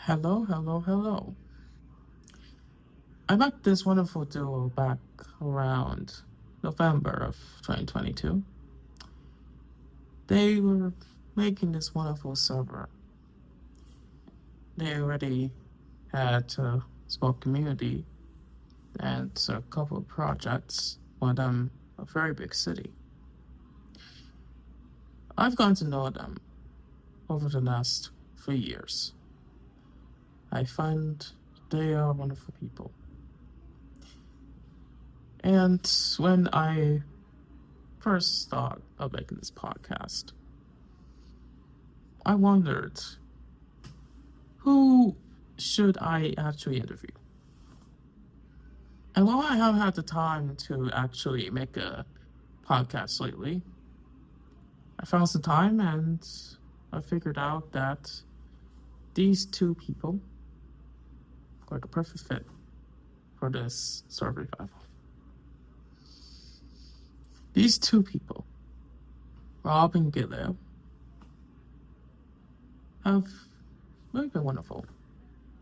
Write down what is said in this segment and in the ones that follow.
Hello, hello, hello. I met this wonderful duo back around November of 2022. They were making this wonderful server. They already had a small community and a couple of projects, one of them a very big city. I've gotten to know them over the last 3 years. I find they are wonderful people. And when I first thought of making this podcast, I wondered who should I actually interview? And while I haven't had the time to actually make a podcast lately, I found some time and I figured out that these two people are like a perfect fit for this sort of revival. These two people, Rob and Galel, have really been wonderful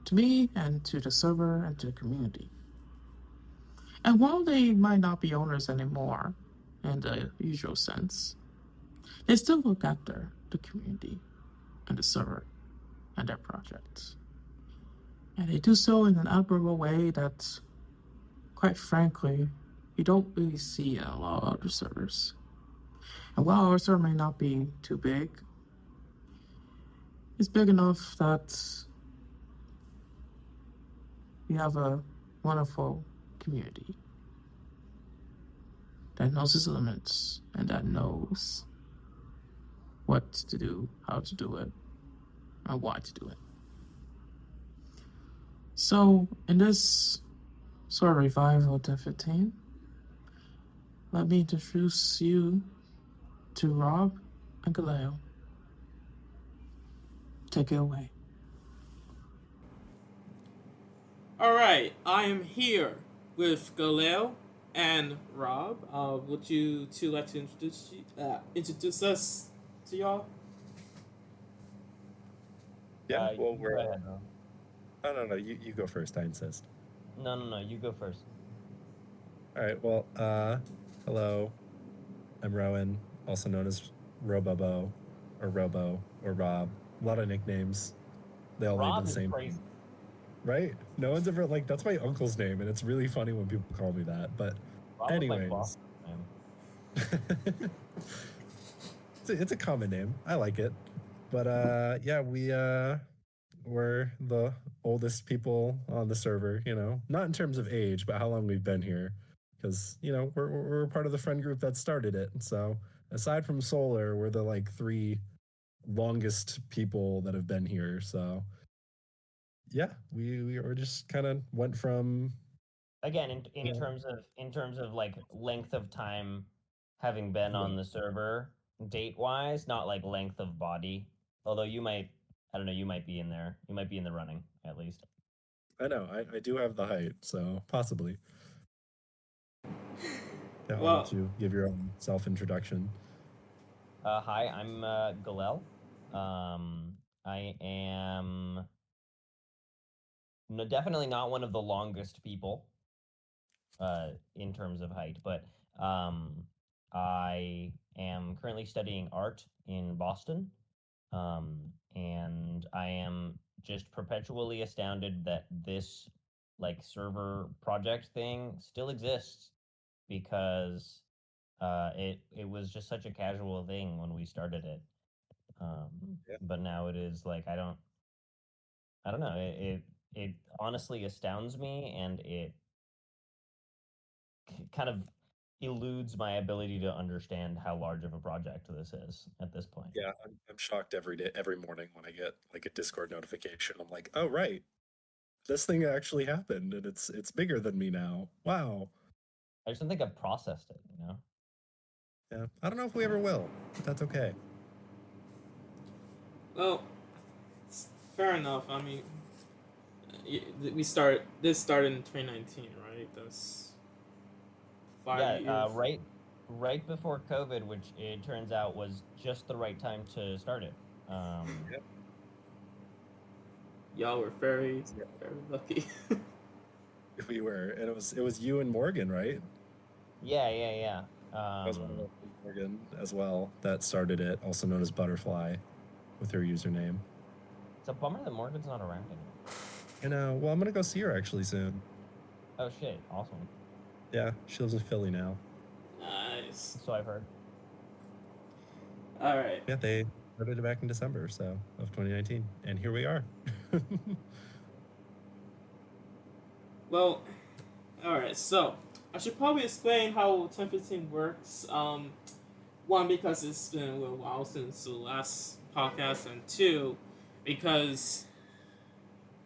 to me and to the server and to the community. And while they might not be owners anymore in the usual sense, they still look after the community and the server and their projects. And they do so in an admirable way that, quite frankly, you don't really see in a lot of other servers. And while our server may not be too big, it's big enough that we have a wonderful community that knows its limits and that knows what to do, how to do it, and why to do it. So, in this sort of revival of 15, let me introduce you to Rob and Galel. Take it away. All right, I am here with Galel and Rob. Would you two like to introduce us to y'all? Yeah, well, You go ahead, bro. no, you go first. I insist. No. You go first. All right. Well, hello. I'm Rowan, also known as Robobo, or Robo, or Rob. A lot of nicknames. They all lead to Rob the is same crazy. thing, right? No one's ever like that's my uncle's name, and it's really funny when people call me that. But, Rob was my boss anyways, name. it's a common name. I like it. But yeah, we're the oldest people on the server. Not in terms of age, but how long we've been here. Because we're part of the friend group that started it. So aside from Solar, we're the like three longest people that have been here. So yeah, we were just kind of went from Again, in yeah, terms of like length of time having been yeah. on the server, date wise, not like length of body. Although you might, I don't know, you might be in there. You might be in the running at least. I know I do have the height, so possibly. Yeah, I'll let Well, you give your own self introduction. Hi, I'm Galel. I am no, definitely not one of the longest people in terms of height, but um, I am currently studying art in Boston, um, and I am just perpetually astounded that this like server project thing still exists because it was just such a casual thing when we started it. Yeah, But now it is like I don't know, it honestly astounds me, and it kind of eludes my ability to understand how large of a project this is at this point. yeah. I'm shocked every day, every morning when I get like a Discord notification. I'm like, oh right, this thing actually happened, and it's bigger than me now. Wow. I just don't think I've processed it. Yeah, I don't know if we ever will, but that's okay. well, fair enough. I mean, we start. This started in 2019, right? That's five Yeah, years. right before COVID, which it turns out was just the right time to start it. Um, Yeah, Y'all were very, very lucky. We were, and it was you and Morgan, right? Yeah, yeah, yeah. That was one of Morgan as well that started it, also known as Butterfly, with her username. It's a bummer that Morgan's not around anymore. And well, I'm gonna go see her actually soon. Oh shit! Awesome. Yeah, she lives in Philly now. Nice. So I've heard. All right. Yeah, they started it back in December of 2019, and here we are. Well, all right. So I should probably explain how 1015 works. One, because it's been a little while since the last podcast, and two, because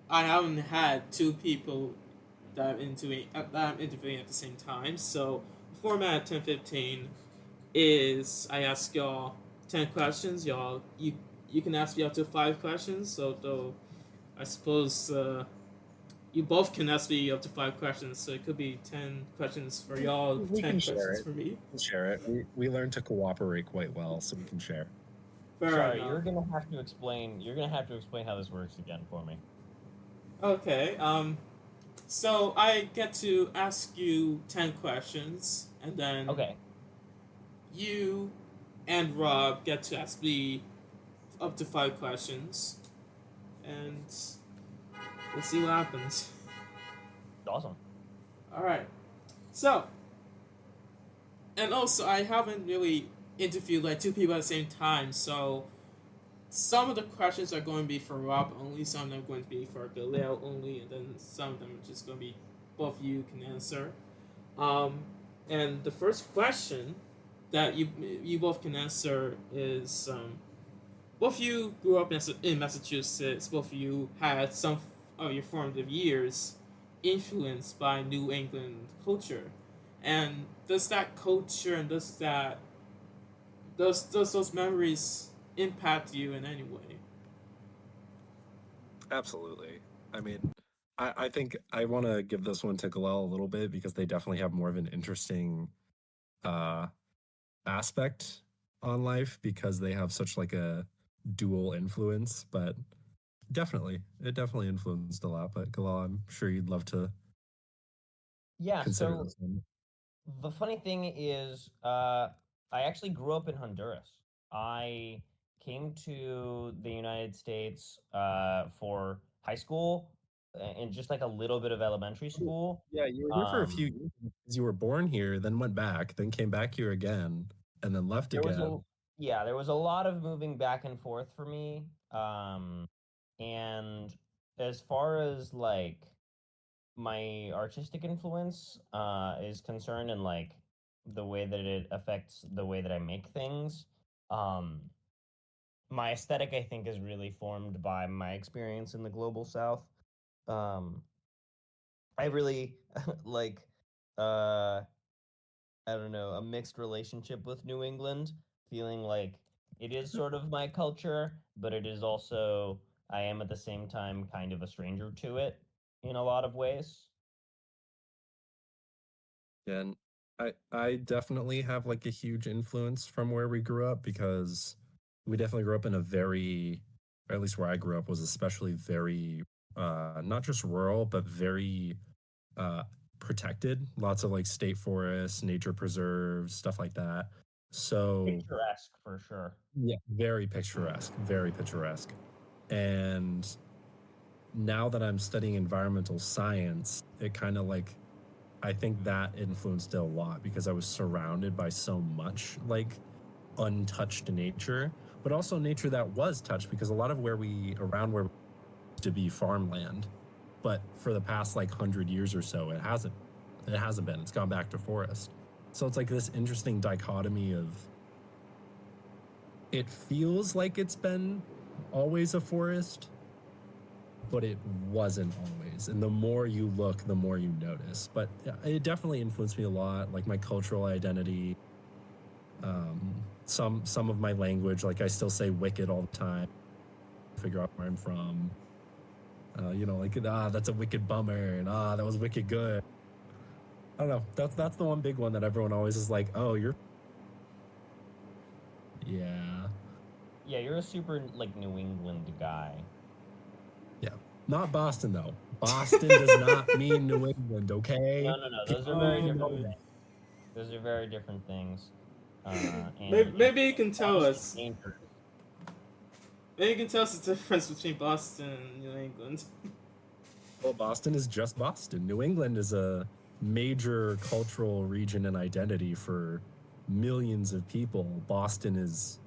I haven't had two people that I'm interviewing at the same time. So the format of 1015 is I ask y'all 10 questions. You can ask me up to 5 questions. So though I suppose you both can ask me up to 5 questions. So it could be 10 questions for y'all, We 10 can share questions it. for me. We can share it. We learned to cooperate quite well, so we can share. Fair Sorry, enough. you're gonna have to explain. You're gonna have to explain how this works again for me. Okay. So I get to ask you 10 questions, and then Okay. you and Rob get to ask me up to 5 questions, and we'll see what happens. Awesome. All right. So, and also I haven't really interviewed like two people at the same time, so some of the questions are going to be for Rob only, some of them are going to be for Galel only, and then some of them are just going to be both of you can answer. Um, and the first question that you both can answer is both of you grew up in Massachusetts. Both of you had some of your formative years influenced by New England culture, and does that culture and does those memories impact you in any way? Absolutely. I mean, I think I want to give this one to Galel a little bit because they definitely have more of an interesting uh, aspect on life because they have such like a dual influence. But it definitely influenced a lot. But Galel, I'm sure you'd love to Yeah. consider So this one. the funny thing is, I actually grew up in Honduras. I came to the United States for high school and just like a little bit of elementary school. Yeah, you were here for a few Um, years because you were born here, then went back, then came back here again, and then left there was again. a yeah, there was a lot of moving back and forth for me. And as far as like my artistic influence is concerned and like the way that it affects the way that I make things, um, my aesthetic I think is really formed by my experience in the global south. Um, I really like uh, I don't know, a mixed relationship with New England, feeling like it is sort of my culture, but it is also I am at the same time kind of a stranger to it in a lot of ways. And I definitely have like a huge influence from where we grew up because we definitely grew up in a very, or at least where I grew up was especially very not just rural but very uh protected. Lots of like state forests, nature preserves, stuff like that. So Picturesque for sure. yeah, very picturesque, very picturesque. And now that I'm studying environmental science, it kind of like I think that influenced it a lot because I was surrounded by so much like untouched nature, but also nature that was touched because a lot of where we around where we used to be farmland, but for the past like 100 years or so, it hasn't. It hasn't been. It's gone back to forest. So it's like this interesting dichotomy of it feels like it's been always a forest, but it wasn't always. And the more you look, the more you notice. But it definitely influenced me a lot, like my cultural identity, some of my language. Like I still say "wicked" all the time. Figure out where I'm from. Like that's a wicked bummer, and that was wicked good. I don't know. That's the one big one that everyone always is like, oh, you're. Yeah. Yeah, you're a super like New England guy. Yeah. Not Boston though. Boston does not mean New England, okay? No. Those are Oh, very no. different things. Those are very different things. Maybe you can tell Boston us. painters. Maybe you can tell us the difference between Boston and New England. Well, Boston is just Boston. New England is a major cultural region and identity for millions of people. Boston is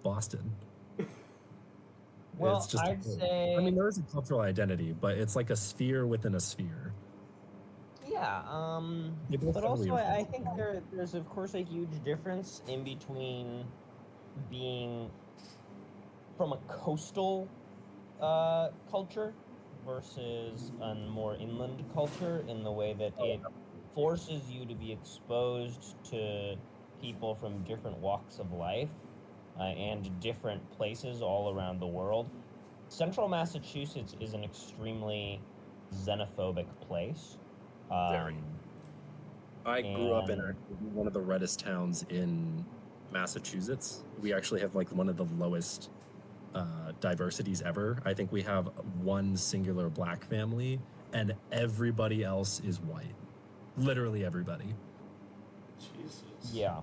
Boston. Well, It's just, I'd say. I mean, there is a cultural identity, but it's like a sphere within a sphere. Yeah, They both but heavily also I influence think one. there's of course a huge difference in between being from a coastal culture versus a more inland culture, in the way that it forces you to be exposed to people from different walks of life and different places all around the world. Central Massachusetts is an extremely xenophobic place. Very. I grew up in And one of the reddest towns in Massachusetts. We actually have like one of the lowest diversities ever. I think we have one singular black family, and everybody else is white. Literally everybody. Jesus. yeah,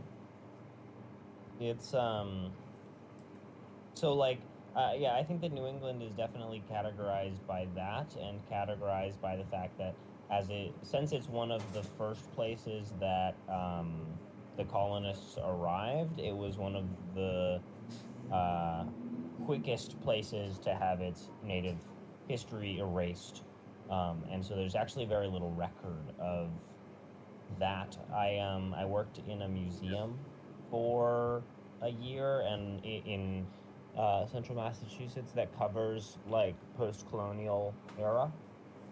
it's so like yeah, I think that New England is definitely categorized by that, and categorized by the fact that since it's one of the first places that the colonists arrived, it was one of the quickest places to have its native history erased, and so there's actually very little record of that. I worked in a museum for a year, and in central Massachusetts, that covers like post-colonial era,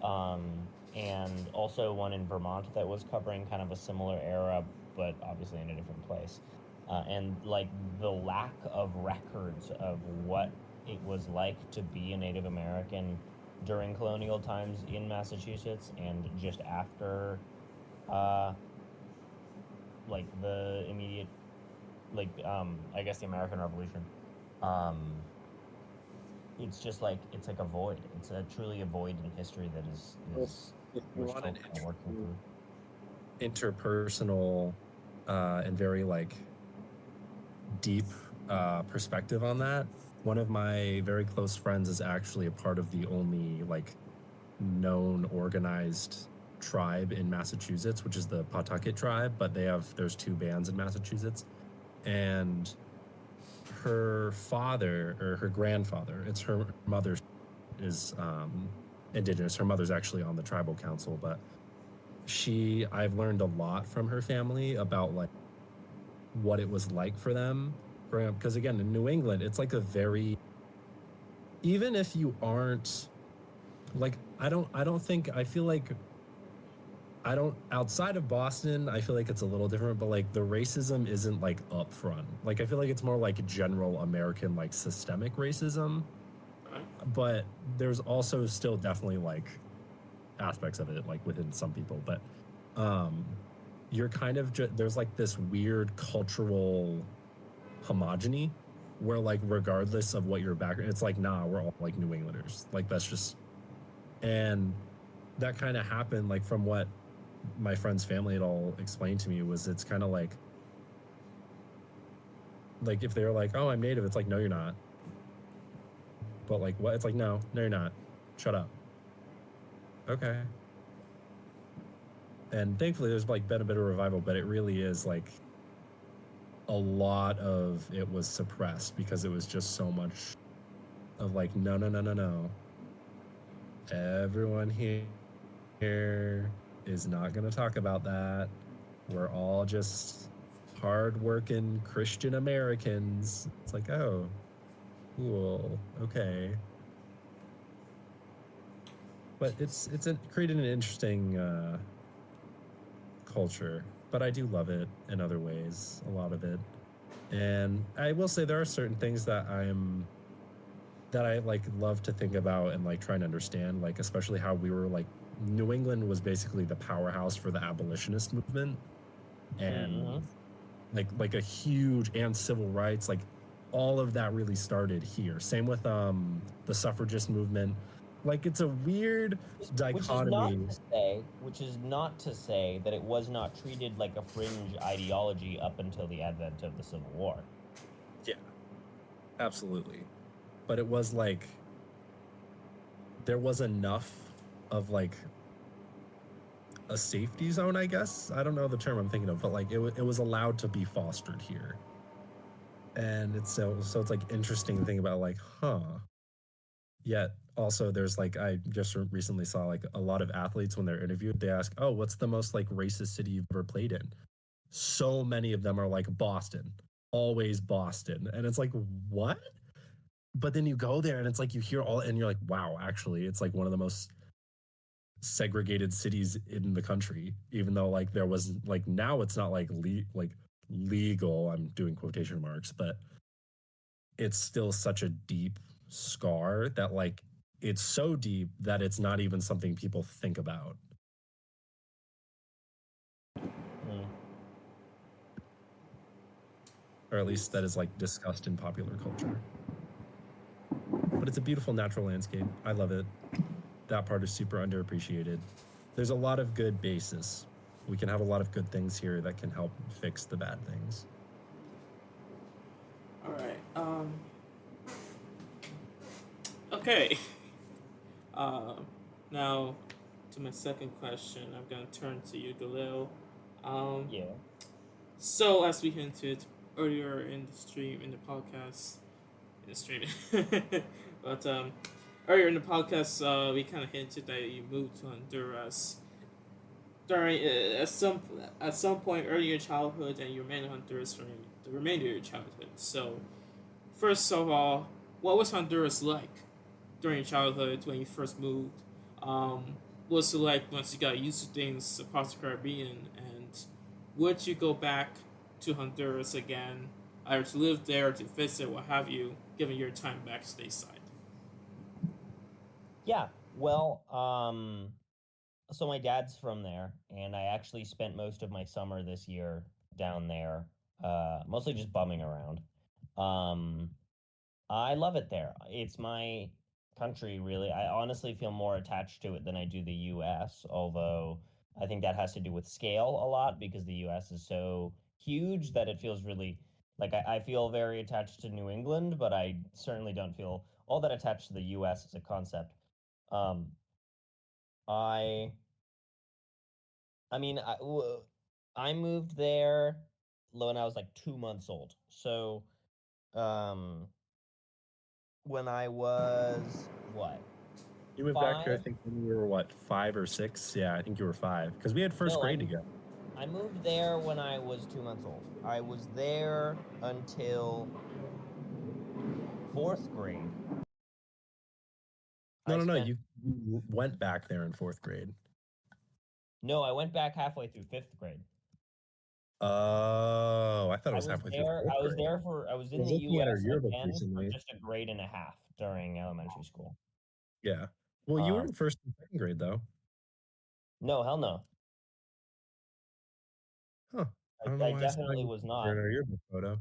um, and also one in Vermont that was covering kind of a similar era, but obviously in a different place. And like the lack of records of what it was like to be a Native American during colonial times in Massachusetts and just after like the immediate, like I guess the American Revolution. Um, it's just like it's like a void. It's truly a void in history that is If you we're want still an kind of working through. interpersonal and very like deep perspective on that, one of my very close friends is actually a part of the only like known organized tribe in Massachusetts, which is the Pawtucket tribe, but there's two bands in Massachusetts, and her father or her grandfather, it's her mother is indigenous. Her mother's actually on the tribal council, but I've learned a lot from her family about like what it was like for them growing up, because again in New England it's like a very, even if you aren't like, I feel like I don't, outside of Boston, I feel like it's a little different, but like the racism isn't like up front. Like I feel like it's more like general American like systemic racism, but there's also still definitely like aspects of it like within some people, but you're kind of there's like this weird cultural homogeny where like regardless of what your background, it's like, nah, we're all like New Englanders, like that's just, and that kind of happened like from what my friend's family had all explained to me, was it's kind of like if they were like, oh, I'm Native, it's like, no you're not, but like what, it's like, no you're not, shut up. Okay. And thankfully there's like been a bit of revival, but it really is like a lot of it was suppressed because it was just so much of like, no, everyone here is not going to talk about that. We're all just hard-working Christian Americans. It's like, oh, cool, okay. But it's created an interesting culture, but I do love it in other ways, a lot of it. And I will say there are certain things that I like love to think about and like try and understand, like especially how we were like, New England was basically the powerhouse for the abolitionist movement, and like a huge, and civil rights, like all of that really started here. Same with the suffragist movement. Like it's a weird dichotomy. Which is not to say that it was not treated like a fringe ideology up until the advent of the Civil War. Yeah, absolutely. But it was like there was enough of like a safety zone, I guess. I don't know the term I'm thinking of, but like it was allowed to be fostered here. And it's so it's like interesting to think about like, Yet also there's like I just recently saw like a lot of athletes when they're interviewed, they ask, "Oh, what's the most like racist city you've ever played in?" So many of them are like Boston, always Boston. And it's like, "What?" But then you go there and it's like you hear all and you're like, "Wow, actually, it's like one of the most segregated cities in the country." Even though like there was like now it's not like legal, I'm doing quotation marks, but it's still such a deep scar that like it's so deep that it's not even something people think about. Or at least that is like discussed in popular culture. But it's a beautiful natural landscape. I love it. That part is super underappreciated. There's a lot of good basis. We can have a lot of good things here that can help fix the bad things. All right. Okay. Now, to my second question, I'm gonna turn to you, Galil. Yeah. So, as we hinted earlier in the stream, in the podcast, in the stream, but earlier in the podcast, we kind of hinted that you moved to Honduras during at some point early in your childhood, and you remained in Honduras for the remainder of your childhood. So, first of all, what was Honduras like during your childhood when you first moved? What's it like once you got used to things across the Caribbean? And would you go back to Honduras again, either to live there, to visit, what have you, given your time back stateside? Yeah. Well, so my dad's from there, and I actually spent most of my summer this year down there, mostly just bumming around. Um, I love it there. It's my country, really. I honestly feel more attached to it than I do the US, although I think that has to do with scale a lot because the US is so huge that it feels really like I feel very attached to New England, but I certainly don't feel all that attached to the US as a concept. Um, I, I mean, I moved there when I was like 2 months old. So, um, when I was what You moved back here, I 5? think when you were what, 5 or 6? Yeah, I think you were 5 because we had first No, grade together. I moved there when I was 2 months old. I was there until fourth grade. No, I no, no. spent You went back there in 4th grade. No, I went back halfway through fifth grade. Oh, I thought it I was was halfway through there. 4th I was grade. there for. I was I in was the looking at our U.S. yearbook again for recently. just a grade and a half during elementary school. Yeah. Well, you were Um, in 1st and 2nd grade though. no, hell no. Huh. I don't know I why I saw definitely you was in not. our yearbook photo.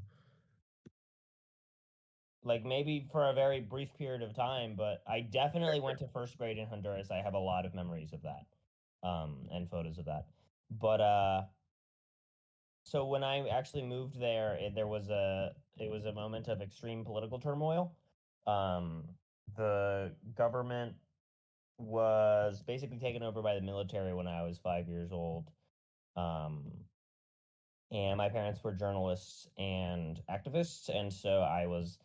Like maybe for a very brief period of time, but I definitely went to first grade in Honduras. I have a lot of memories of that, and photos of that. But so when I actually moved there, it was a moment of extreme political turmoil. Um, the government was basically taken over by the military when I was 5 years old. Um, and my parents were journalists and activists, and so I was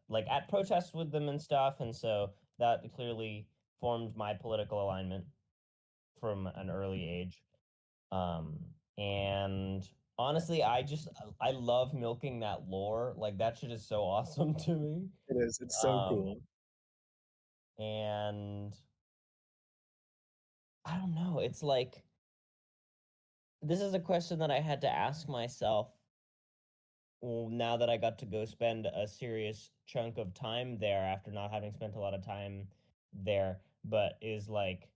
like at protests with them and stuff, and so that clearly formed my political alignment from an early age. Um, and honestly, I love milking that lore. Like that shit is so awesome to me. It is. It's so Um, cool. and I don't know. It's like this is a question that I had to ask myself. Well, now that I got to go spend a serious chunk of time there after not having spent a lot of time there, but is like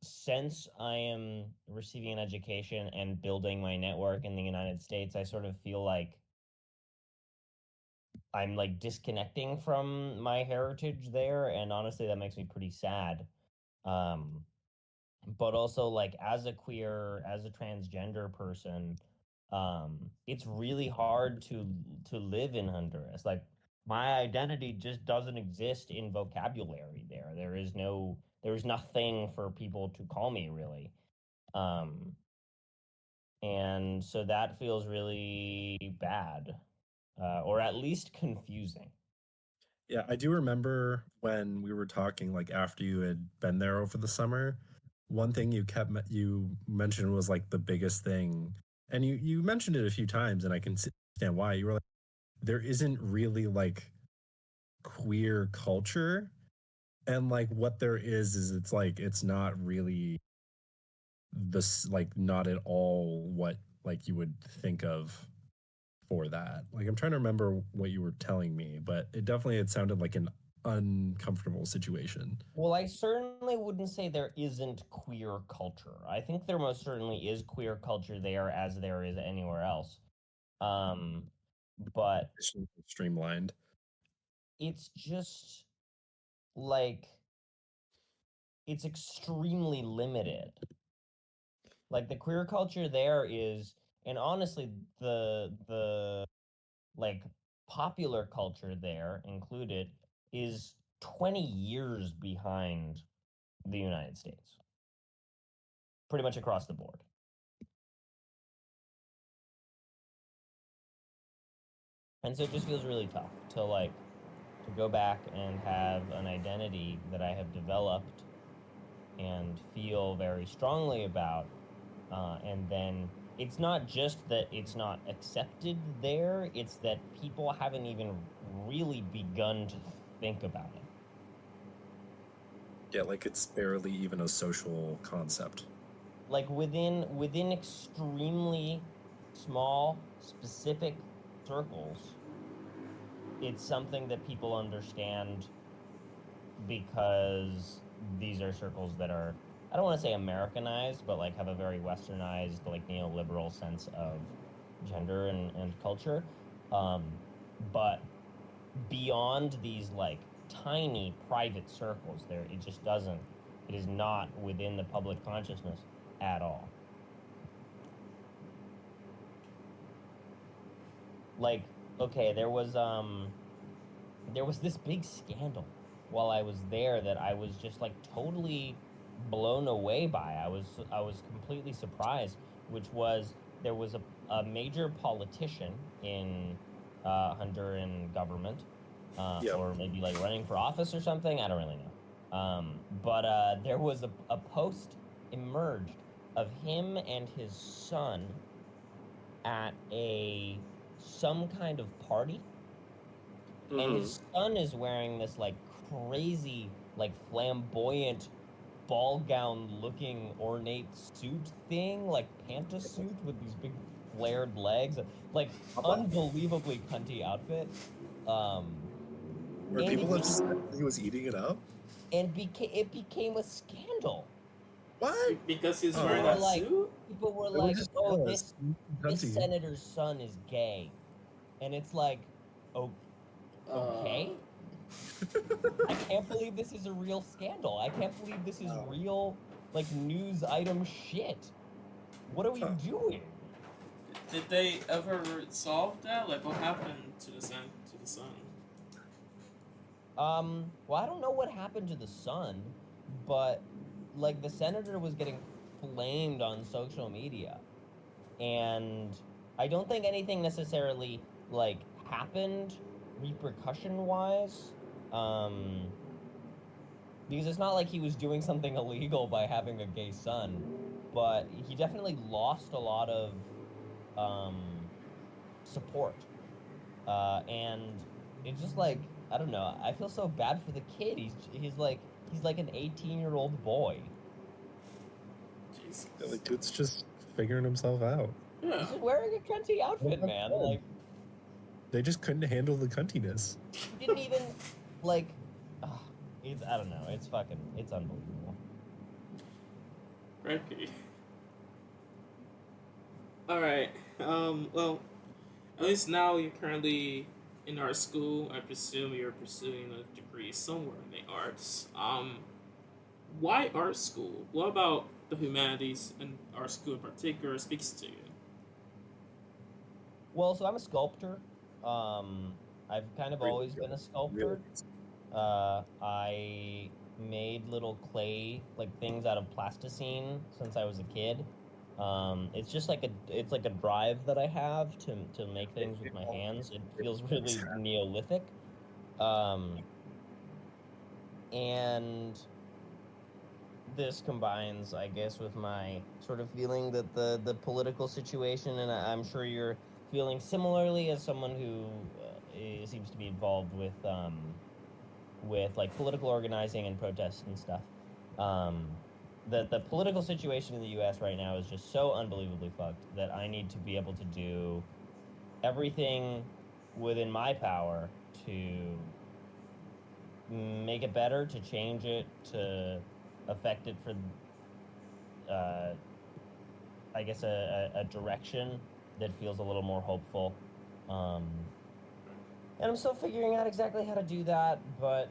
since I am receiving an education and building my network in the United States, I sort of feel like I'm like disconnecting from my heritage there, and honestly, that makes me pretty sad. Um, but also like as a queer, as a transgender person, it's really hard to live in Honduras. Like my identity just doesn't exist in vocabulary there. There's nothing for people to call me really. Um, and so that feels really bad, or at least confusing. Yeah, I do remember when we were talking, like after you had been there over the summer, one thing you mentioned was like the biggest thing, and you mentioned it a few times, and I can understand why. You were like, there isn't really like queer culture, and like what there is it's like it's not really this like not at all what like you would think of for that. Like I'm trying to remember what you were telling me, but it sounded like an uncomfortable situation. Well, I certainly wouldn't say there isn't queer culture. I think there most certainly is queer culture there as there is anywhere else. Um, but It's streamlined. it's just like it's extremely limited. Like the queer culture there is, and honestly, the like popular culture there included is 20 years behind the United States, pretty much across the board. And so it just feels really tough to go back and have an identity that I have developed and feel very strongly about, and then it's not just that it's not accepted there, it's that people haven't even really begun to think about it. Yeah, like it's barely even a social concept. Like within extremely small specific circles, it's something that people understand because these are circles that are, I don't want to say Americanized, but like have a very westernized, like neoliberal sense of gender and culture. Um, but beyond these like tiny private circles, there it just doesn't. It is not within the public consciousness at all. Like, okay, there was this big scandal while I was there that I was just like totally blown away by. I was completely surprised, which was there was a major politician in Honduran government, Yep. or maybe like running for office or something. I don't really know. But there was a post emerged of him and his son at a some kind of party, and his son is wearing this like crazy, like flamboyant ball gown looking ornate suit thing, like pantasuit with these big flared legs, like unbelievably cunty outfit. Um, Were and people upset that he was eating it up? it became a scandal. What? Because he's Oh, wearing People were that like, suit? people were they were like, just oh, jealous. this Cunty. senator's son is gay, and it's like, oh, okay. I can't believe this is a real scandal. I can't believe this is Wow. real, like, news item shit. What are we Huh. doing? Did they ever solve that? Like, what happened to the son? Well, I don't know what happened to the son, but, like, the senator was getting flamed on social media. And I don't think anything necessarily, like, happened repercussion-wise. Because it's not like he was doing something illegal by having a gay son, but he definitely lost a lot of um, support, and it's just like, I don't know. I feel so bad for the kid. He's like an 18-year-old boy. Jesus. Yeah, like dude's just figuring himself out. Yeah. He's just wearing a cunty outfit, man. Like They just couldn't handle the cuntiness. he didn't even like. It's, I don't know. It's unbelievable. Ricky. Alright. Well, at least now you're currently in art school. I presume you're pursuing a degree somewhere in the arts. Why art school? What about the humanities and art school in particular speaks to you? Well, so I'm a sculptor. I've kind of Really always been good. a sculptor. Really good. I made little clay like things out of plasticine since I was a kid. It's just like a drive that I have to make things with my hands. It feels really Neolithic. Um, and this combines, I guess, with my sort of feeling that the political situation, and I'm sure you're feeling similarly as someone who seems to be involved with like political organizing and protests and stuff. Um, the political situation in the U.S. right now is just so unbelievably fucked that I need to be able to do everything within my power to make it better, to change it, to affect it for, uh, I guess, a direction that feels a little more hopeful. Um, and I'm still figuring out exactly how to do that, but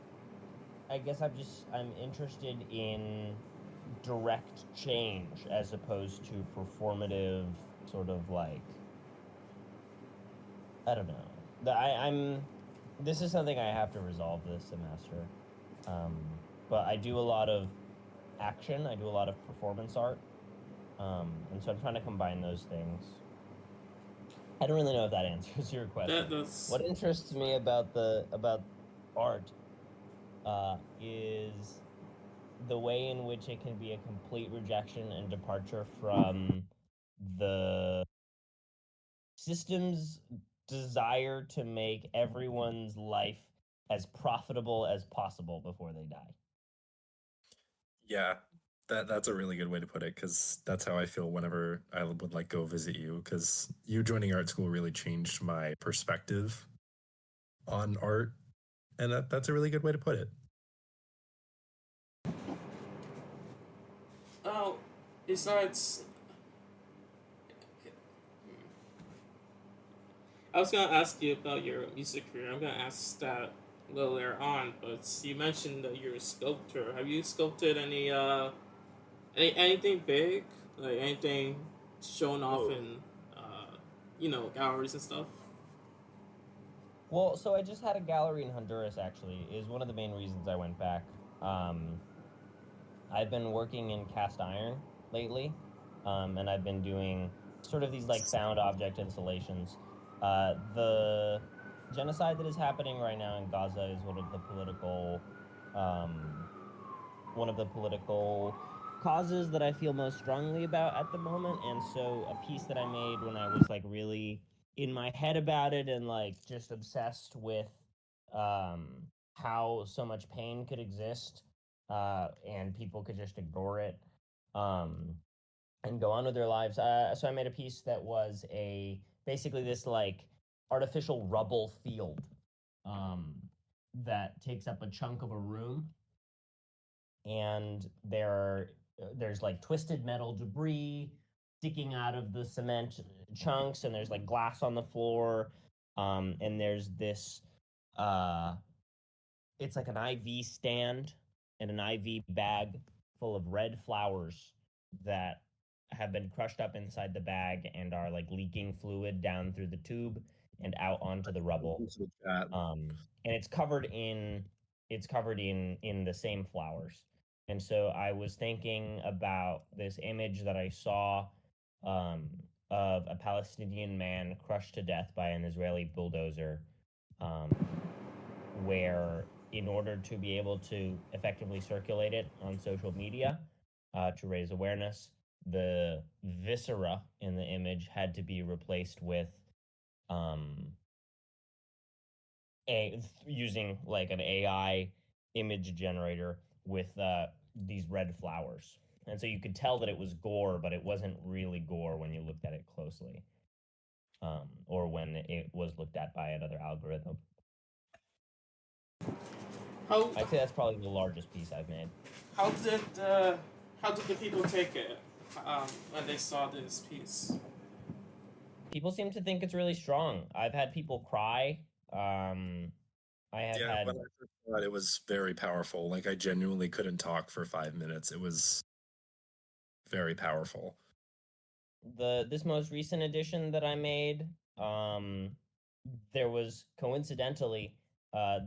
I guess I'm interested in direct change as opposed to performative sort of like, I don't know. I'm this is something I have to resolve this semester. Um, but I do a lot of action. I do a lot of performance art. And so I'm trying to combine those things. I don't really know if that answers your question. That's What interests me about art is the way in which it can be a complete rejection and departure from the system's desire to make everyone's life as profitable as possible before they die. Yeah, that's a really good way to put it because that's how I feel whenever I would like go visit you. Because you joining art school really changed my perspective on art, and that's a really good way to put it. oh, besides, I was gonna ask you about your music career. I'm gonna ask that a little later on, but you mentioned that you're a sculptor. Have you sculpted anything big, like anything shown off Oh, in galleries and stuff? Well, so I just had a gallery in Honduras actually, is one of the main reasons I went back. Um, I've been working in cast iron lately, and I've been doing sort of these like found object installations. The genocide that is happening right now in Gaza is um, one of the political causes that I feel most strongly about at the moment. And so a piece that I made when I was like really in my head about it and like just obsessed with um, how so much pain could exist and people could just ignore it um, and go on with their lives. So I made a piece that was a basically this like artificial rubble field um, that takes up a chunk of a room and there's like twisted metal debris sticking out of the cement chunks and there's like glass on the floor and there's this uh it's like an IV stand and an IV bag full of red flowers that have been crushed up inside the bag and are like leaking fluid down through the tube and out onto the rubble. into the chat. And it's covered in the same flowers. And so I was thinking about this image that I saw um, of a Palestinian man crushed to death by an Israeli bulldozer, um, where in order to be able to effectively circulate it on social media to raise awareness, the viscera in the image had to be replaced with um, using like an AI image generator with these red flowers. And so you could tell that it was gore, but it wasn't really gore when you looked at it closely, or when it was looked at by another algorithm. How I'd say that's probably the largest piece I've made. how did how did the people take it when they saw this piece? People seem to think it's really strong. I've had people cry. I have Yeah, had when I first saw it, it was very powerful. Like I genuinely couldn't talk for 5 minutes. It was very powerful. this most recent edition that I made. There was coincidentally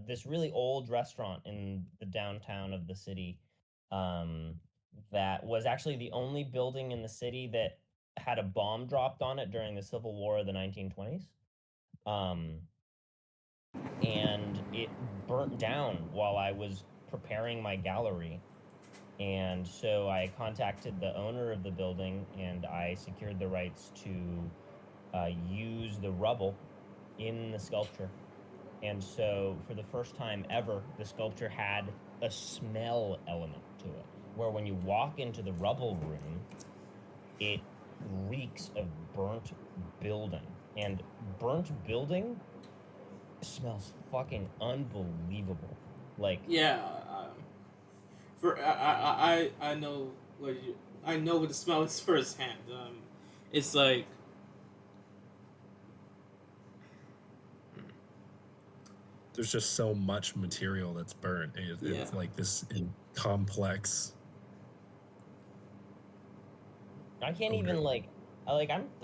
this really old restaurant in the downtown of the city, um, that was actually the only building in the city that had a bomb dropped on it during the Civil War of the 1920s. Um, and it burnt down while I was preparing my gallery. And so I contacted the owner of the building and I secured the rights to use the rubble in the sculpture. And so for the first time ever, the sculpture had a smell element to it, where when you walk into the rubble room, it reeks of burnt building. And burnt building smells fucking unbelievable. Like, Yeah. For I know I know what the smell is firsthand. It's like There's just so much material that's burnt. Yeah. It's like this complex. I can't odor. even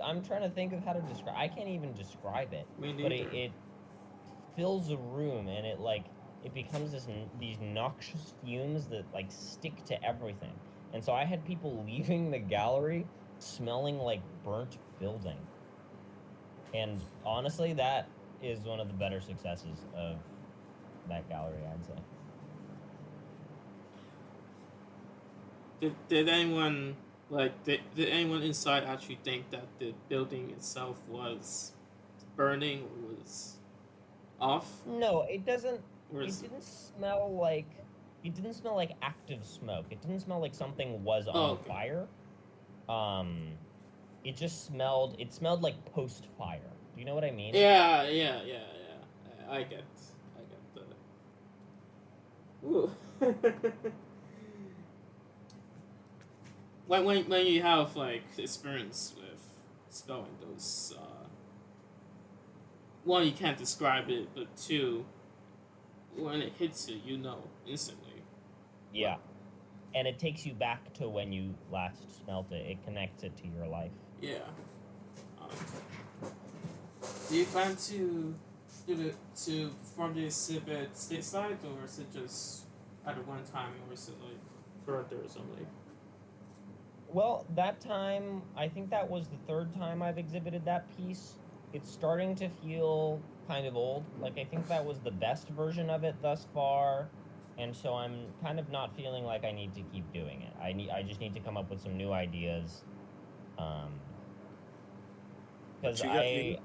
I'm trying to think of how to describe. I can't even describe it. Me But neither. it fills a room and it becomes these noxious fumes that like stick to everything. And so I had people leaving the gallery smelling like burnt building. And honestly, that is one of the better successes of that gallery, I'd say. Did anyone did anyone inside actually think that the building itself was burning or was off? No, it doesn't. Or It is didn't smell like. It didn't smell like active smoke. It didn't smell like something was on okay. fire. It just smelled. It smelled like post fire. Do you know what I mean? Yeah. I get that. Ooh. when you have like experience with smelling those, one, you can't describe it, but two, when it hits you, you know instantly. Yeah. And it takes you back to when you last smelt it. It connects it to your life. Yeah. Do you plan to perform the exhibit stateside, or is it just at one time, or is it like for others only? Well, that time, I think that was the third time I've exhibited that piece. It's starting to feel kind of old. Like, I think that was the best version of it thus far. And so I'm kind of not feeling like I need to keep doing it. I just need to come up with some new ideas. Because I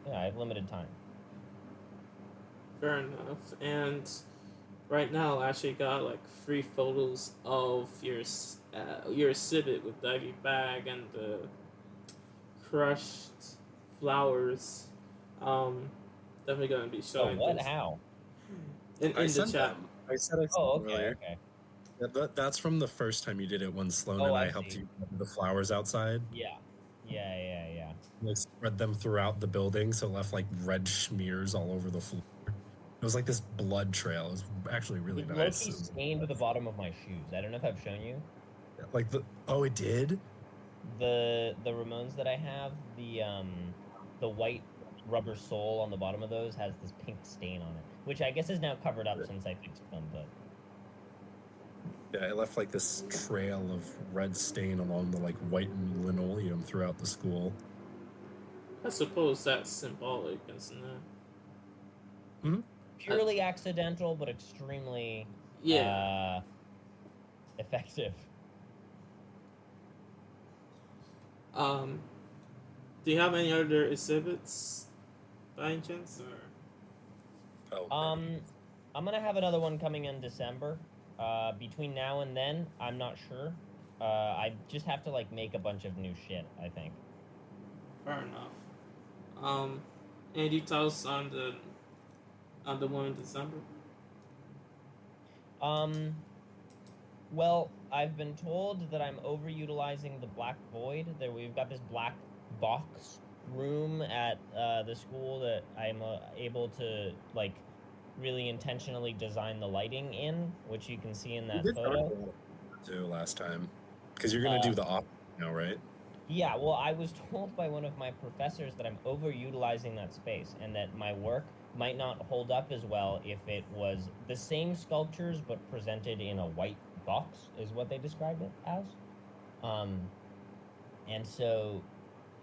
have limited time. Fair enough. And right now, I actually got like 3 photos of your exhibit with the Ivy bag and the crushed flowers. Definitely gonna be Oh, showing what? this How? in I the sent chat. them. I said I sent Oh, them okay, earlier. okay. Yeah, that's from the first time you did it when Sloan Oh, and I I helped see. you with the flowers outside. Yeah. Like spread them throughout the building, so it left like red smears all over the floor. It was like this blood trail. It was actually really It nice. low-key stained the bottom of my shoes. I don't know if I've shown you. Like it did? The Ramones that I have, the white rubber sole on the bottom of those has this pink stain on it, which I guess is now covered up since I fixed them, but Yeah, it left like this trail of red stain along the like white linoleum throughout the school. I suppose that's symbolic, isn't it? purely accidental, but extremely effective. Do you have any other exhibits by any chance, or? I'm gonna have another one coming in December. Between now and then, I'm not sure. I just have to like make a bunch of new shit, I think. Fair enough. Any details on the one in December? Well, I've been told that I'm overutilizing the black void. We've got this black box room at the school that I'm able to like really intentionally design the lighting in, which you can see in that photo. Do last time, because you're gonna do the op now, right? Yeah, well, I was told by one of my professors that I'm overutilizing that space and that my work might not hold up as well if it was the same sculptures but presented in a white box, is what they described it as. Um, and so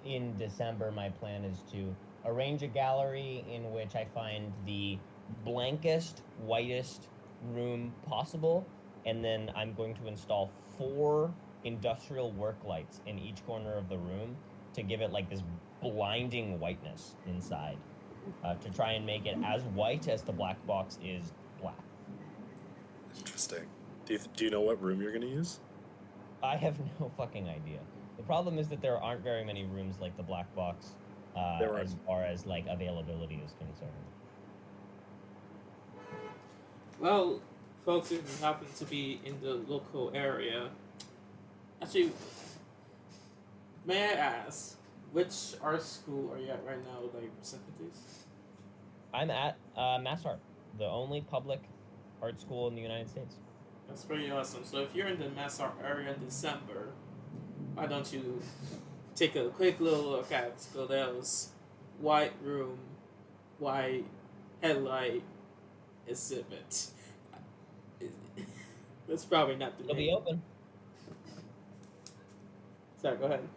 in December, my plan is to arrange a gallery in which I find the blankest, whitest room possible, and then I'm going to install 4 industrial work lights in each corner of the room to give it like this blinding whiteness inside, to try and make it as white as the black box is black. Interesting. Do you know what room you're gonna use? I have no fucking idea. The problem is that there aren't very many rooms like the black box, as far as like availability is concerned. Well, folks, if you happen to be in the local area, actually, may I ask, which art school are you at right now, like facilities? I'm at Mass Art, the only public art school in the United States. That's pretty awesome. So if you're in the Mass Art area in December, why don't you take a quick little look at Galel's white room, white headlight exhibit. That's probably not the It'll name. be open. Sorry, go ahead.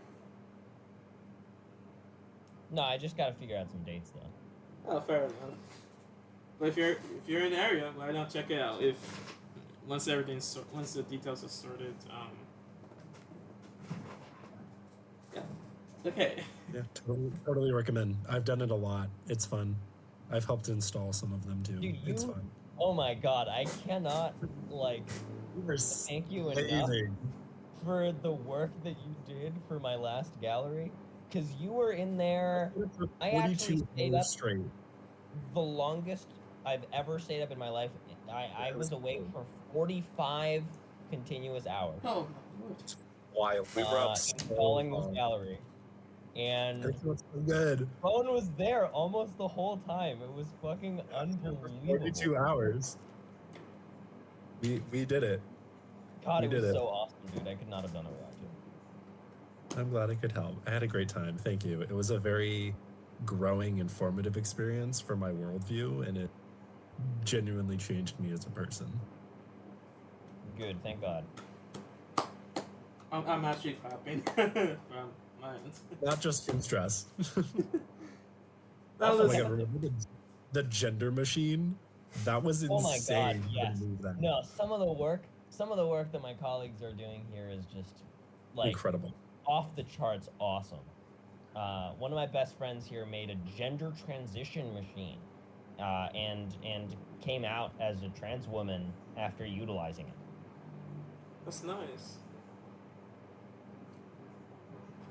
No, I just gotta figure out some dates though. Oh, fair enough. But if you're in the area, why not check it out? If once the details are sorted, yeah, okay. Yeah, totally recommend. I've done it a lot. It's fun. I've helped install some of them too. Dude, It's fun. Oh my god, I cannot like thank you enough for the work that you did for my last gallery, because you were in there. I actually stayed up straight. The longest I've ever stayed up in my life. I was awake for 45 continuous hours. Oh, wild. We were up installing this gallery, and it was so good. Phone was there almost the whole time. It was fucking unbelievable. 42 hours. We did it. God, it was so awesome, dude. I could not have done it without you. I'm glad I could help. I had a great time. Thank you. It was a very growing and formative experience for my worldview, and it genuinely changed me as a person. Good, thank God. I'm actually clapping from my end. Not just from stress. That was the gender machine. That was insane. Oh my God! Yes. No, some of the work that my colleagues are doing here is just like incredible, off the charts, awesome. One of my best friends here made a gender transition machine, and came out as a trans woman after utilizing it. That's nice.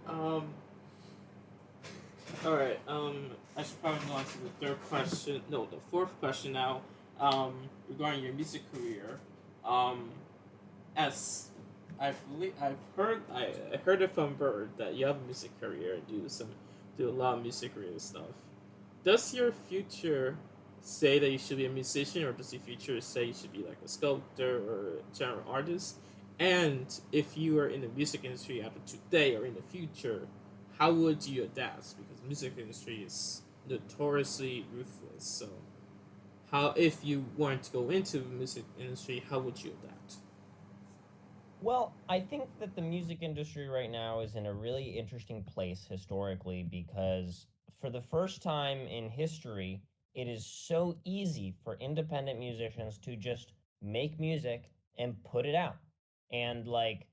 All right. I should probably go on to the third question. No, the fourth question now. Regarding your music career. As I heard it from Bird that you have a music career and do a lot of music career stuff. Does your future say that you should be a musician, or does your future say you should be like a sculptor or a general artist? And if you are in the music industry after today or in the future, how would you adapt? Because the music industry is notoriously ruthless. So, if you wanted to go into the music industry, how would you adapt? Well, I think that the music industry right now is in a really interesting place historically, because for the first time in history, it is so easy for independent musicians to just make music and put it out. And like,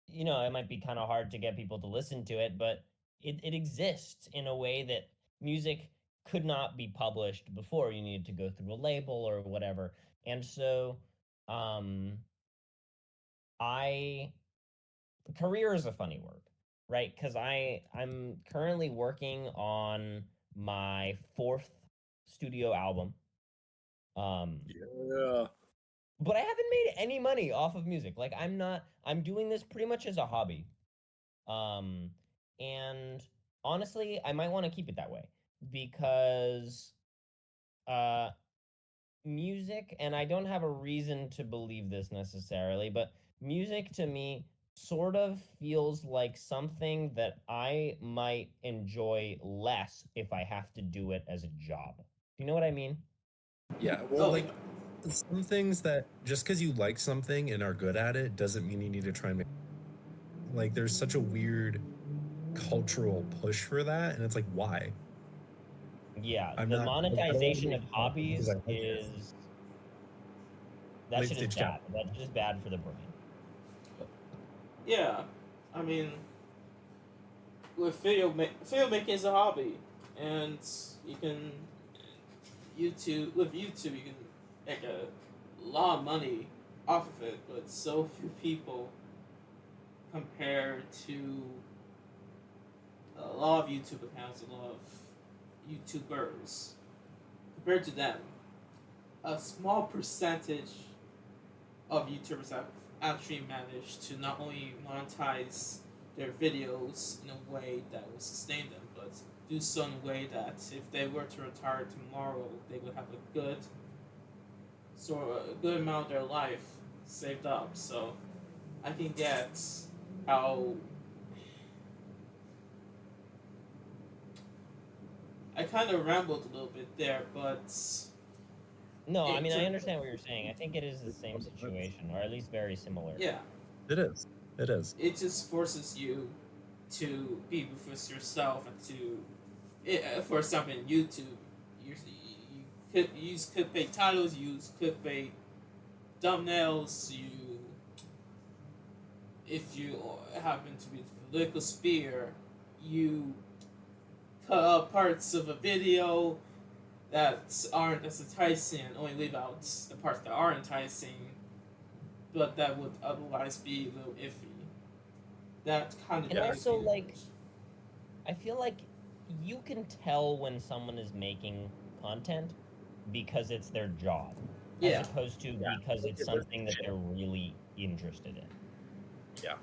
it might be kind of hard to get people to listen to it, but it exists in a way that music could not be published before. You needed to go through a label or whatever. And so career is a funny word, right? Because I'm currently working on my 4th studio album. Yeah. But I haven't made any money off of music. Like I'm doing this pretty much as a hobby. And honestly, I might want to keep it that way because music, and I don't have a reason to believe this necessarily, but music to me sort of feels like something that I might enjoy less if I have to do it as a job. Do you know what I mean? Yeah, well, Oh, like some things that just because you like something and are good at it doesn't mean you need to try and make. Like, there's such a weird cultural push for that, and it's like, why? Yeah, I'm the not. Like, I don't want to monetization make of something because hobbies I like it. is that Late shit is stage bad. cap. That shit is bad for the brain. yeah. I mean, with video making is a hobby, and you can YouTube you can make a lot of money off of it, but so few people compared to a lot of YouTube accounts, a lot of YouTubers compared to them, a small percentage of YouTubers have actually managed to not only monetize their videos in a way that will sustain them, but do so in a way that if they were to retire tomorrow, they would have a good amount of their life saved up. So I can get how I kind of rambled a little bit there, but No, I mean I it understand what you're saying. I think it is the same situation, or at least very similar. yeah, It is. It is. it just forces you to be with yourself and for example, in YouTube, you could use clickbait titles, you use clickbait thumbnails. If you happen to be the political sphere, you cut out parts of a video that aren't as enticing and only leave out the parts that are enticing, but that would otherwise be a little iffy. That kind of And drives also, me to like, I feel like you can tell when someone is making content because it's their job, yeah. as opposed to Yeah. because it's It was something that they're really interested in. Yeah.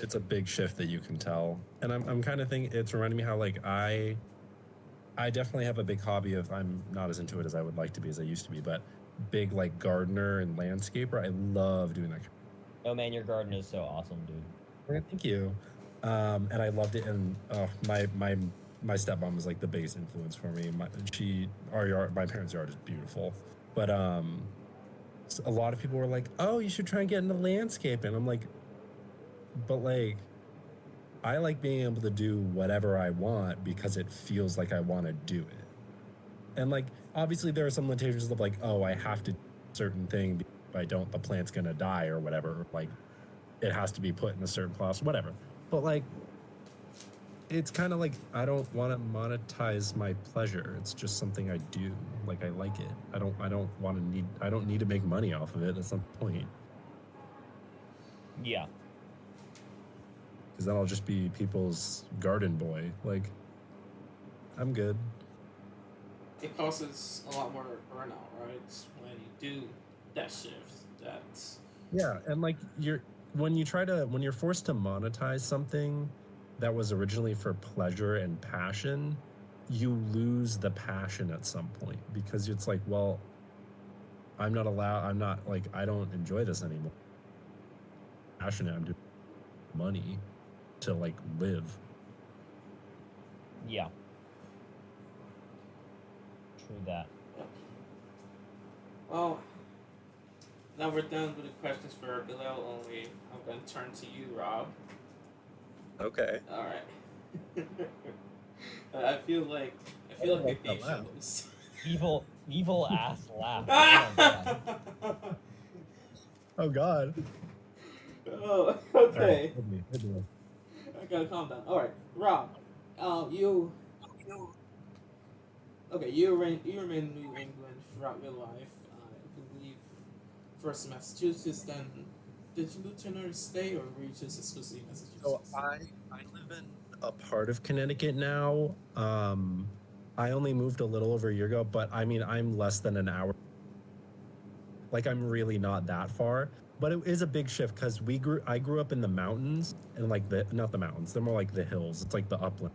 It's a big shift that you can tell. And I'm kind of thinking, it's reminding me how, like, I definitely have a big hobby of, I'm not as into it as I would like to be, as I used to be, but big, like, gardener and landscaper. I love doing that. Oh man, your garden is so awesome, dude. Thank you. And I loved it. And my stepmom was like the biggest influence for me. My parents' yard is beautiful, but a lot of people were like, "Oh, you should try and get into landscaping." I'm like, but like, I like being able to do whatever I want because it feels like I want to do it. And like, obviously, there are some limitations of like, oh, I have to do a certain thing. If I don't, the plant's gonna die or whatever. Or like, it has to be put in a certain class, whatever. But like, it's kind of like I don't want to monetize my pleasure. It's just something I do. Like, I like it. I don't need to make money off of it. That's not the point. Yeah. Because then I'll just be people's garden boy. Like, I'm good. It causes a lot more burnout, right? When you do that shift, that's Yeah, and like when you're forced to monetize something that was originally for pleasure and passion, you lose the passion at some point because it's like, well, I'm not like, I don't enjoy this anymore. Passionate, I'm doing money to like live. Yeah. True that. well. Now we're done with the questions for Galel only. I'm going to turn to you, Rob. Okay. All right. I feel like a game show host. Evil ass laugh. Oh my god. Oh God. Oh, All right, okay. hit me. I gotta calm down. All right, Rob. You. Okay, you remain in New England throughout your life. I believe first in Massachusetts. Then, did you move to another state, or were you just exclusively Massachusetts? So I live in a part of Connecticut now. I only moved a little over a year ago, but I mean, I'm less than an hour. Like, I'm really not that far. But it is a big shift because I grew up in the mountains and like not the mountains, they're more like the hills. It's like the upland.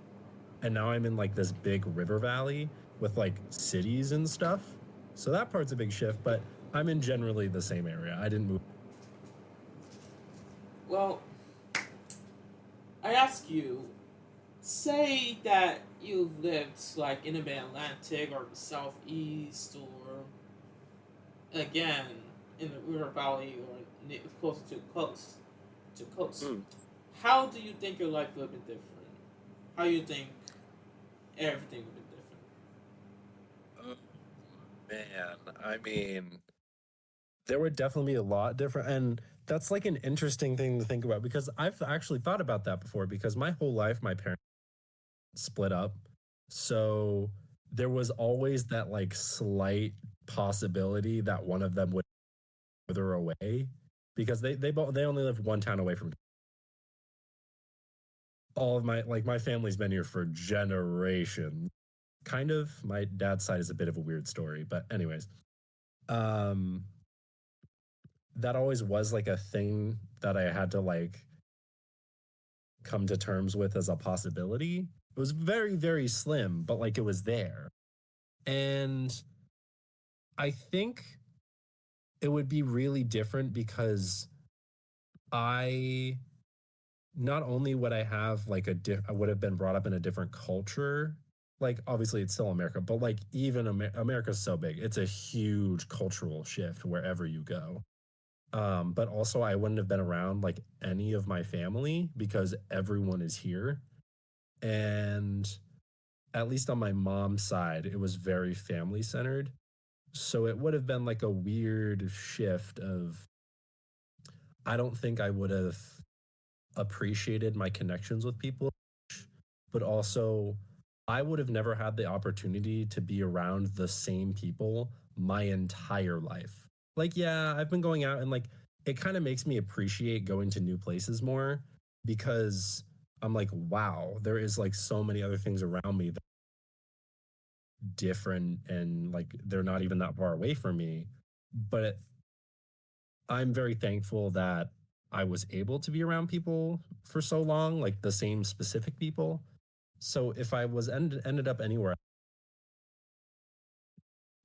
And now I'm in like this big river valley with like cities and stuff. So that part's a big shift, but I'm in generally the same area. I didn't move. Well, I ask you, say that you've lived like in the Mid-Atlantic or the Southeast or again in the River Valley or closer to coast Mm. How do you think your life would have been different? How do you think everything would have been different? Man, I mean, there would definitely be a lot different. And that's like an interesting thing to think about because I've actually thought about that before because my whole life, my parents split up. So there was always that like slight possibility that one of them would further away because they only live one town away from all of my family's been here for generations. Kind of. My dad's side is a bit of a weird story, but anyways, um, that always was like a thing that I had to like come to terms with as a possibility. It was very, very slim, but like it was there. And I think it would be really different because I not only would I have like I would have been brought up in a different culture. Like obviously it's still America, but like even America's so big, it's a huge cultural shift wherever you go. But also I wouldn't have been around like any of my family because everyone is here. And at least on my mom's side, it was very family centered. So it would have been like a weird shift of I don't think I would have appreciated my connections with people, but also I would have never had the opportunity to be around the same people my entire life. Like, yeah, I've been going out and like it kind of makes me appreciate going to new places more because I'm like, wow, there is like so many other things around me that are different and like they're not even that far away from me. But I'm very thankful that I was able to be around people for so long, like the same specific people. So if I was ended up anywhere,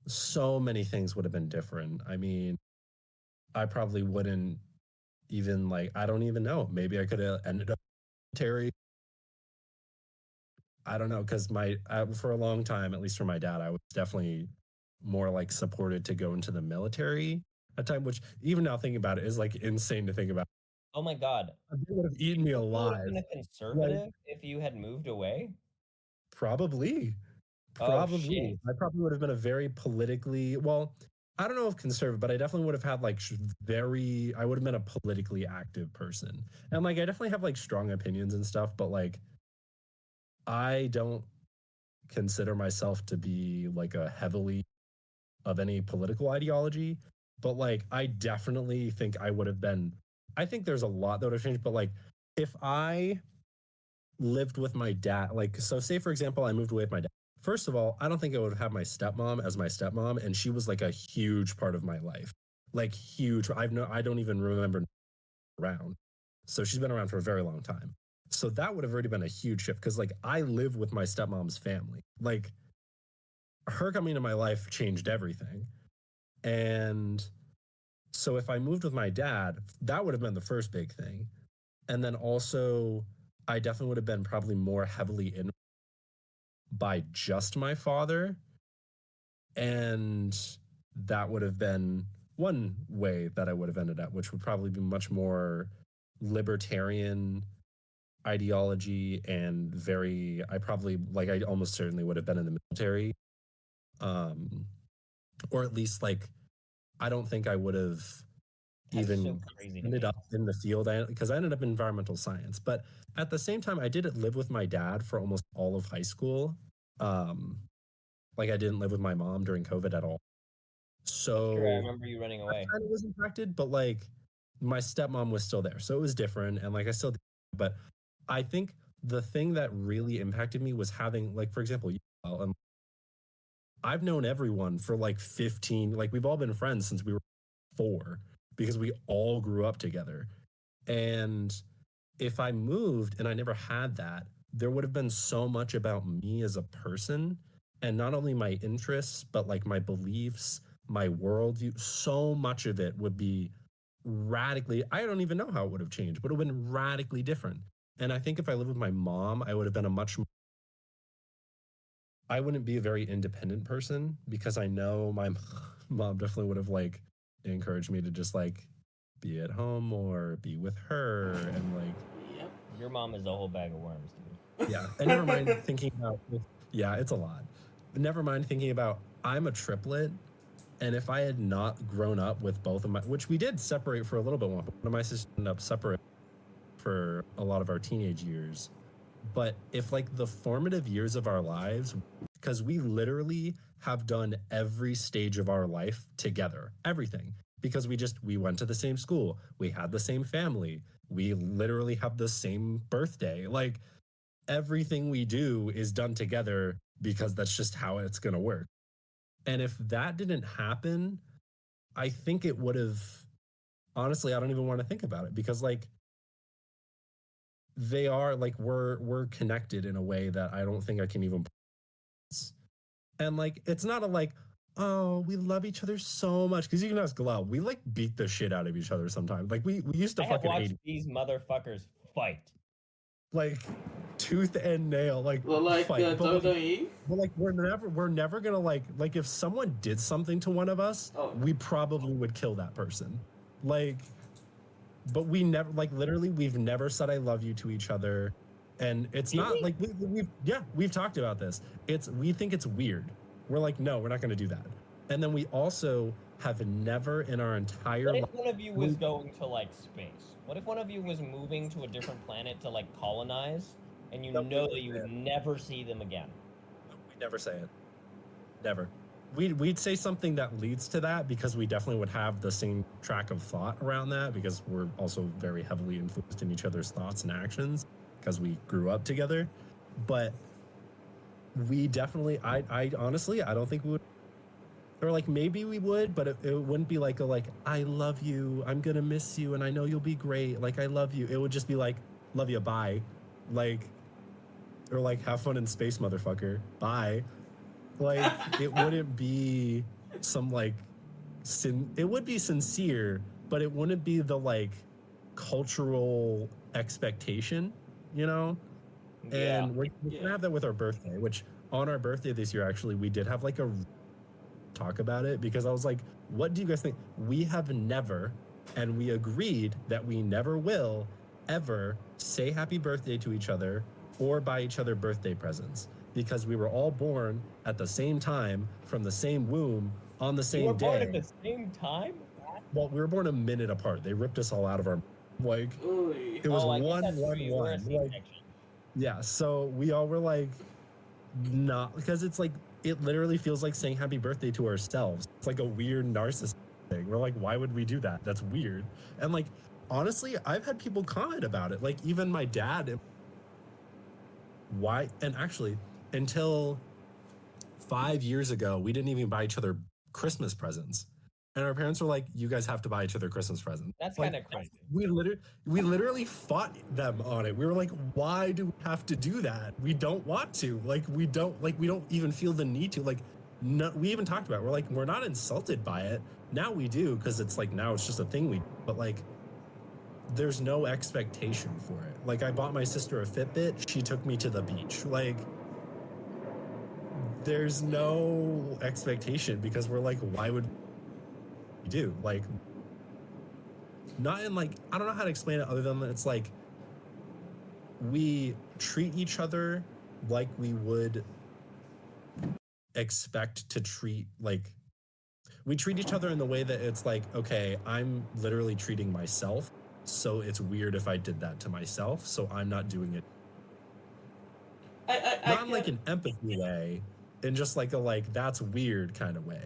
so many things would have been different. I mean, I probably wouldn't even like I don't even know. Maybe I could have ended up military. I don't know because for a long time, at least for my dad, I was definitely more like supported to go into the military. A time which even now thinking about it is like insane to think about. Oh my God. They would have eaten me You would have alive. been a conservative if you had moved away? Probably. Oh shit. Probably. I probably would have been a very politically, well, I don't know if conservative, but I definitely would have had like I would have been a politically active person. And like, I definitely have like strong opinions and stuff, but like, I don't consider myself to be like a heavily of any political ideology. But like, I definitely think I would have been, I think there's a lot that would have changed, but like, if I lived with my dad, like, so say for example, I moved away with my dad. First of all, I don't think I would have my stepmom as my stepmom, and she was like a huge part of my life, like huge. I don't even remember around, so she's been around for a very long time. So that would have already been a huge shift because like I live with my stepmom's family. Like her coming into my life changed everything, and so if I moved with my dad, that would have been the first big thing, and then also I definitely would have been probably more heavily in by just my father. And that would have been one way that I would have ended up, which would probably be much more libertarian ideology and I probably, like, I almost certainly would have been in the military. Um, or at least, like, I don't think I would have That's so even crazy to ended me. up in the field because I ended up in environmental science. But at the same time, I did live with my dad for almost all of high school. Um, like I didn't live with my mom during COVID at all. That's true. I So remember you running I away. kind of was impacted, but like my stepmom was still there. So it was different. And like I still did, but I think the thing that really impacted me was having, like, for example, I've known everyone for like 15, like we've all been friends since we were 4. because we all grew up together. And if I moved and I never had that, there would have been so much about me as a person, and not only my interests, but like my beliefs, my worldview. So much of it would be radically, I don't even know how it would have changed, but it would have been radically different. And I think if I lived with my mom, I would have been I wouldn't be a very independent person, because I know my mom definitely would have like encouraged me to just like be at home or be with her, and like, Yep. Your mom is a whole bag of worms, dude. yeah. And never mind thinking about, yeah, it's a lot. But never mind thinking about, I'm a triplet, and if I had not grown up with both of my, which we did separate for a little bit, one of my sisters ended up separate for a lot of our teenage years. But if like the formative years of our lives, because we literally have done every stage of our life together, everything, because we went to the same school, we had the same family, we literally have the same birthday. Like everything we do is done together, because that's just how it's going to work. And if that didn't happen, I think it would have, honestly, I don't even want to think about it, because like they are like, we're connected in a way that I don't think I can even. And like, it's not a like, oh, we love each other so much, because you can ask Galel, we like beat the shit out of each other sometimes. Like we used to I have fucking watched hate, these motherfuckers fight. like tooth and nail, like Well, like fight. the WWE. But like we're never gonna like if someone did something to one of us, we probably would kill that person. Like, but we never, like literally, we've never said I love you to each other. And it's not like we've talked about this. We think it's weird. We're like, no, we're not going to do that. And then we also have never in our entire life. What if one of you was going to like space? What if one of you was moving to a different planet to like colonize, and you know that you would never see them again? We'd never say it. Never. We'd say something that leads to that, because we definitely would have the same track of thought around that, because we're also very heavily influenced in each other's thoughts and actions, because we grew up together. But we definitely, I honestly, I don't think we would, or like maybe we would, but it wouldn't be like I love you, I'm gonna miss you, and I know you'll be great, like I love you. It would just be like, love you, bye. Like, or like, have fun in space, motherfucker, bye. Like, it wouldn't be some like it would be sincere, but it wouldn't be the like cultural expectation, you know? And we're gonna have that with our birthday, which on our birthday this year, actually, we did have like a talk about it, because I was like, what do you guys think? We have never, and we agreed that we never will ever say happy birthday to each other or buy each other birthday presents, because we were all born at the same time from the same womb on the same day. You were born at the same time? Well, we were born a minute apart. They ripped us all out of our, like, it was one. Like, yeah, so we all were like, not, because it's like, it literally feels like saying happy birthday to ourselves. It's like a weird narcissistic thing. We're like, why would we do that? That's weird. And like, honestly, I've had people comment about it. Like, even my dad. Why? And actually, until 5 years ago, we didn't even buy each other Christmas presents. And our parents were like, you guys have to buy each other Christmas presents. That's like, kind of crazy. We literally fought them on it. We were like, why do we have to do that? We don't want to. We don't even feel the need to. Like, no, we even talked about it. We're like, we're not insulted by it. Now we do, because it's like, now it's just a thing but like, there's no expectation for it. Like, I bought my sister a Fitbit. She took me to the beach. Like, there's no expectation, because we're like, why would we do? Like, not in like, I don't know how to explain it other than it's like, we treat each other like we would expect to treat, like, we treat each other in the way that it's like, okay, I'm literally treating myself, so it's weird if I did that to myself, so I'm not doing it. Not in like an empathy way, in just like a like, that's weird kind of way.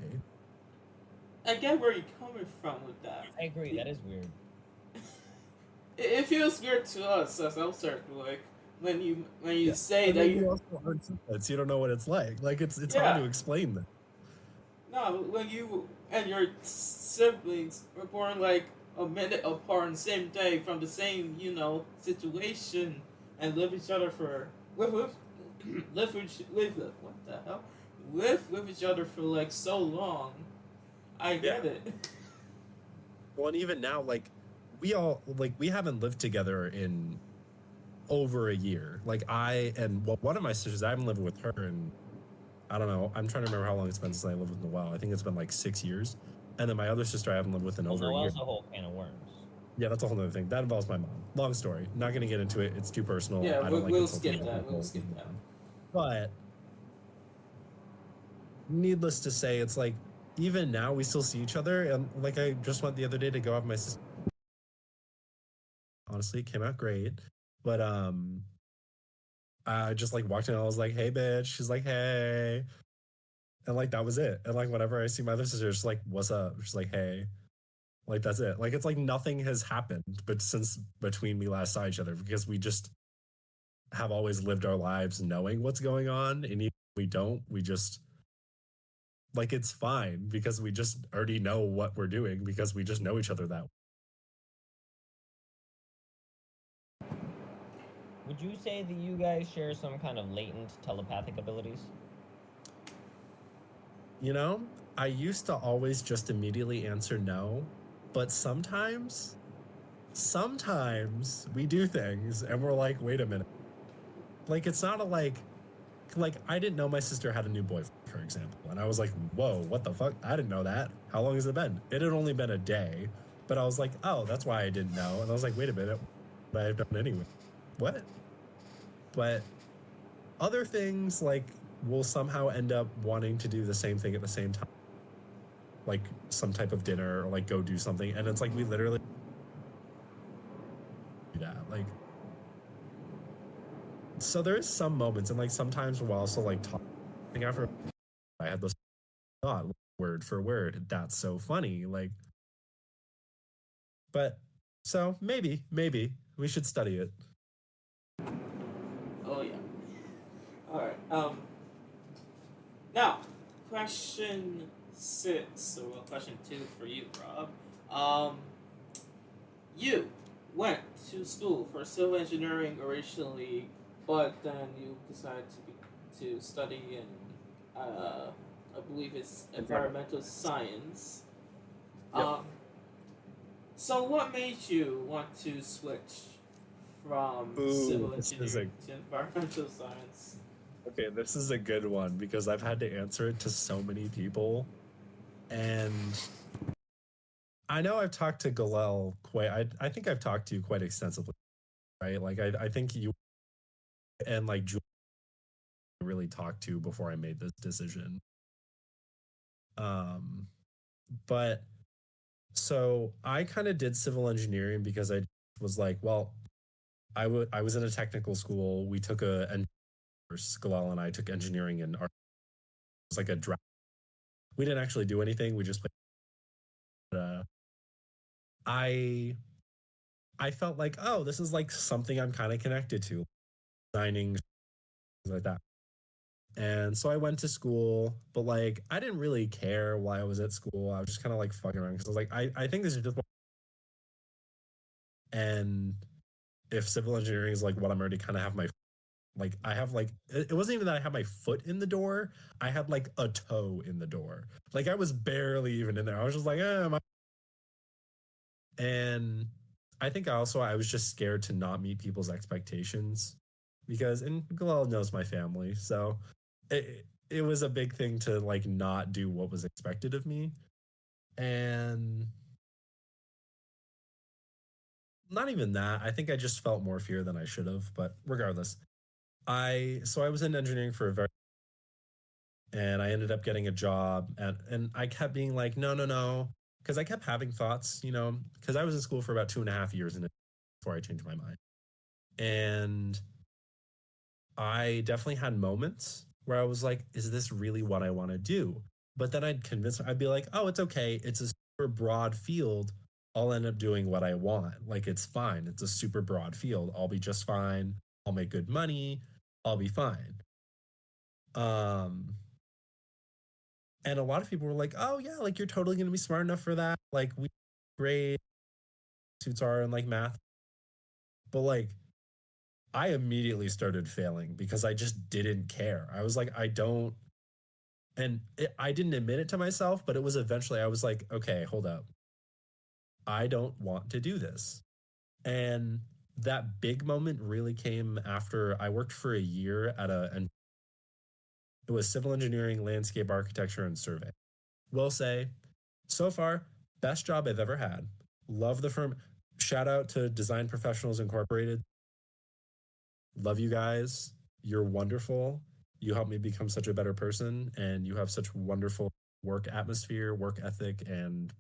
I get where you're coming from with that. I agree, that is weird. It feels weird to us as outsiders, like when you say that you also aren't triplets, you don't know what it's like. Like, it's hard to explain that. No, when you and your siblings were born like a minute apart on the same day from the same, situation, and live each other for with live what the hell live with each other for like so long. I get Yeah. it. Well, and even now, like we haven't lived together in over a year. Like one of my sisters, I haven't lived with her in, I don't know, I'm trying to remember how long it's been since I lived with Noelle. I think it's been like 6 years. And then my other sister I haven't lived with in over a year. Noelle's a whole can of worms. Yeah, that's a whole other thing. That involves my mom. Long story. Not going to get into it. It's too personal. Yeah, I don't like we'll insulting skip that. people. We'll skip that. But needless to say, it's like even now we still see each other. And like I just went the other day to go have my sister. Honestly, it came out great. But I just like walked in and I was like, hey bitch. She's like, hey. And like that was it. And like whenever I see my other sister, she's like, what's up? She's like, hey. Like that's it. Like it's like nothing has happened but since between we last saw each other, because we just have always lived our lives knowing what's going on. And even if we don't, we just like it's fine because we just already know what we're doing because we just know each other that way. Would you say that you guys share some kind of latent telepathic abilities? You know, I used to always just immediately answer no, but sometimes we do things and we're like, wait a minute. Like it's not a like I didn't know my sister had a new boyfriend, for example, and I was like, whoa, what the fuck? I didn't know that. How long has it been? It had only been a day, but I was like, oh, that's why I didn't know. And I was like, wait a minute, but I've done anyway. What? But other things like we'll somehow end up wanting to do the same thing at the same time, like some type of dinner or like go do something, and it's like we literally do that. Like, so there is some moments, and like sometimes we'll also like talking after I had this thought word for word. That's so funny. Like, but so maybe we should study it. Oh yeah. All right. Now, question 6, or well, question 2 for you, Rob. You went to school for civil engineering originally, but then you decided to study in, I believe it's environmental science. Yep. So what made you want to switch from civil engineering to environmental science? Okay, this is a good one because I've had to answer it to so many people. And I know I've talked to Galel I think I've talked to you quite extensively, right? Like I think you and like Julie really talked to before I made this decision. But so I kind of did civil engineering because I was like, well, I was in a technical school. We took Galel and I took engineering and art. It was like a draft. We didn't actually do anything. We just played. I felt like, oh, this is like something I'm kind of connected to, designing, things like that. And so I went to school, but like I didn't really care why I was at school. I was just kind of like fucking around because I was like, I think this is just. And if civil engineering is like what I'm already kind of have my like I have like it wasn't even that I had my foot in the door. I had like a toe in the door. Like I was barely even in there. I was just like, and I think I was just scared to not meet people's expectations because and Galal knows my family, so it was a big thing to like not do what was expected of me. And not even that. I think I just felt more fear than I should have, but regardless. I was in engineering for a very and I ended up getting a job and I kept being like, no, because I kept having thoughts, because I was in school for about 2.5 years before I changed my mind. And I definitely had moments where I was like, is this really what I want to do? But then I'd be like, oh, it's okay. It's a super broad field. I'll end up doing what I want. Like, it's fine. It's a super broad field. I'll be just fine. I'll make good money. I'll be fine. And a lot of people were like, oh yeah, like you're totally going to be smart enough for that. Like, great. suits are in like math. But like I immediately started failing because I just didn't care. I was like, I don't, and I didn't admit it to myself, but it was eventually I was like, okay, hold up. I don't want to do this. And that big moment really came after I worked for a year at and it was civil engineering, landscape architecture, and survey. Will say, so far, best job I've ever had. Love the firm. Shout out to Design Professionals Incorporated. Love you guys. You're wonderful. You helped me become such a better person, and you have such wonderful work atmosphere, work ethic, and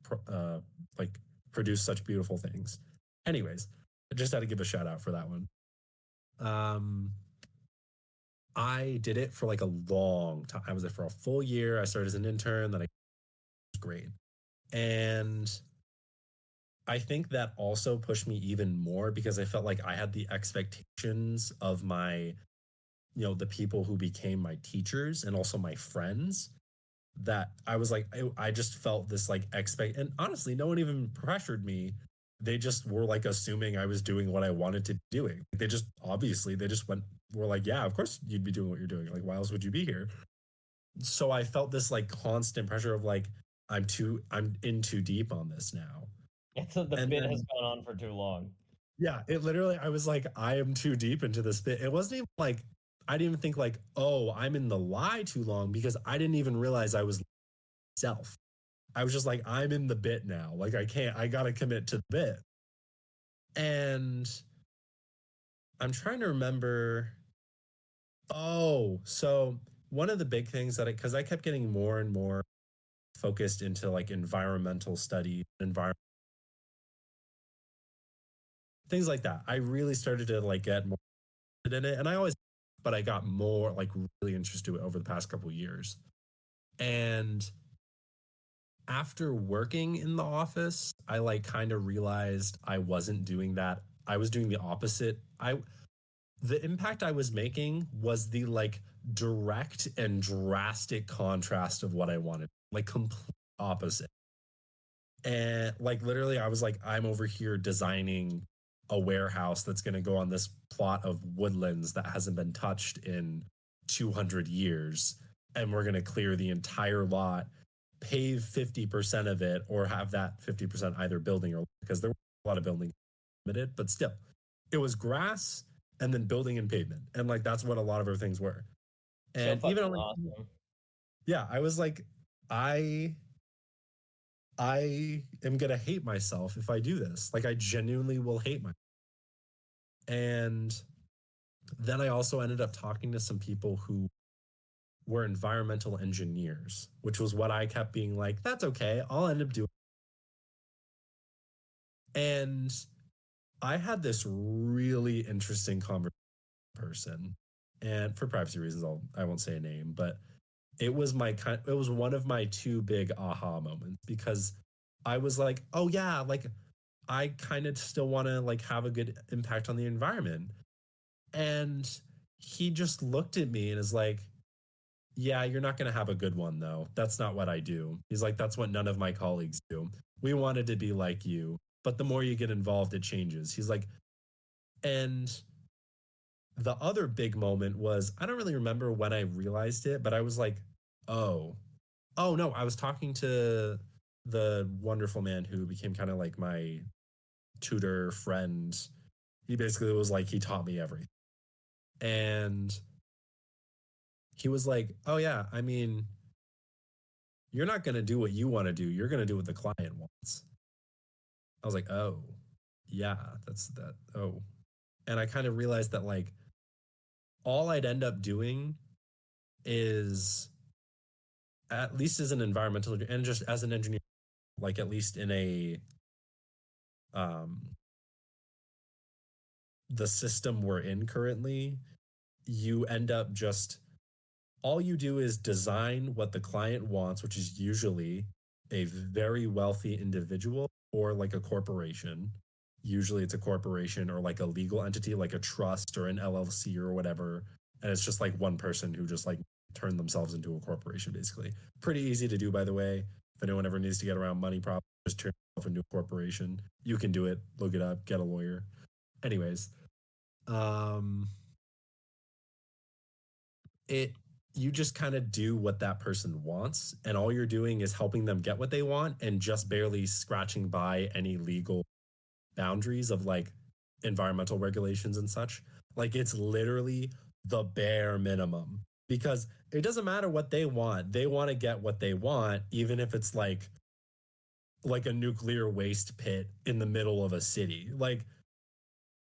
like produce such beautiful things. Anyways, I just had to give a shout out for that one. I did it for like a long time. I was there for a full year. I started as an intern, then I was great. And I think that also pushed me even more because I felt like I had the expectations of my, the people who became my teachers and also my friends, that I was like, I just felt this like and honestly, no one even pressured me. They just were like assuming I was doing what I wanted to be doing. They just were like, yeah, of course you'd be doing what you're doing. Like, why else would you be here? So I felt this like constant pressure of like, I'm in too deep on this now. So the bit has gone on for too long. Yeah, it literally, I was like, I am too deep into this bit. It wasn't even like, I didn't even think like, oh, I'm in the lie too long, because I didn't even realize I was self. I was just like, I'm in the bit now. Like, I gotta commit to the bit. And I'm trying to remember. Oh, so one of the big things because I kept getting more and more focused into like environmental study, things like that. I really started to like get more in it, and but I got more like really interested in it over the past couple of years. And after working in the office, I like kind of realized I wasn't doing that. I was doing the opposite. The impact I was making was the like direct and drastic contrast of what I wanted, like complete opposite. And like literally I was like, I'm over here designing a warehouse that's going to go on this plot of woodlands that hasn't been touched in 200 years, and we're going to clear the entire lot, pave 50% of it, or have that 50% either building or, because there were a lot of building limited, but still it was grass and then building and pavement, and like that's what a lot of our things were. And so even awesome. Yeah, I was like, I am gonna hate myself if I do this. Like, I genuinely will hate myself. And then I also ended up talking to some people who were environmental engineers, which was what I kept being like, that's okay, I'll end up doing. And I had this really interesting conversation with a person, and for privacy reasons, I won't say a name, but it was one of my two big aha moments, because I was like, oh yeah, like I kind of still want to like have a good impact on the environment. And he just looked at me and is like, yeah, you're not going to have a good one though. That's not what I do. He's like, that's what none of my colleagues do. We wanted to be like you, but the more you get involved, it changes. He's like, and the other big moment was, I don't really remember when I realized it, but I was like, oh no, I was talking to the wonderful man who became kind of like my tutor friend. He basically was like, he taught me everything. And he was like, oh yeah, I mean, you're not going to do what you want to do. You're going to do what the client wants. I was like, oh yeah, that's that. Oh. And I kind of realized that like all I'd end up doing is, at least as an environmental and just as an engineer, like at least in a the system we're in currently, you end up just, all you do is design what the client wants, which is usually a very wealthy individual or like a corporation. Usually it's a corporation or like a legal entity, like a trust or an LLC or whatever. And it's just like one person who just like turned themselves into a corporation, basically. Pretty easy to do, by the way. If anyone ever needs to get around money problems, just turn yourself into a corporation. You can do it. Look it up. Get a lawyer. Anyways, you just kind of do what that person wants, and all you're doing is helping them get what they want and just barely scratching by any legal boundaries of like environmental regulations and such. Like it's literally the bare minimum, because it doesn't matter what they want. They want to get what they want, even if it's like a nuclear waste pit in the middle of a city. Like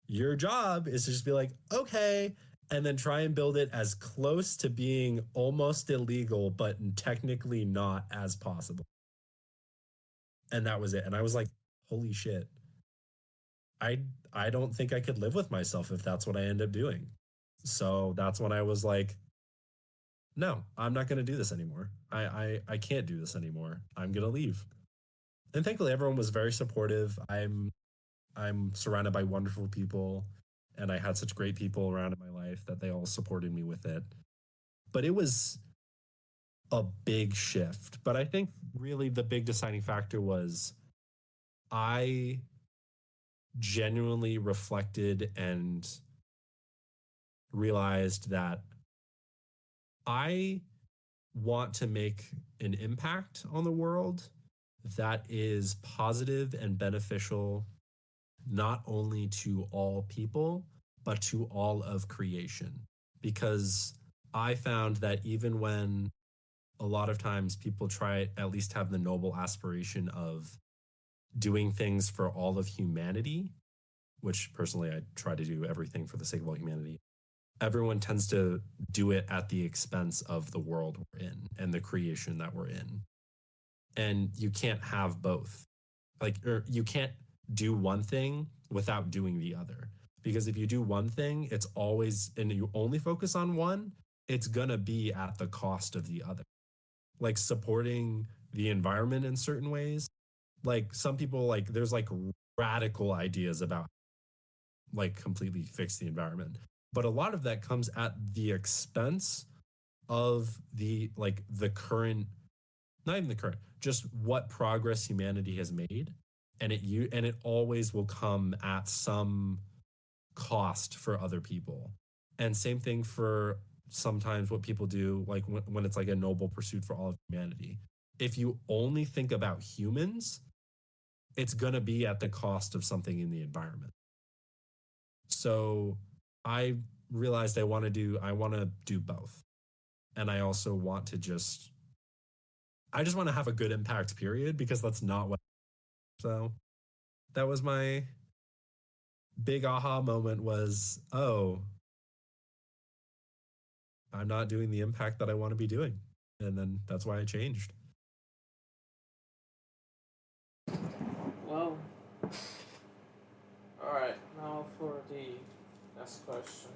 your job is to just be like, okay, and then try and build it as close to being almost illegal, but technically not as possible. And that was it. And I was like, holy shit. I don't think I could live with myself if that's what I end up doing. So that's when I was like, no, I'm not going to do this anymore. I can't do this anymore. I'm going to leave. And thankfully everyone was very supportive. I'm surrounded by wonderful people, and I had such great people around in my life that they all supported me with it. But it was a big shift. But I think really the big deciding factor was I genuinely reflected and realized that I want to make an impact on the world that is positive and beneficial, not only to all people, but to all of creation. Because I found that even when a lot of times people try at least have the noble aspiration of doing things for all of humanity, which personally I try to do everything for the sake of all humanity, everyone tends to do it at the expense of the world we're in and the creation that we're in. And you can't have both. Or you can't do one thing without doing the other. Because if you do one thing, it's always, and you only focus on one, it's gonna be at the cost of the other. Like supporting the environment in certain ways. Like some people, like there's like radical ideas about like completely fix the environment. But a lot of that comes at the expense of the current, not even the current, just what progress humanity has made. And it always will come at some cost for other people. And same thing for sometimes what people do, like when it's like a noble pursuit for all of humanity. If you only think about humans, it's going to be at the cost of something in the environment. So I realized I want to do both. And I also want to just want to have a good impact, period, because that's not what. So that was my big aha moment was, oh, I'm not doing the impact that I want to be doing. And then that's why I changed. Well, all right. Now for the next question.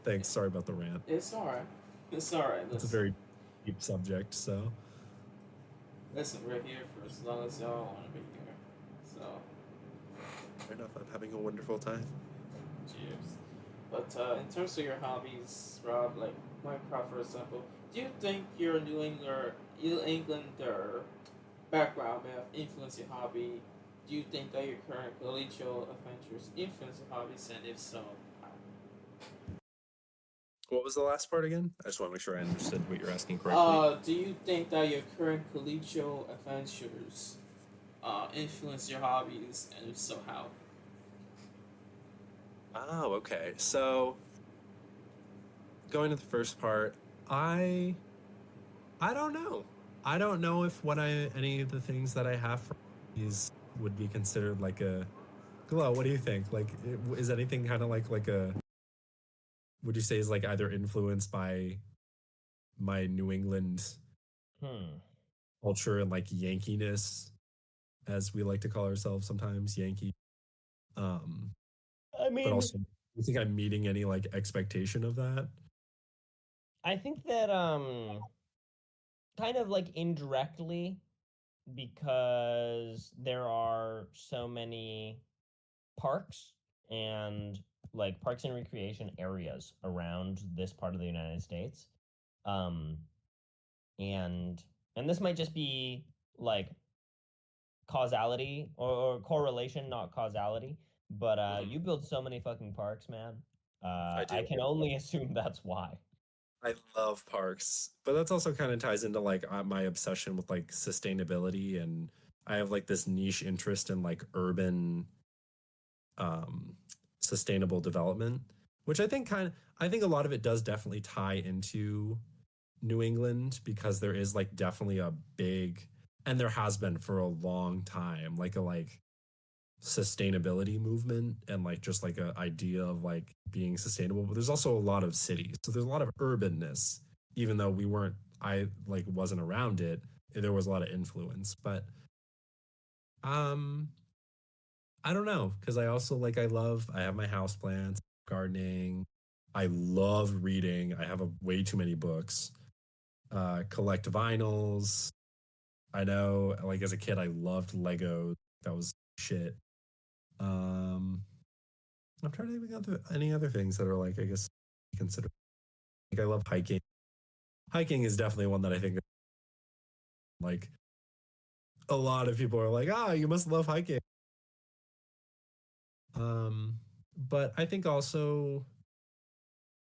Thanks. Sorry about the rant. It's all right. It's all right. It's a very deep subject, so. Listen, we're here for as long as y'all want to be here. So. Fair enough. I'm having a wonderful time. Cheers. But in terms of your hobbies, Rob, like Minecraft, for example, do you think your New Englander background may have influenced your hobby? Do you think that your current collegial adventures influence your hobbies, and if so, how? What was the last part again? I just want to make sure I understood what you're asking correctly. Do you think that your current collegial adventures influence your hobbies, and if so, how? Oh, okay. So going to the first part, I don't know. I don't know if any of the things that I have for these would be considered like a glow. What do you think? Like, is anything kind of like a? Would you say is like either influenced by my New England culture and like Yankeeness, as we like to call ourselves sometimes, Yankee? I mean, but also, do you think I'm meeting any like expectation of that? I think that kind of like indirectly, because there are so many parks and like parks and recreation areas around this part of the United States. And this might just be like causality or correlation, not causality. But you build so many fucking parks, man. I do. I can only assume that's why. I love parks, but that's also kind of ties into like my obsession with like sustainability, and I have like this niche interest in like urban um sustainable development, which I think a lot of it does definitely tie into New England because there is like definitely a big, and there has been for a long time, like a like sustainability movement and like just like a idea of like being sustainable. But there's also a lot of cities, so there's a lot of urbanness, even though I like wasn't around it, there was a lot of influence. But um I don't know, because I also like I have my house plants, gardening, I love reading, I have way too many books, collect vinyls. I know, like as a kid, I loved Legos. That was shit. Um, I'm trying to think of any other things that are like, I guess, consider. Like, I love hiking. Hiking is definitely one that I think, like, a lot of people are like, ah, you must love hiking. But I think also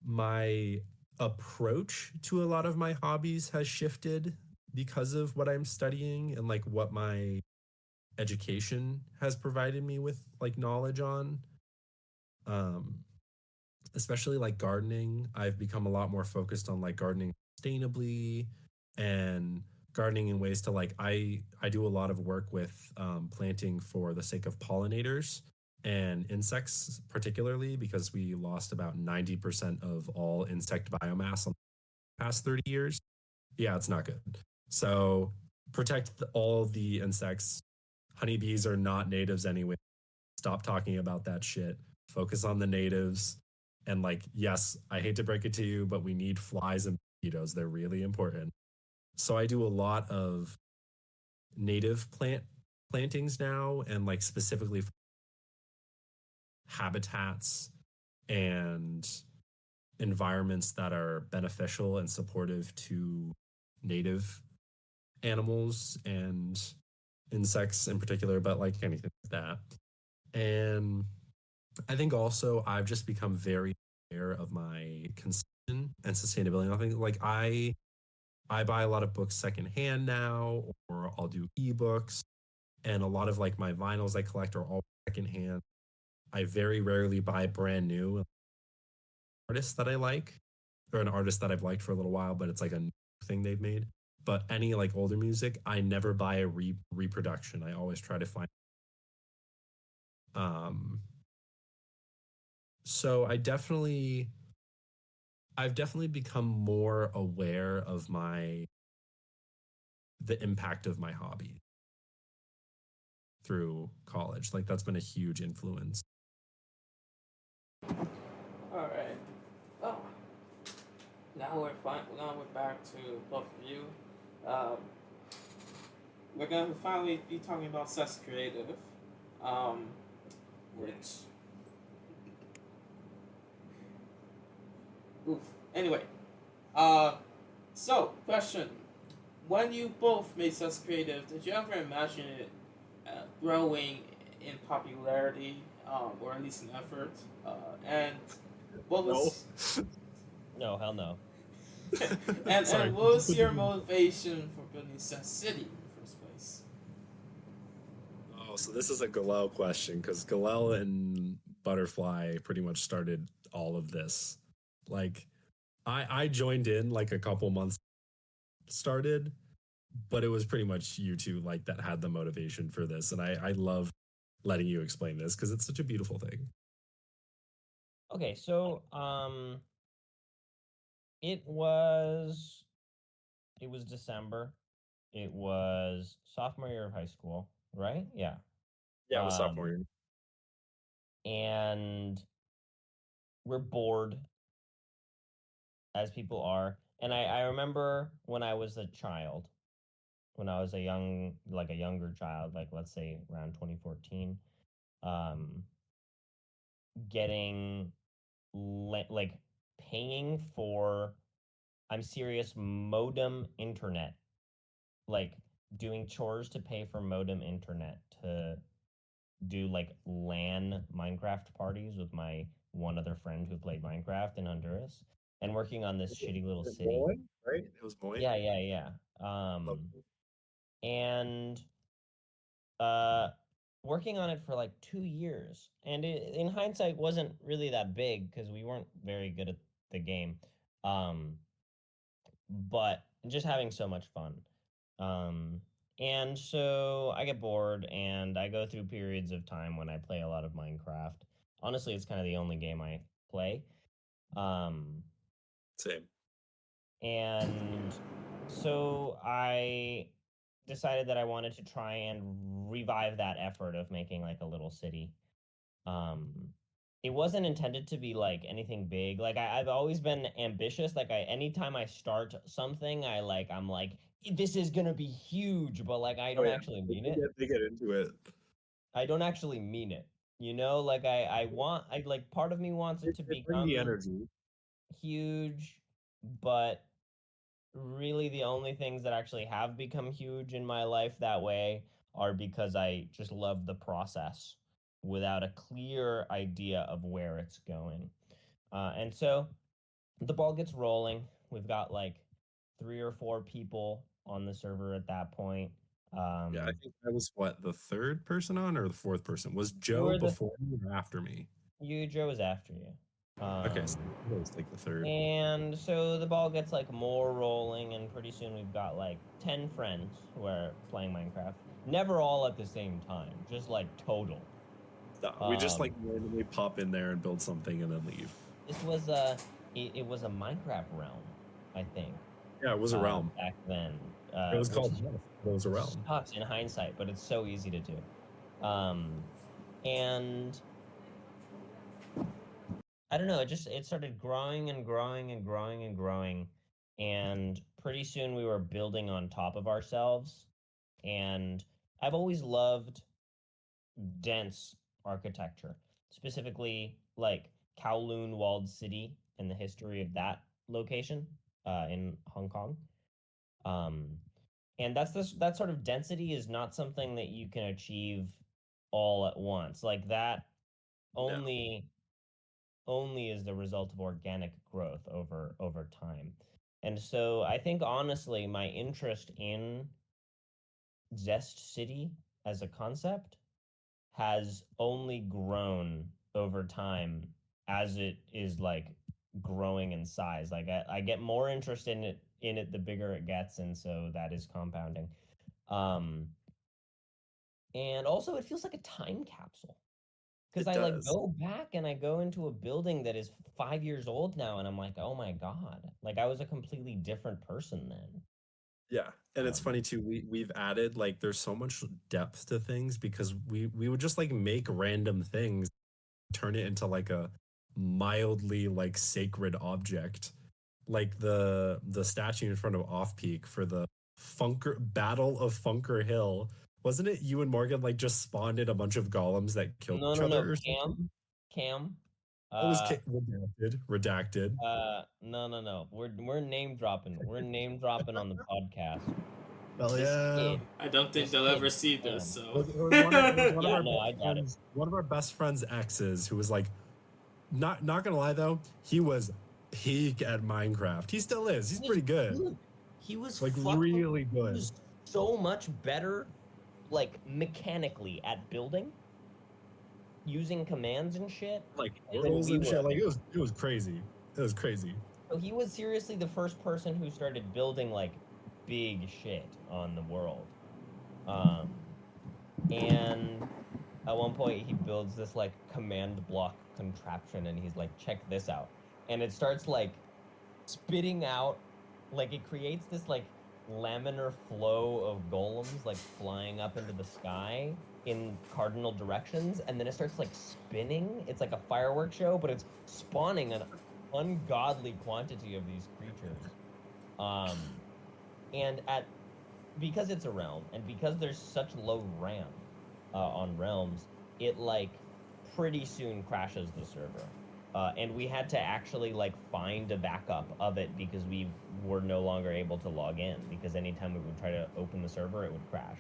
my approach to a lot of my hobbies has shifted because of what I'm studying and like what my education has provided me with like knowledge on. Um, Especially like gardening, I've become a lot more focused on like gardening sustainably and gardening in ways to like I do a lot of work with planting for the sake of pollinators and insects, particularly because we lost about 90% of all insect biomass in the past 30 years. Yeah, it's not good. So protect all the insects. Honeybees are not natives anyway. Stop talking about that shit. Focus on the natives. And like, yes, I hate to break it to you, but we need flies and mosquitoes. They're really important. So I do a lot of native plantings now, and like specifically habitats and environments that are beneficial and supportive to native animals and insects in particular, but like anything like that. And I think also I've just become very aware of my consumption and sustainability. I think like I buy a lot of books secondhand now, or I'll do ebooks, and a lot of like my vinyls I collect are all secondhand. I very rarely buy brand new artists that I like, or an artist that I've liked for a little while, but it's like a new thing they've made. But any like older music, I never buy a reproduction. I always try to find. Um, so I've definitely become more aware of the impact of my hobby through college. Like that's been a huge influence. All right. Well, now we're fine. Now we're back to both of you. Um, we're gonna finally be talking about Zest Creative, which. Oof. Anyway, uh, so question: when you both made Zest Creative, did you ever imagine it growing in popularity, or at least in effort? And what was No, hell no. and what was your motivation for building Zest City in the first place? Oh, so this is a Galel question because Galel and Butterfly pretty much started all of this. Like, I joined in like a couple months started, but it was pretty much you two like that had the motivation for this, and I love letting you explain this because it's such a beautiful thing. Okay, so it was December. It was sophomore year of high school, right? Yeah. Yeah, it was sophomore year. And we're bored, as people are. And I remember when I was a child, when I was a younger child, like let's say around 2014, um, getting like paying for, I'm serious, modem internet, like doing chores to pay for modem internet to do like LAN Minecraft parties with my one other friend who played Minecraft in Honduras, and working on this shitty little Was it city. bowling, right? It was bowling. Yeah. Love And uh, working on it for like 2 years, and it, in hindsight, wasn't really that big because we weren't very good at the game. Um, but just having so much fun. Um, and so I get bored and I go through periods of time when I play a lot of Minecraft. Honestly, it's kind of the only game I play. Um, Same. and so I decided that I wanted to try and revive that effort of making like a little city. Um, it wasn't intended to be like anything big. Like I've always been ambitious. Like anytime I start something, I'm like, this is gonna be huge, but like I Oh don't yeah, actually mean it. they get into it. I don't actually mean it. Like I like part of me wants it to They bring the become energy. huge, but really the only things that actually have become huge in my life that way are because I just love the process without a clear idea of where it's going. And so the ball gets rolling. We've got like 3 or 4 people on the server at that point. Yeah, I think I was what, the third person on or the fourth person? Was You Joe were the before me or after me? Joe was after you. Okay, so it was like the third. And so the ball gets like more rolling, and pretty soon we've got like 10 friends who are playing Minecraft. Never all at the same time, just like total. No, we just like randomly pop in there and build something and then leave. This was it was a Minecraft realm, I think. Yeah, it was a realm. Back then. It was Which called Zest. It was a realm. sucks in hindsight, but it's so easy to do. And I don't know, it started growing and growing and growing and growing, and pretty soon we were building on top of ourselves. And I've always loved dense architecture, specifically like Kowloon Walled City and the history of that location in Hong Kong. Um, and that sort of density is not something that you can achieve all at once. Like that No. only is the result of organic growth over time. And so I think honestly my interest in Zest City as a concept has only grown over time as it is like growing in size. Like I get more interest in it the bigger it gets, and so that is compounding. Um, and also it feels like a time capsule because It I like does. go back and I go into a building that is 5 years old now, and I'm like, oh my god, like I was a completely different person then. Yeah, and it's funny too. We've added like there's so much depth to things because we would just like make random things, turn it into like a mildly like sacred object, like the statue in front of Off Peak for the Funker Battle of Funker Hill. Wasn't it you and Morgan like just spawned in a bunch of golems that killed No, each no, no, other or something? Cam. It was redacted. No. We're name dropping. We're name dropping on the podcast. Hell This yeah. kid, I don't think this they'll kid, ever see Cam. this. So It was one of Yeah, our no, I best got it. friends, one of our best friends' exes who was like, not gonna lie though, he was peak at Minecraft. He still is. He's pretty good. He was Like fucking, really He good. was so much better, like mechanically at building, using commands and shit. Like than portals we and shit. were. Like it was crazy. It was crazy. So he was seriously the first person who started building like big shit on the world. And at one point he builds this like command block contraption, and he's like, check this out. And it starts like spitting out, like it creates this like laminar flow of golems like flying up into the sky in cardinal directions, and then it starts like spinning. It's like a fireworks show, but it's spawning an ungodly quantity of these creatures. And because it's a realm, and because there's such low RAM on realms, it like pretty soon crashes the server. and we had to actually like find a backup of it because we were no longer able to log in because anytime we would try to open the server, it would crash.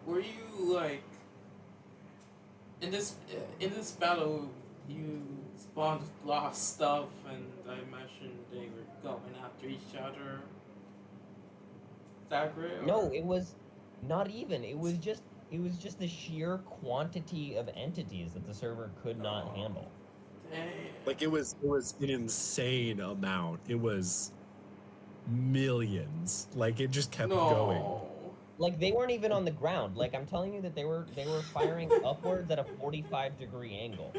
Were you like in this battle? You spawned a lot of stuff, and I imagine they were going after each other. Is that great? No, it was not even. It was just the sheer quantity of entities that the server could not handle. Damn. Like it was an insane amount. It was millions. Like it just kept going. Like they weren't even on the ground. Like I'm telling you that they were firing upwards at a 45-degree angle.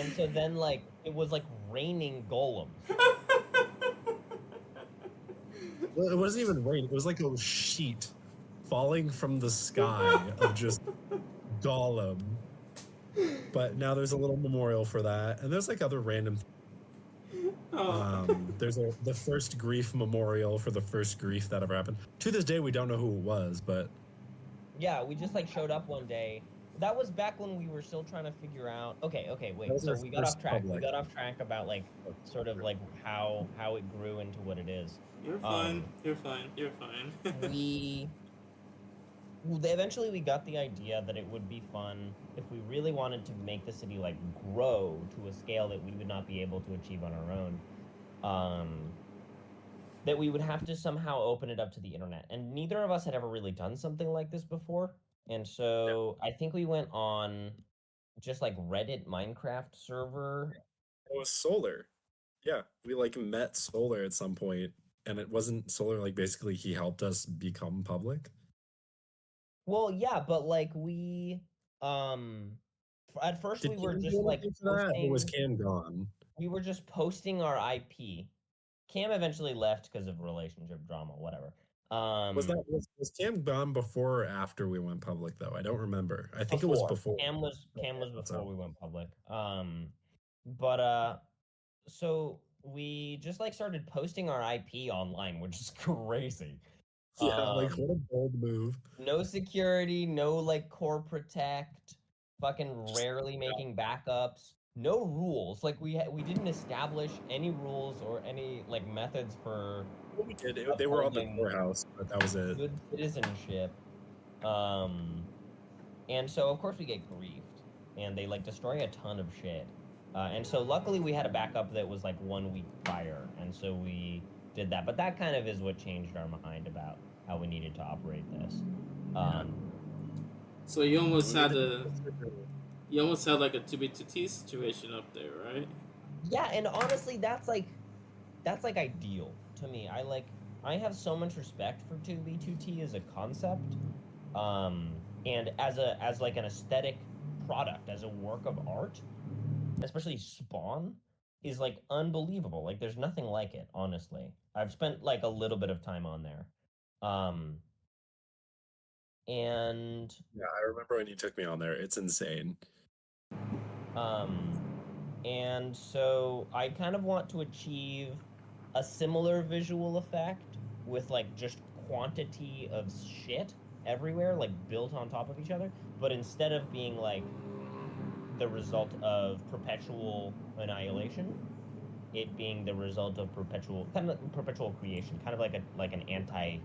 And so then like it was like raining golems. Well, it wasn't even rain. It was like a sheet falling from the sky of just golem. But now there's a little memorial for that, and there's like other random. There's the first grief memorial for the first grief that ever happened. To this day, we don't know who it was, but yeah, we just like showed up one day. That was back when we were still trying to figure out. Okay, wait. So we got off track. Public. We got off track about like sort of like how it grew into what it is. You're fine. You're fine. Eventually we got the idea that it would be fun if we really wanted to make the city like grow to a scale that we would not be able to achieve on our own. That we would have to somehow open it up to the internet. And neither of us had ever really done something like this before. And so I think we went on just like Reddit Minecraft server. It was Solar. Yeah, we like met Solar at some point, and it wasn't Solar like basically he helped us become public. Well, yeah, but like we at first we were just like posting, or was Cam gone? We were just posting our IP. Cam eventually left because of relationship drama, whatever. Was Cam gone before or after we went public though? I don't remember. I think it was before. Cam was before we went public. So we just like started posting our IP online, which is crazy. Yeah, like what a bold move. No security, no like core protect, fucking rarely making backups. No rules. Like we didn't establish any rules or any like methods for. What we did, they were on the courthouse, but that was it. Good citizenship. And so of course we get griefed, and they like destroy a ton of shit. And so luckily we had a backup that was like 1 week prior, and so we did that. But that kind of is what changed our mind about how we needed to operate this. So you almost had like a 2B2T situation up there, right? Yeah, and honestly, that's like ideal to me. I have so much respect for 2B2T as a concept, and as like an aesthetic product, as a work of art, especially Spawn is like unbelievable. Like there's nothing like it, honestly. I've spent like a little bit of time on there. And yeah, I remember when you took me on there. It's insane. And so I kind of want to achieve a similar visual effect with like just quantity of shit everywhere, like built on top of each other, but instead of being like the result of perpetual annihilation, it being the result of perpetual creation, kind of like an anti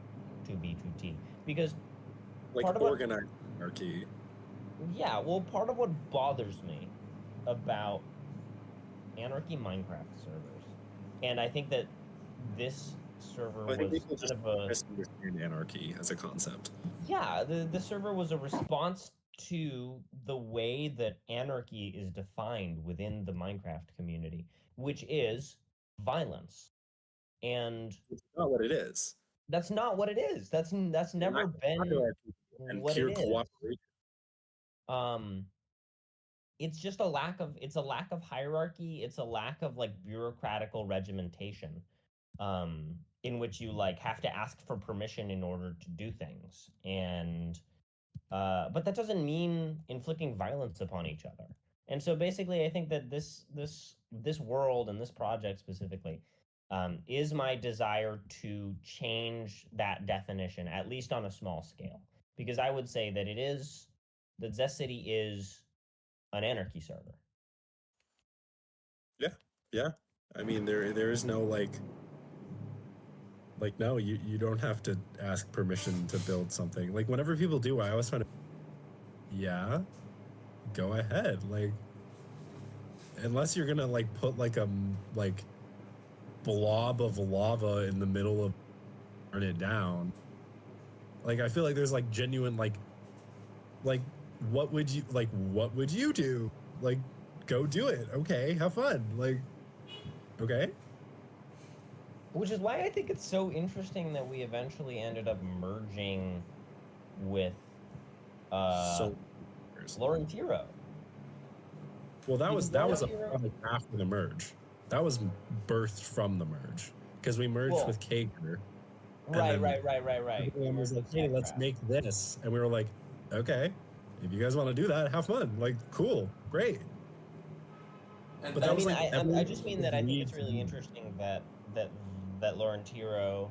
2B2T, because like part of organized anarchy. Yeah, well, part of what bothers me about anarchy Minecraft servers, and I think that this server was kind of a misunderstand anarchy as a concept. Yeah, the server was a response to the way that anarchy is defined within the Minecraft community, which is violence. And it's not what it is. That's not what it is. That's never been what it is. It's just a lack of hierarchy. It's a lack of like bureaucratical regimentation, in which you like have to ask for permission in order to do things. And but that doesn't mean inflicting violence upon each other. And so basically, I think that this world and this project specifically is my desire to change that definition, at least on a small scale. Because I would say that Zest City is an anarchy server. Yeah. I mean, there is no like no, you don't have to ask permission to build something. Like whenever people do, I always find it, yeah, go ahead. Like unless you're gonna like put like a like blob of lava in the middle of burn it down. Like I feel like there's like genuine like what would you do? Like go do it. Okay, have fun. Like okay. Which is why I think it's so interesting that we eventually ended up merging with Laurentiro. Well, that was probably after the merge. That was birthed from the merge because we merged with Kager. Right. Everyone was like, "Hey, let's make this," and we were like, "Okay, if you guys want to do that, have fun. Like, cool, great." And But that was I just mean that I think it's really interesting that Laurentiro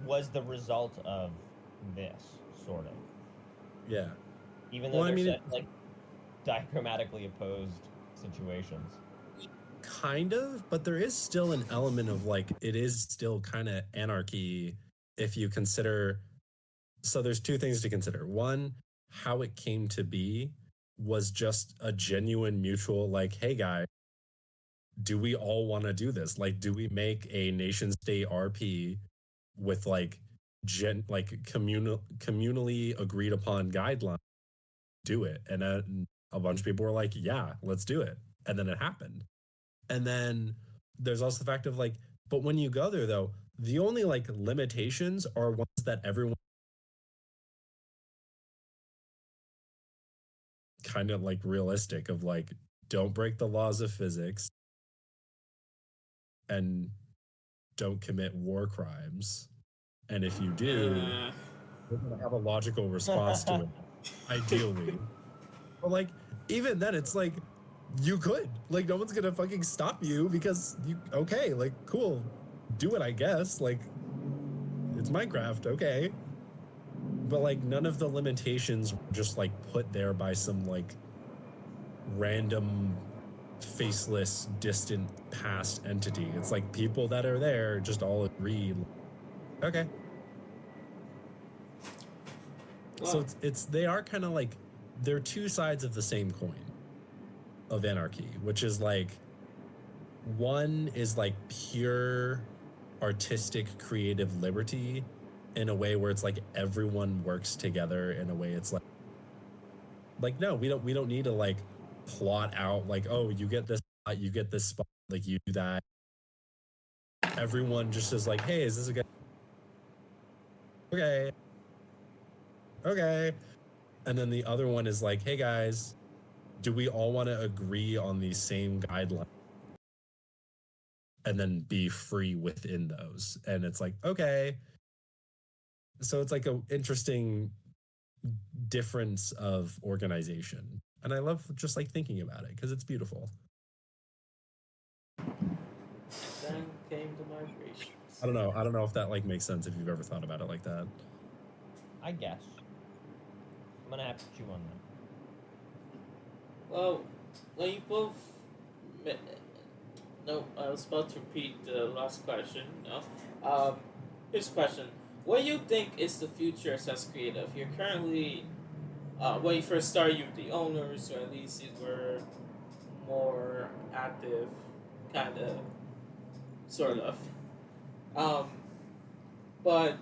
was the result of this sort of. Yeah. Even though they're like diagrammatically opposed situations. Kind of, but there is still an element of like it is still kind of anarchy if you consider. So there's two things to consider. One, how it came to be was just a genuine mutual like, hey guys, do we all want to do this? Like, do we make a nation state RP with like communally agreed upon guidelines? Do it. And a bunch of people were like, yeah, let's do it. And then it happened. And then there's also the fact of like, but when you go there though, the only like limitations are ones that everyone kind of like realistic of like, don't break the laws of physics and don't commit war crimes. And if you do, we're going to have a logical response to it, ideally. But like, even then, it's like, you could. Like, no one's going to fucking stop you because okay, like, cool. Do it, I guess. Like, it's Minecraft, okay. But like, none of the limitations were just like put there by some like random faceless distant past entity. It's like people that are there just all agree, okay. So it's they are kind of like they're two sides of the same coin of anarchy, which is like one is like pure artistic creative liberty in a way where it's like everyone works together in a way it's like no, we don't need to like plot out like, oh, you get this spot, you get this spot, like you do that. Everyone just is like, hey, is this a good okay. And then the other one is like, hey guys, do we all want to agree on these same guidelines and then be free within those? And it's like, okay. So it's like an interesting difference of organization. And I love just like thinking about it because it's beautiful. Then came the migrations. I don't know if that like makes sense if you've ever thought about it like that. I guess. I'm gonna have to chew on that. Well, you both. No, I was about to repeat the last question. No. Here's a question: what do you think is the future of Zest Creative? You're currently, when you first started, you were the owners, or at least you were more active, kind of, sort of. But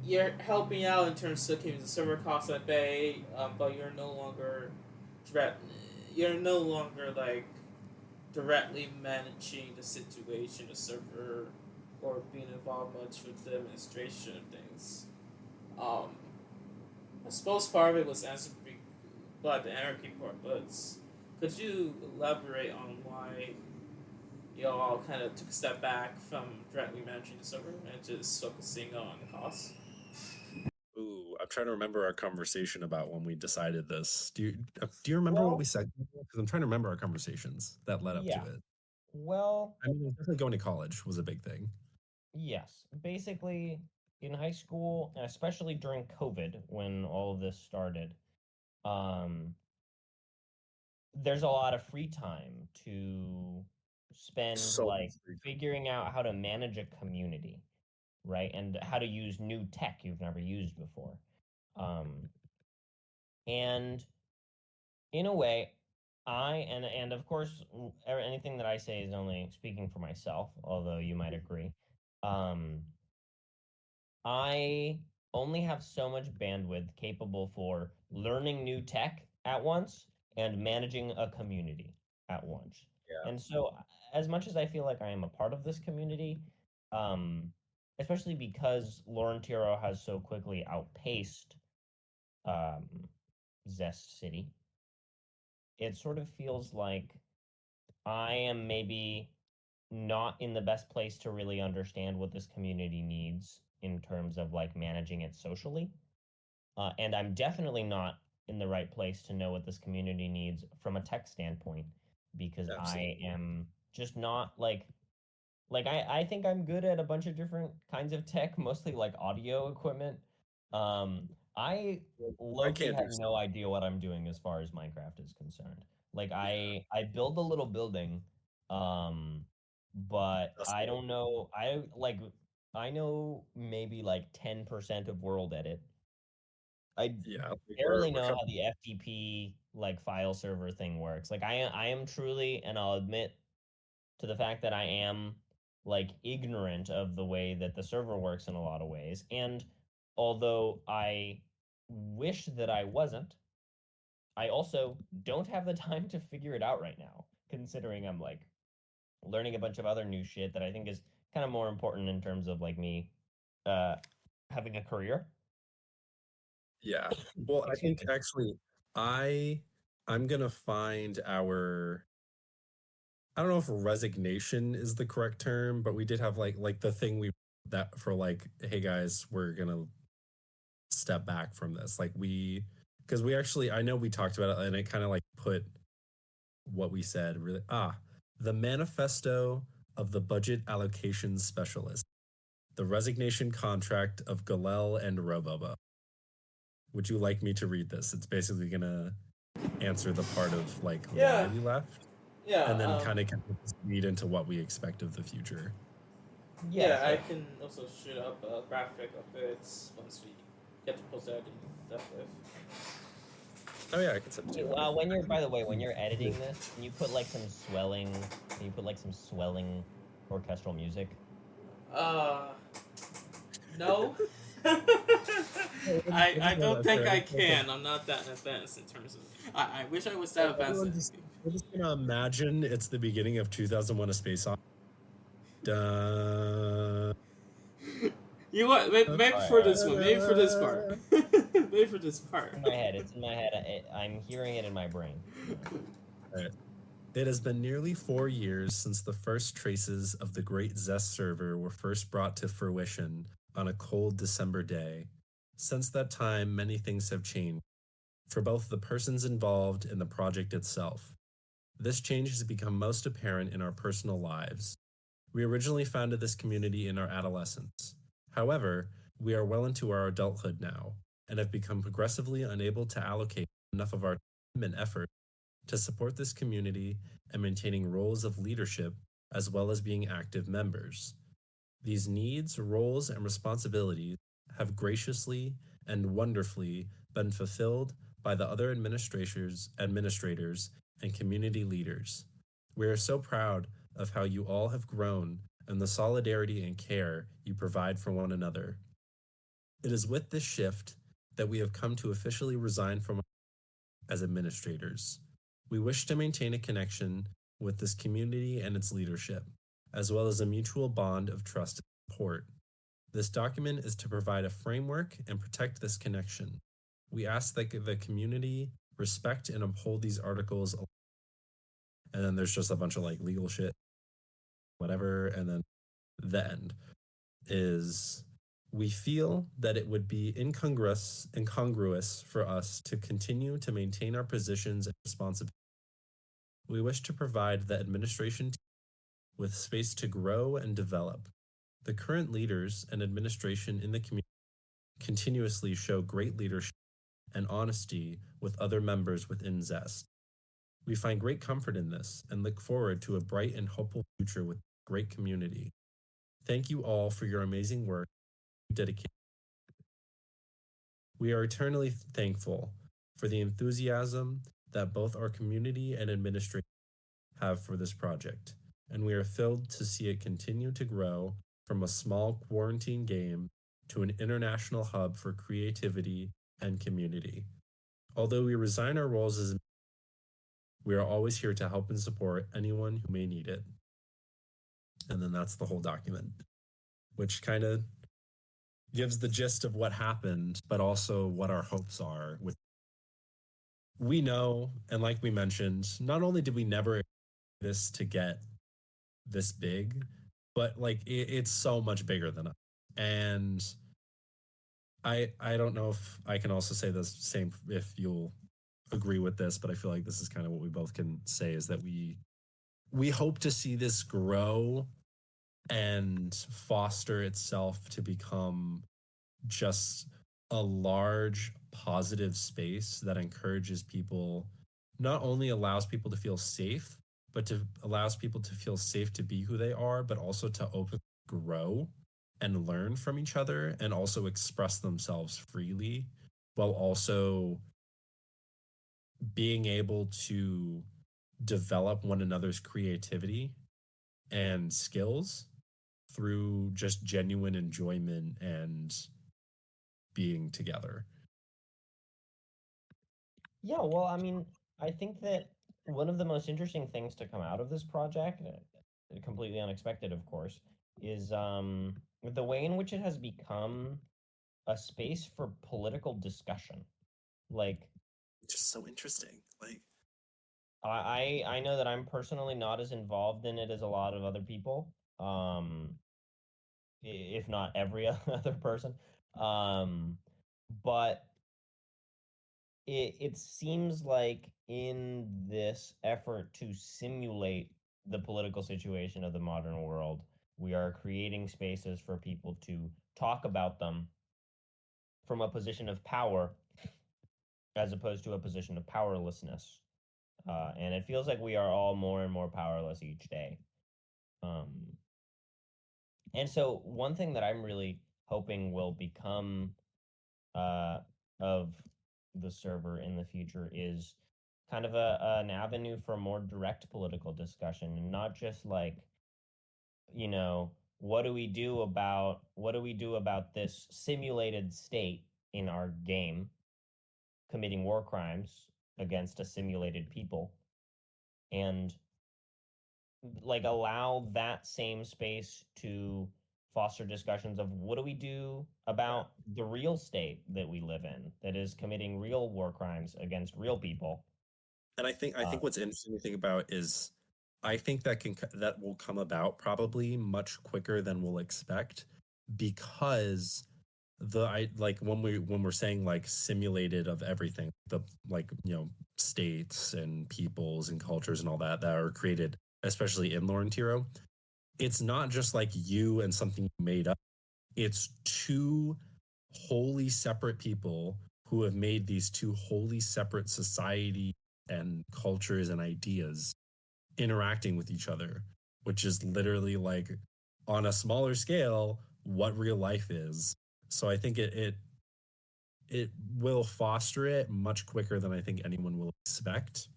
you're helping out in terms of keeping the server costs at bay, but you're no longer like directly managing the situation, the server, or being involved much with the administration of things. I suppose part of it was answered by the anarchy part, but could you elaborate on why y'all kind of took a step back from directly managing the server and just focusing on the costs? Ooh, I'm trying to remember our conversation about when we decided this. Do you remember what we said? Because I'm trying to remember our conversations that led up to it. Well, I mean, definitely going to college was a big thing. Yes. Basically, in high school, and especially during COVID when all of this started, there's a lot of free time to spend So like much free time. figuring out how to manage a community, right? And how to use new tech you've never used before. And in a way, and of course, anything that I say is only speaking for myself, although you might agree. Um, I only have so much bandwidth capable for learning new tech at once and managing a community at once. Yeah. And so, as much as I feel like I am a part of this community, um, especially because Laurentiro has so quickly outpaced um, Zest City, it sort of feels like I am maybe not in the best place to really understand what this community needs in terms of like managing it socially. And I'm definitely not in the right place to know what this community needs from a tech standpoint because I Absolutely. am just not like I think I'm good at a bunch of different kinds of tech, mostly like audio equipment. I I low-key can't do have no idea what I'm doing as far as Minecraft is concerned. Like yeah. I build a little building, um, but That's I good. don't know. I know maybe like 10% of world edit. I Yeah, like barely we're know coming. how the FTP like file server thing works. Like I am truly, and I'll admit to the fact that I am like ignorant of the way that the server works in a lot of ways. And although I wish that I wasn't, I also don't have the time to figure it out right now, considering I'm like learning a bunch of other new shit that I think is kind of more important in terms of like me uh having a career. Yeah. Well, I Excuse think me. actually I I'm gonna find our I don't know if resignation is the correct term, but we did have like the thing we that for like, hey guys, we're gonna step back from this. Like we because we actually I know we talked about it and it kind of like put what we said really the manifesto of the budget allocation specialist, the resignation contract of Galel and Robobo. Would you like me to read this? It's basically gonna answer the part of like why Yeah, we left yeah, and then kind of lead into what we expect of the future. Yeah, yeah. I sure. can also shoot up a graphic of it once we get to post editing stuff with. Oh yeah, I can send it to you later. When you're, by the way, when you're editing this, can you put like some swelling? Can you put like some swelling orchestral music? Uh, no. I don't think I can. I'm not that advanced in terms of. I wish I was that advanced. We're just gonna imagine it's the beginning of 2001: A Space Odyssey. Dun, You what? Maybe All right, for all right. this one. Maybe for this part. Maybe for this part. In my head. It's in my head. I'm hearing it in my brain. All right. It has been nearly 4 years since the first traces of the great Zest server were first brought to fruition on a cold December day. Since that time, many things have changed for both the persons involved and the project itself. This change has become most apparent in our personal lives. We originally founded this community in our adolescence. However, we are well into our adulthood now and have become progressively unable to allocate enough of our time and effort to support this community and maintaining roles of leadership as well as being active members. These needs, roles, and responsibilities have graciously and wonderfully been fulfilled by the other administrators, and community leaders. We are so proud of how you all have grown and the solidarity and care you provide for one another. It is with this shift that we have come to officially resign from as administrators. We wish to maintain a connection with this community and its leadership, as well as a mutual bond of trust and support. This document is to provide a framework and protect this connection. We ask that the community respect and uphold these articles. And then there's just a bunch of like legal shit, whatever. And then the end is we feel that it would be incongruous for us to continue to maintain our positions and responsibilities. We wish to provide the administration team with space to grow and develop. The current leaders and administration in the community continuously show great leadership and honesty with other members within Zest. We find great comfort in this and look forward to a bright and hopeful future with a great community. Thank you all for your amazing work and dedication. We are eternally thankful for the enthusiasm that both our community and administration have for this project, and we are thrilled to see it continue to grow from a small quarantine game to an international hub for creativity and community. Although we resign our roles as we are always here to help and support anyone who may need it. And then that's the whole document, which kind of gives the gist of what happened, but also what our hopes are. We know, and like we mentioned, not only did we never expect this to get this big, but like it's so much bigger than us. And I don't know if I can also say the same if you'll agree with this, but I feel like this is kind of what we both can say is that we hope to see this grow and foster itself to become just a large positive space that encourages people, not only allows people to feel safe, but to allows people to feel safe to be who they are, but also to open, grow and learn from each other and also express themselves freely while also being able to develop one another's creativity and skills through just genuine enjoyment and being together. Yeah, well, I mean, I think that one of the most interesting things to come out of this project, completely unexpected, of course, is the way in which it has become a space for political discussion. Like, Just so interesting. Like, I know that I'm personally not as involved in it as a lot of other people, if not every other person. But it seems like in this effort to simulate the political situation of the modern world, we are creating spaces for people to talk about them from a position of power as opposed to a position of powerlessness. And it feels like we are all more and more powerless each day. Um, and so, one thing that I'm really hoping will become uh, of the server in the future is kind of an avenue for more direct political discussion and not just like, you know, what do we do about this simulated state in our game committing war crimes against a simulated people, and like allow that same space to foster discussions of what do we do about the real state that we live in that is committing real war crimes against real people. and I think what's interesting to think about is I think that will come about probably much quicker than we'll expect because I like when we're saying like simulated of everything, the like states and peoples and cultures and all that are created, especially in Lore and Tiro. It's not just like you and something you made up. It's two wholly separate people who have made these two wholly separate society and cultures and ideas interacting with each other, which is literally like on a smaller scale what real life is. So I think it will foster it much quicker than I think anyone will expect.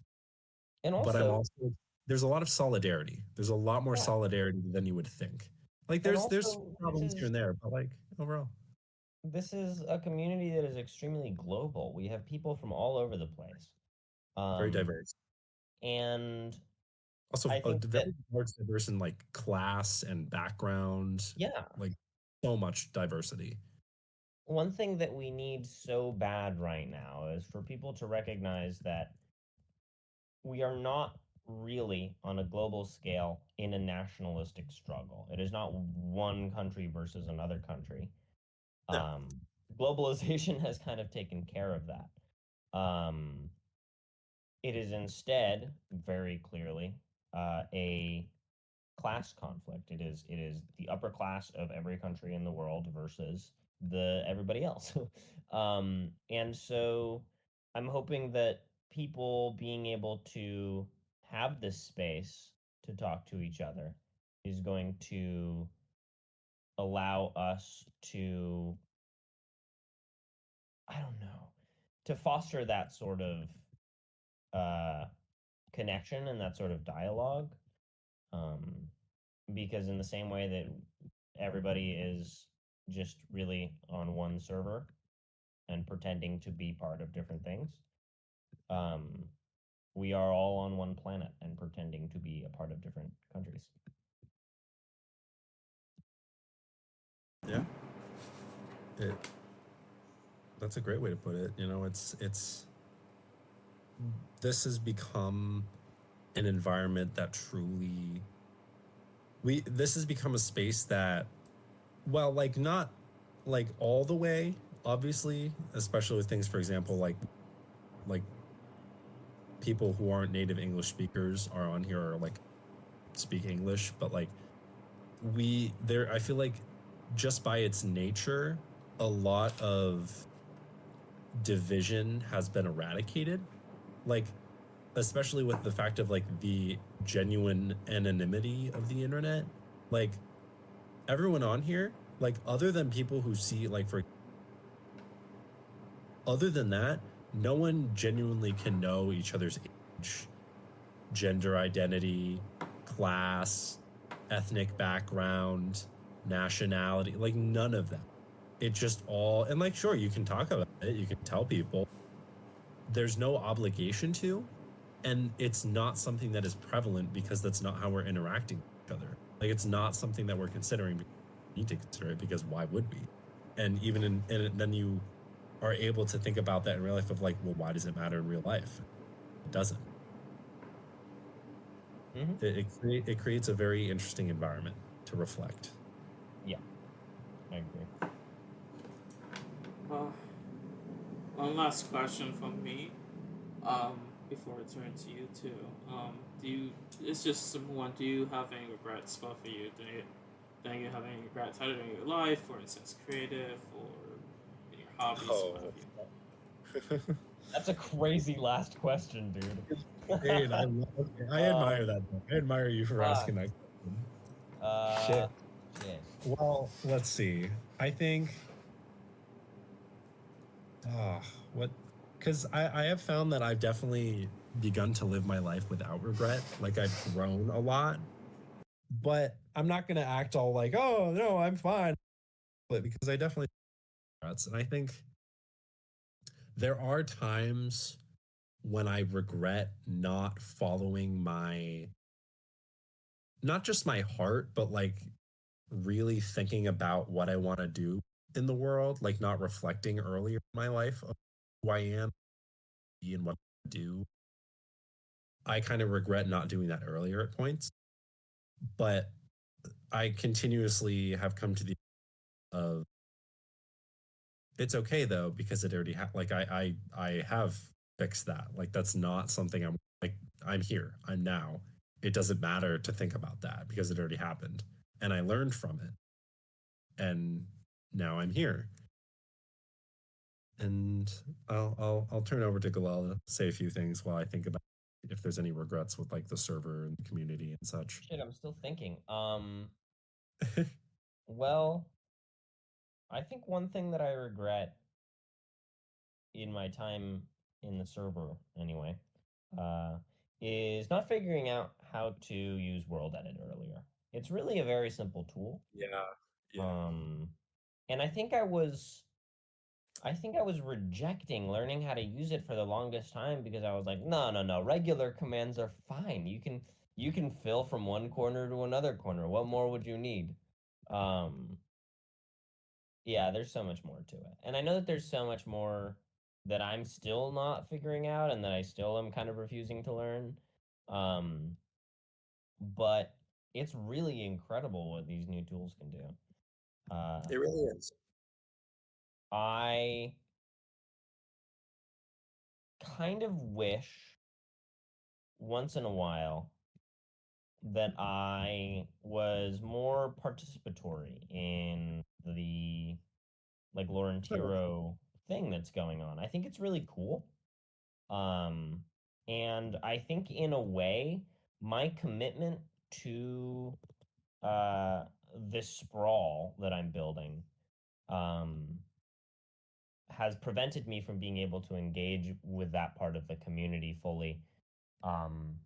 And But I'm also, also there's a lot of solidarity. There's a lot more yeah, solidarity than you would think. Like and there's also problems here and there, but like overall, this is a community that is extremely global. We have people from all over the place. very Um, diverse. and Also, I a think that, very large diverse in like class and background, yeah, like so much diversity. one thing that we need so bad right now is for people to recognize that we are not really on a global scale in a nationalistic struggle. It is not one country versus another country. No, Um, Globalization has kind of taken care of that. It is instead very clearly a class conflict. It is the upper class of every country in the world versus the everybody else. And so I'm hoping that people being able to have this space to talk to each other is going to allow us to, I don't know, to foster that sort of uh, connection and that sort of dialogue. Um, because in the same way that everybody is just really on one server and pretending to be part of different things, um, we are all on one planet and pretending to be a part of different countries. Yeah. That's a great way to put it. You know, it's this has become an environment that truly this has become a space that, well, like not like all the way, obviously, especially with things, for example, like people who aren't native English speakers are on here or like speak English, but like I feel like just by its nature, a lot of division has been eradicated. Like, especially with the fact of like the genuine anonymity of the internet. Like, everyone on here, like, other than people who see, like, other than that, no one genuinely can know each other's age, gender identity, class, ethnic background, nationality, like, none of that. It just all, and like, sure, you can talk about it, you can tell people. There's no obligation to, and it's not something that is prevalent because that's not how we're interacting with each other. Like, it's not something that we're considering. We need to consider it because why would we? And even and then you are able to think about that in real life of like, well, why does it matter in real life? It doesn't. It creates a very interesting environment to reflect. Yeah, I agree. One last question from me. Before I turn to you too. Do you? It's just simple one. Do you have any regrets, both of you? Do you have any regrets either in your life, or in Zest Creative, or in your hobbies? What have you? That's a crazy last question, dude. Dude, I admire that. I admire you for asking that question. Shit. Well, let's see. I think. What? Because I have found that I've definitely begun to live my life without regret. Like, I've grown a lot, but I'm not going to act all like, oh no, I'm fine. But because I definitely regrets, and I think there are times when I regret not following not just my heart, but like really thinking about what I want to do in the world, like not reflecting earlier in my life of who I am and what I do. I kind of regret not doing that earlier at points, but I continuously have come to the of it's okay though because it already like I have fixed that. Like, that's not something I'm like, I'm here, I'm now. It doesn't matter to think about that because it already happened and I learned from it, and now I'm here. And I'll turn over to Galel to say a few things while I think about if there's any regrets with like the server and the community and such. Shit, I'm still thinking. Well, I think one thing that I regret in my time in the server, anyway, uh, is not figuring out how to use World Edit earlier. It's really a very simple tool. Yeah. And I think I was rejecting learning how to use it for the longest time because I was like, no, no, no, regular commands are fine. You can fill from one corner to another corner. What more would you need? Um, yeah, there's so much more to it. And I know that there's so much more that I'm still not figuring out and that I still am kind of refusing to learn. Um, but it's really incredible what these new tools can do. It really is. I kind of wish once in a while that I was more participatory in the like Laurentiro thing that's going on. I think it's really cool. And I think in a way, my commitment to this sprawl that I'm building um, has prevented me from being able to engage with that part of the community fully. Um,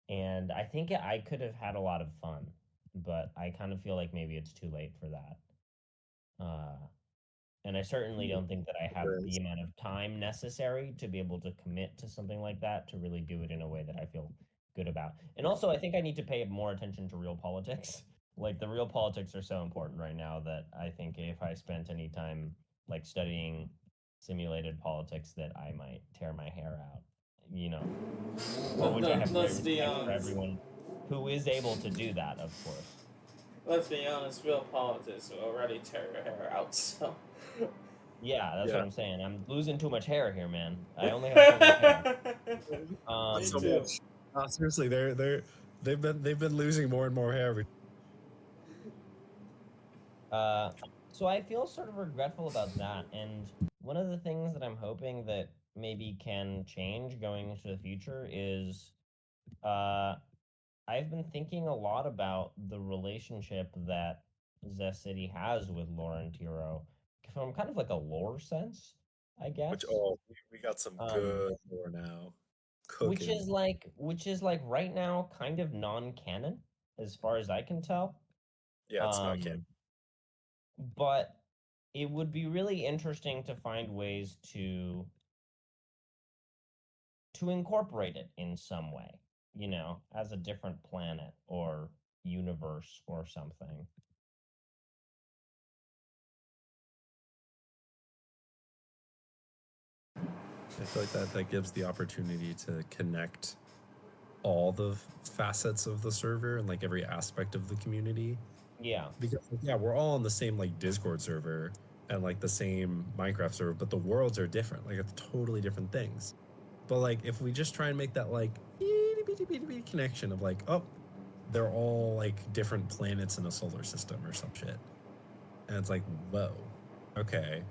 and I think I could have had a lot of fun, but I kind of feel like maybe it's too late for that. Uh, and I certainly don't think that I have the amount of time necessary to be able to commit to something like that to really do it in a way that I feel good about. And also, I think I need to pay more attention to real politics. Like the real politics are so important right now that I think if I spent any time like studying simulated politics, that I might tear my hair out. You know, for which I have great Let's be respect for honest. everyone who is able to do that, of course. Let's be honest. Real politics will already tear your hair out. So. Yeah, that's Yeah. what I'm saying. I'm losing too much hair here, man. I only have so much hair. Not Me so too. much. Seriously, they've been losing more and more hair every. Uh, so I feel sort of regretful about that. And one of the things that I'm hoping that maybe can change going into the future is uh, I've been thinking a lot about the relationship that Zest City has with Laurentiro from kind of like a lore sense, I guess. We got some Um, good lore now. which Cooking. is like right now kind of non-canon as far as I can tell. Yeah, it's not canon. Um, but it would be really interesting to find ways to incorporate it in some way, you know, as a different planet or universe or something. I feel like that gives the opportunity to connect all the facets of the server and like every aspect of the community. Yeah. Because yeah, we're all on the same like Discord server and like the same Minecraft server, but the worlds are different. Like it's totally different things. But like if we just try and make that like connection of like, oh, they're all like different planets in a solar system or some shit. And it's like, whoa, okay.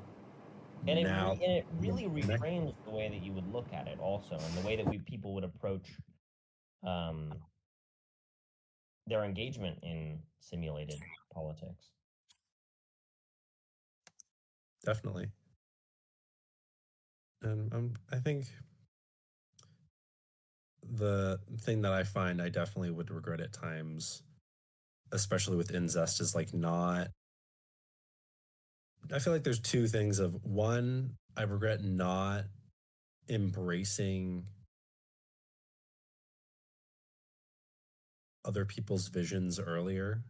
And Now it really reframes the way that you would look at it also, and the way that people would approach um, their engagement in simulated politics. definitely. And I think the thing that I find I definitely would regret at times, especially with Zest, is like not. I feel like there's two things of one, I regret not embracing other people's visions earlier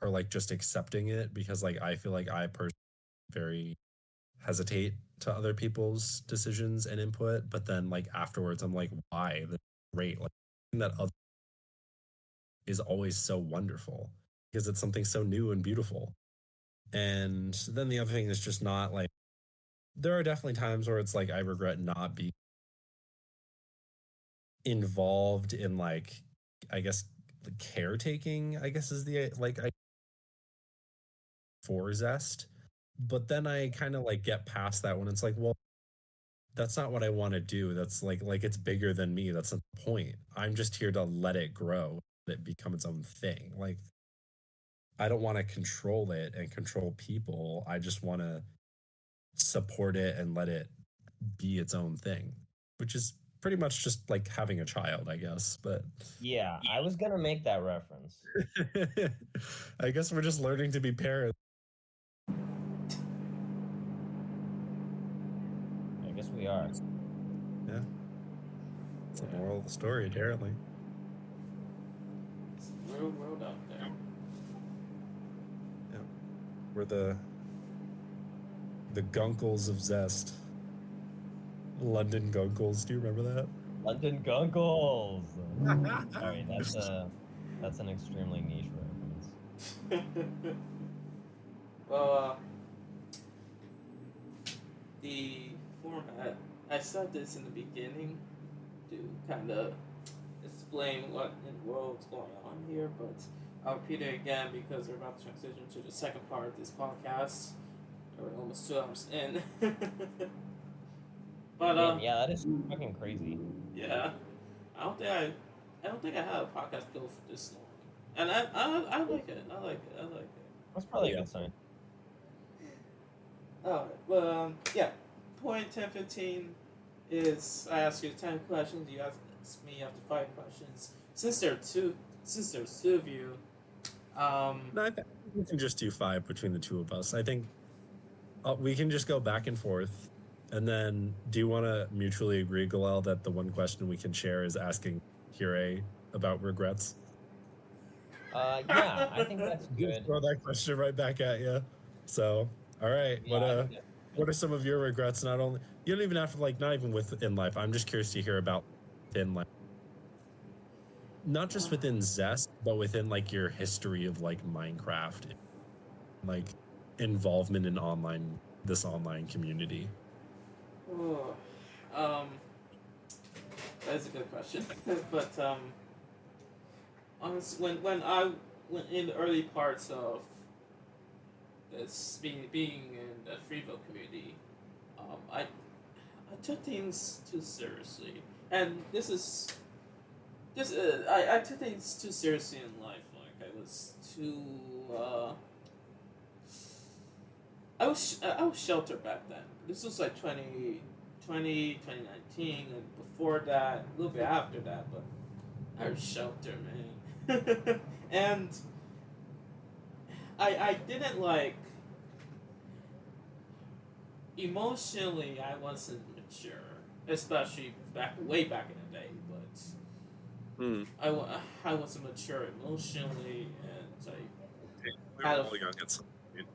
or like just accepting it because like I feel like I personally very hesitate to other people's decisions and input, but then like afterwards I'm like, why? That's great. Like that other is always so wonderful because it's something so new and beautiful. And then the other thing is just not like there are definitely times where it's like I regret not being involved in like I guess the caretaking, I guess is the like I for Zest. But then I kind of like get past that when it's like, well, that's not what I want to do. That's like it's bigger than me. That's not the point. I'm just here to let it grow, let it become its own thing. Like I don't want to control it and control people. I just want to support it and let it be its own thing, which is pretty much just like having a child, I guess. But Yeah, I was gonna make that reference. I guess we're just learning to be parents. I guess we are. Yeah. It's the moral of the story, apparently. It's the real world out there. Yeah. We're the gunkles of Zest. London gunkles. Do you remember that? London Gunkles. Sorry, that's an extremely niche reference. Well, the format, I said this in the beginning to kind of explain what in the world's going on here, but I'll repeat it again because we're about to transition to the second part of this podcast. We're almost 2 hours in. But Damn, yeah, that is fucking crazy. yeah, I don't think I, I don't think I had a podcast go for this long, and I like it. I like it. I like it. That's probably a Yeah. good sign. Alright, well, yeah. Point 10, 15 is I ask you 10 questions, you ask me up to 5 questions. Since there's two of you, No, I think we can just do 5 between the two of us. I think we can just go back and forth. And then, do you want to mutually agree, Galel, that the one question we can share is asking Kire about regrets? Yeah, I think that's Just good. throw that question right back at you. So, all right, Yeah, I think that's what are some of your regrets? Not only you don't even have to not even within life. I'm just curious to hear about within life, not just within Zest, but within your history of Minecraft, like involvement in this online community. oh, that's a good question. But honestly, when in the early parts of this being in the Freeville community, I took things too seriously, and I took things too seriously in life. Like I was too I was sheltered back then. This was like 2019, and before that, a little bit after that, but I was sheltered, man. And I didn't emotionally. I wasn't mature, especially way back in the day. But I wasn't mature emotionally, and We were all young at some point.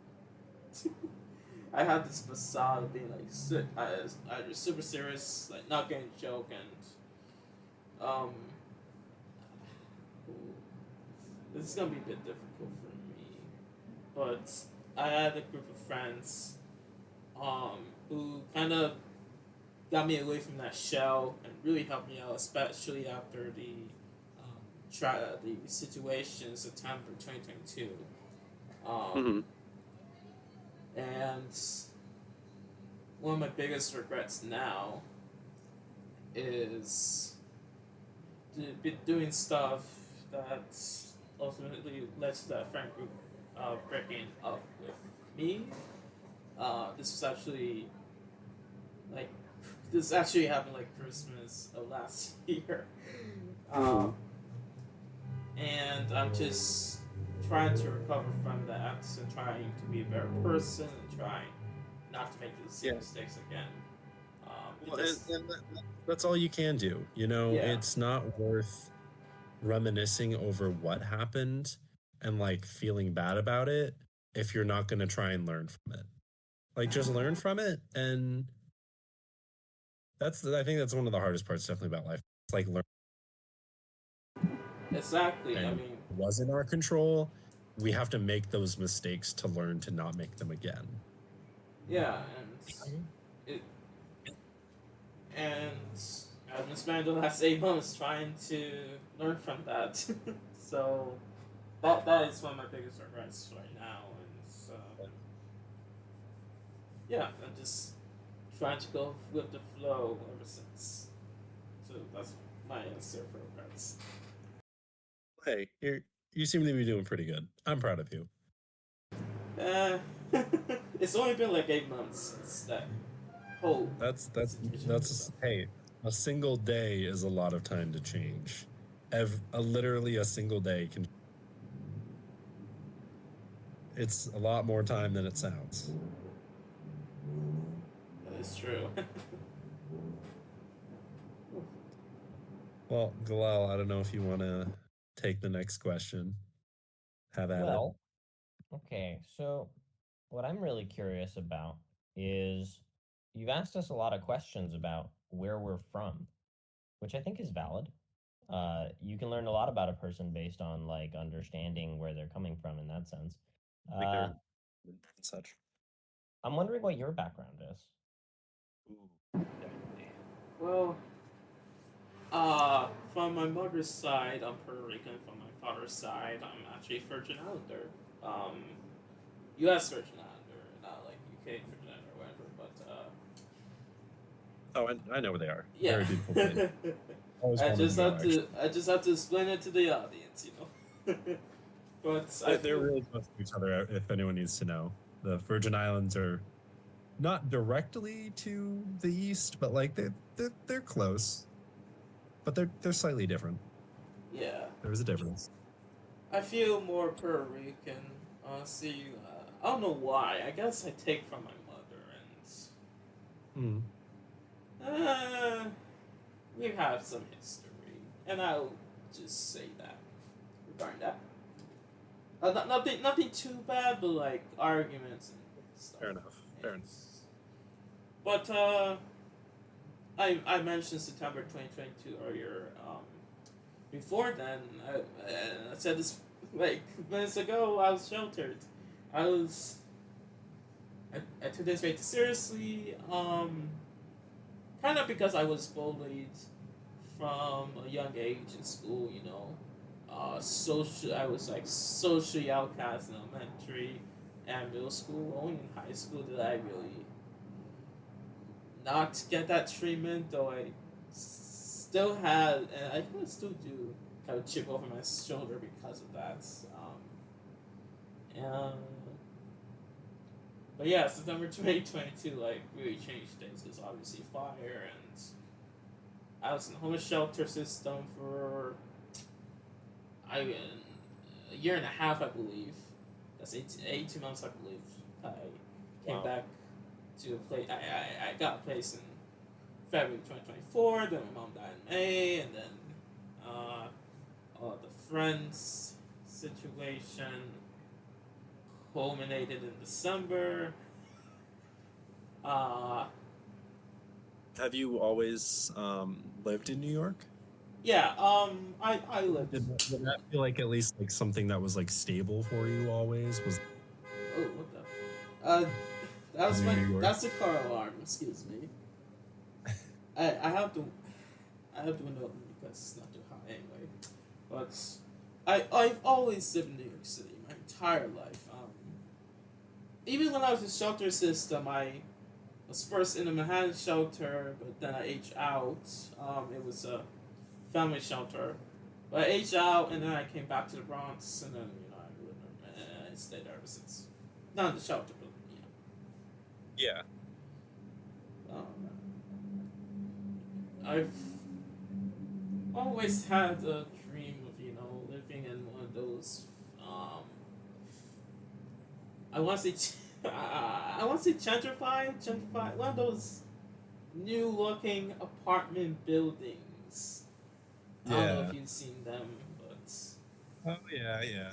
I had this facade of being either super serious, like not getting a joke, and this is gonna be a bit difficult for me. But I had a group of friends, who kind of got me away from that shell and really helped me out, especially after the situation in September 2022. And one of my biggest regrets now is doing stuff that ultimately led to that friend group breaking up with me. Like this actually happened like Christmas of last year. And I'm just trying to recover from that and trying to be a better person and trying not to make the same mistakes again. That's all you can do. Yeah. It's not worth reminiscing over what happened and feeling bad about it if you're not going to try and learn from it. Just learn from it, and I think that's one of the hardest parts definitely about life. It's learn. Exactly. And I mean, it was in our control. We have to make those mistakes to learn to not make them again. Yeah, and I've been spending the last 8 months trying to learn from that. So that is one of my biggest regrets right now, and yeah, I'm just trying to go with the flow ever since. So that's my answer for regrets. Hey, you seem to be doing pretty good. I'm proud of you. It's only been like 8 months since that whole. That's hey, a single day is a lot of time to change. Literally a single day can. It's a lot more time than it sounds. That is true. Well, Galel, I don't know if you want to take the next question. Have at it. Okay, so what I'm really curious about is you've asked us a lot of questions about where we're from, which I think is valid. You can learn a lot about a person based on understanding where they're coming from in that sense. And such. I'm wondering what your background is. Well, from my mother's side, I'm Puerto Rican. From my father's side, I'm actually Virgin Islander. U.S. Virgin Islander, not Cape or whatever. But Oh, I know where they are. yeah, Very beautiful place. Always I wanted just to go, have actually. to I just have to explain it to the audience, But I They're feel really close to each other. If anyone needs to know, the Virgin Islands are not directly to the east, but like they're close, but they're slightly different. yeah. There is a difference. I feel more Puerto Rican. See, I don't know why. I guess I take from my mother, Mm. and we have some history, and I'll just say that regarding that. Nothing too bad, but like arguments and stuff. Fair enough. Fair And- enough. But I mentioned September 2022 earlier. Before then, I said this like minutes ago. I was sheltered. I was. I took this very seriously. Kind of because I was bullied from a young age in school. Social. I was like socially outcast in elementary and middle school. Only in high school did I really not get that treatment, though I still had, and I kind of still do, kind of chip over my shoulder because of that. And but yeah, September 2022 like really changed things because obviously fire, and I was in the homeless shelter system for a year and a half, I believe. That's 18 months, I believe. I came Wow. back to a place. I got a place in February 2024. Then my mom died in May, and then all the friends situation culminated in December. Have you always lived in New York? Yeah. I lived. Did that feel like at least like something that was like stable for you always? Was Oh, what the? That was New York? That's the car alarm. Excuse me. I have to window open because it's not too hot anyway. But I've always lived in New York City my entire life. Even when I was in shelter system, I was first in a Manhattan shelter, but then I aged out. It was a family shelter, but I aged out, and then I came back to the Bronx, and then I lived there, and I stayed there ever since. Not in the shelter, but yeah. I've always had a dream of living in one of those. I want to say, I want to say gentrified. One of those new-looking apartment buildings. I don't know Yeah. if you've seen them, but Oh yeah.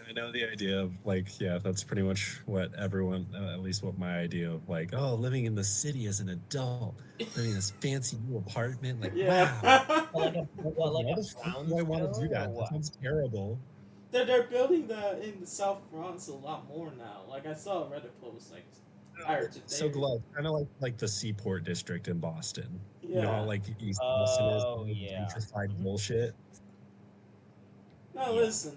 I know the idea of like, yeah, that's pretty much what everyone, at least what my idea of like, oh, living in the city as an adult, living in this fancy new apartment, like, yeah. wow. Like a Why the fuck do I want to do brownstone or that? That what? sounds terrible. They're building that in the South Bronx a lot more now. Like I saw a Reddit post like prior to So glad, kind of like the Seaport District in Boston. Yeah. You know how like East Boston is, Oh, like, yeah. gentrified Mhm. bullshit. No, Yeah. listen,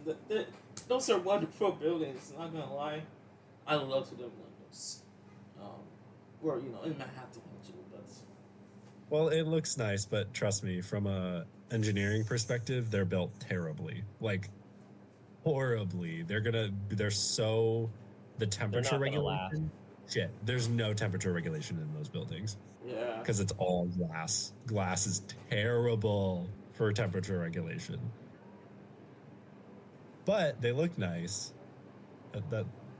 those are wonderful buildings. Not gonna lie, I love to live in one of those. Or in Manhattan, actually, but Well, it looks nice, but trust me, from a engineering perspective, they're built terribly. Like horribly. They're so the temperature not gonna last. regulation. Shit, there's no temperature regulation in those buildings yeah. because it's all glass. Glass is terrible for temperature regulation. But they look nice.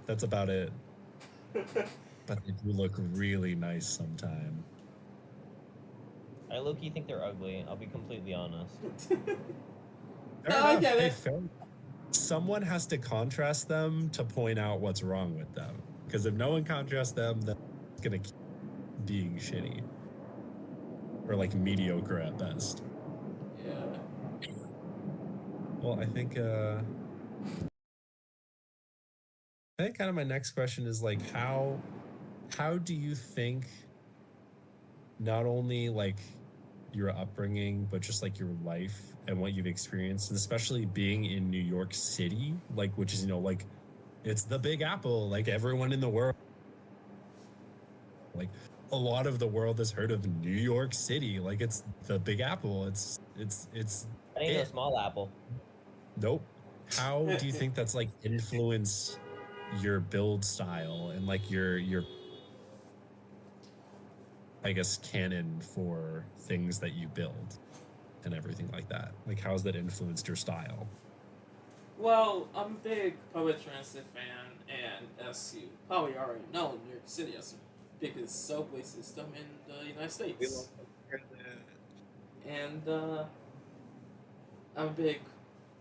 That's about it. But they do look really nice sometime. I low-key think they're ugly. I'll be completely honest. No, I get Hey, it. fair. Someone has to contrast them to point out what's wrong with them. Because if no one contrasts them, then it's gonna keep being shitty or like mediocre at best. Yeah. Well, I think kind of my next question is like how do you think not only like your upbringing but just like your life and what you've experienced, and especially being in New York City, like which is like it's the Big Apple, like everyone in the world Like a lot of the world has heard of New York City. Like it's the Big Apple. It's That ain't no it. small apple. Nope. How do you think that's like influenced your build style and like your I guess canon for things that you build and everything like that? Like how's that influenced your style? Well, I'm a big public transit fan, and as you probably already know, New York City has the biggest subway system in the United States. And I'm a big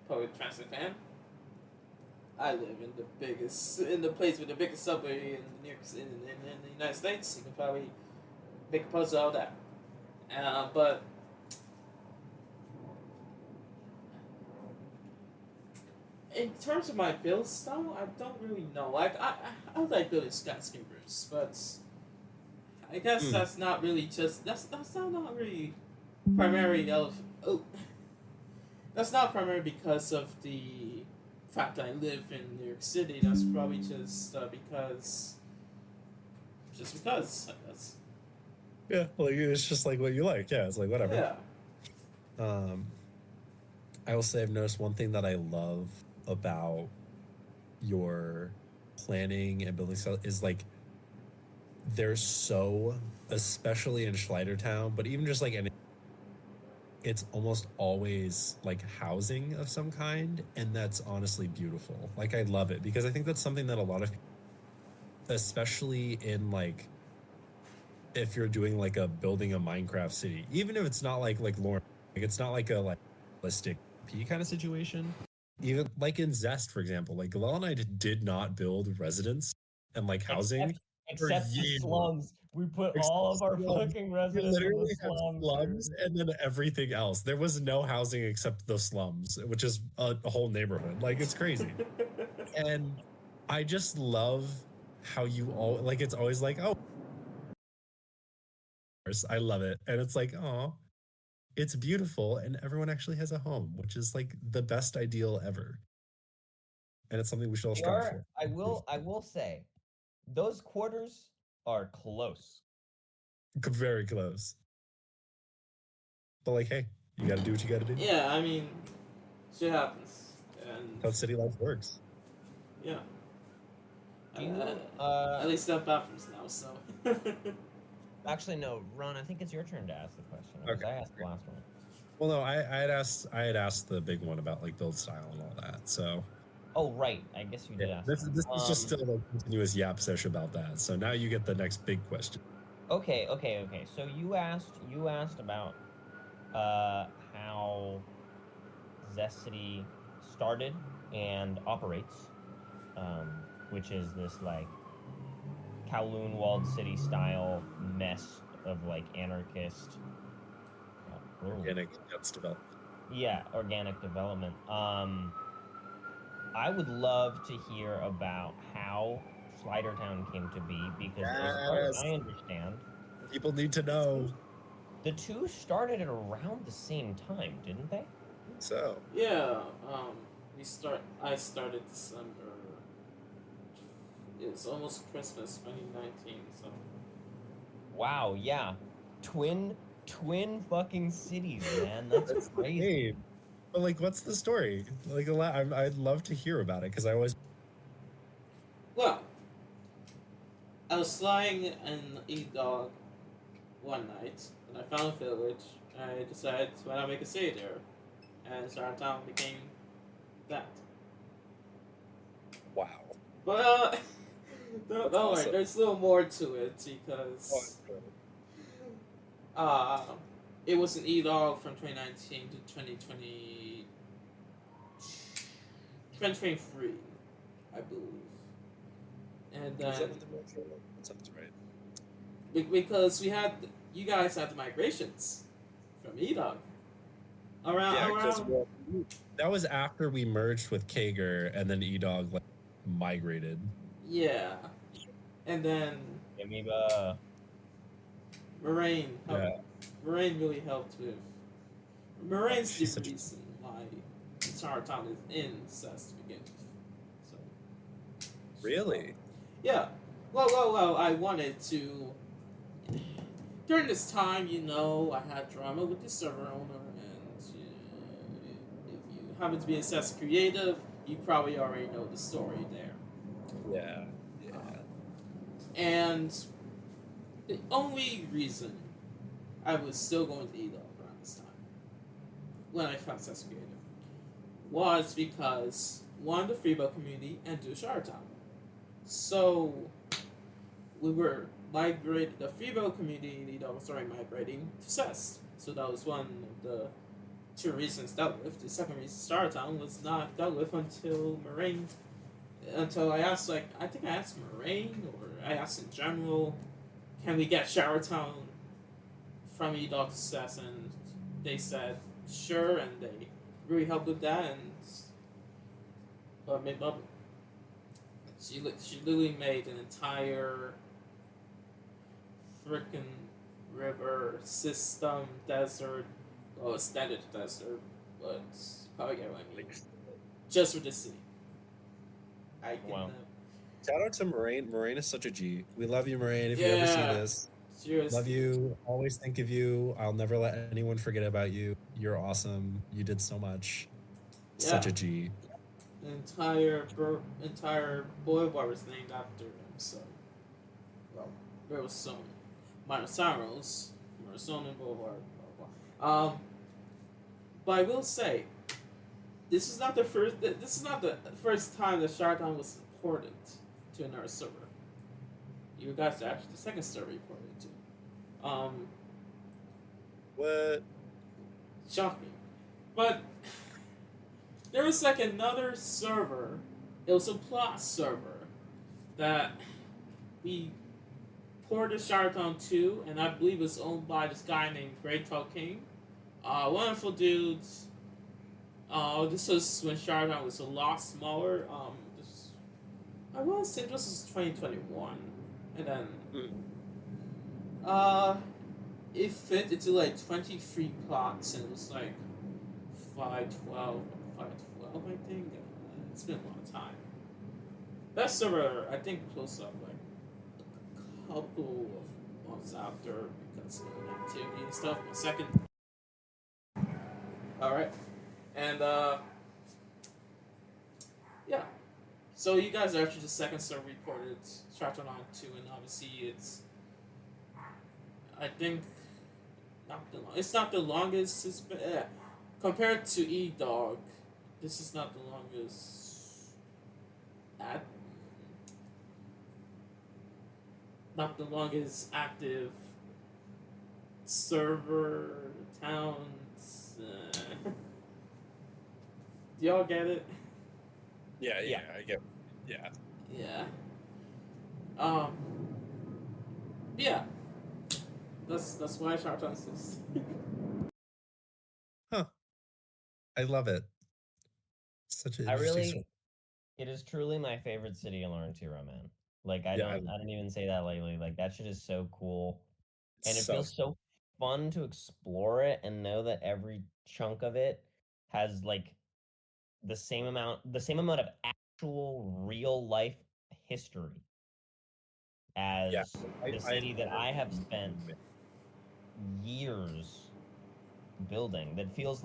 public transit fan. I live in the place with the biggest subway in New York, in the United States. You can probably make a puzzle out of that. But in terms of my build style, I don't really know. Like I like building skyscrapers, but I guess that's not really just that's not really primary of oh that's not primary because of the fact that I live in New York City. That's probably just because I guess. Yeah, like it's just like what you like. Yeah, it's like whatever. Yeah. I will say I've noticed one thing that I love about your planning and building style is like there's so, especially in Schleidertown, but even just like any, it's almost always like housing of some kind, and that's honestly beautiful. Like I love it because I think that's something that a lot of people, especially in like if you're doing like a building a Minecraft city, even if it's not like Lauren, like it's not like a like realistic P kind of situation. Even like in Zest, for example, like Galel and I did not build residence and like housing Except the years. slums. We put Except all of our slums. fucking We residents in literally the have slums. slums and then everything else. There was no housing except the slums, which is a whole neighborhood. Like it's crazy. And I just love how you all like it's always like, oh, I love it. And it's like, oh, it's beautiful and everyone actually has a home, which is like the best ideal ever. And it's something we should all strive for. I will say, those quarters are close. Very close. But like, hey, you got to do what you got to do. Yeah, I mean, shit happens, and That's how city life works. yeah. Do you, at least that bathrooms now, so. Actually, no, Ron. I think it's your turn to ask the question. Okay. I asked the last one. Well, no, I had asked the big one about like build style and all that. So. Oh right, I guess you did ask. This is just still a continuous yap sesh about that. So now you get the next big question. Okay. So you asked about how Zest City started and operates, which is this like Kowloon walled city style mess of like anarchist Organic guts development. Yeah, organic development. I would love to hear about how Schleidertown came to be because as far as I understand, people need to know. The two started at around the same time, didn't they? So yeah, I started December. It's almost Christmas 2019, so. Wow, yeah. Twin fucking cities, man. That's crazy. Hey, but like, what's the story? Like, I'd love to hear about it because I always. Well, I was flying an E-Dog one night, and I found a village. I decided, why not make a city there? And Schleidertown became that. Wow. But, don't worry, there's a little more to it because it was an E-Dog from 2019 to 2023, I believe. And then that sounds right. Because you guys had the migrations from E-Dog. Around. That was after we merged with Kager, and then E-Dog like migrated. Yeah, and then Moraine. Moraine really helped with. Moraine's the reason why Schleidertown is in Zest to begin with. So. Really? Yeah. Well. I wanted to during this time, I had drama with the server owner, and if you happen to be a Zest Creative, you probably already know the story there. Yeah. And the only reason I was still going to eat up around this time, when I found Zest Creative, was because one, the Freebo community, and two, Charlottetown. So we were migrated. The Freebo community that was already migrating to Zest. So that was one of the two reasons dealt with. The second reason, Startown, was not dealt with until Moraine. Until I asked, I think I asked Moraine, or I asked in general, can we get Showertown from E-Dog to Zest? And they said sure, and they really helped with that, and made Bubble. She literally made an entire freaking river system desert, well, standard desert, but probably get what I mean. Just for the city. I can. Wow. Shout out to Moraine. Moraine is such a G. We love you, Moraine. If you ever see this, Seriously. love you. Always think of you. I'll never let anyone forget about you. You're awesome. You did so much. Such a G. The entire boulevard was named after him. So, well, there was some minor sorrows, Morrison Boulevard, blah, blah, blah. But I will say, this is not the first time that Charlottetown was reported to another server. You guys are actually the second server reported to. What? Shocking. But there was another server. It was a plot server that we ported Charlottetown to, and I believe it was owned by this guy named Great Troll King. Wonderful dudes. This was when Charlottetown was a lot smaller. I want to say this was 2021, and then it fit into 23 plots, and it was 512, I think. It's been a long time. That server, I think, closed up a couple of months after because of activity and stuff. My second. Alright. And, yeah. So you guys are actually the second server reported Charlottetown on 2, and obviously it's, I think, it's not the longest it's been. Compared to E-Dog, this is not the longest. Not the longest active server towns. Do y'all get it? Yeah, I get. Yeah. Yeah. Yeah. That's why Charlottetown exists. Huh. I love it. Such an interesting story. It is truly my favorite city in Laurentiro, man. I Yeah, don't even say that lightly. That shit is so cool. And it So feels so fun to explore it and know that every chunk of it has the same amount of actual real life history as the city that I have spent years building, that feels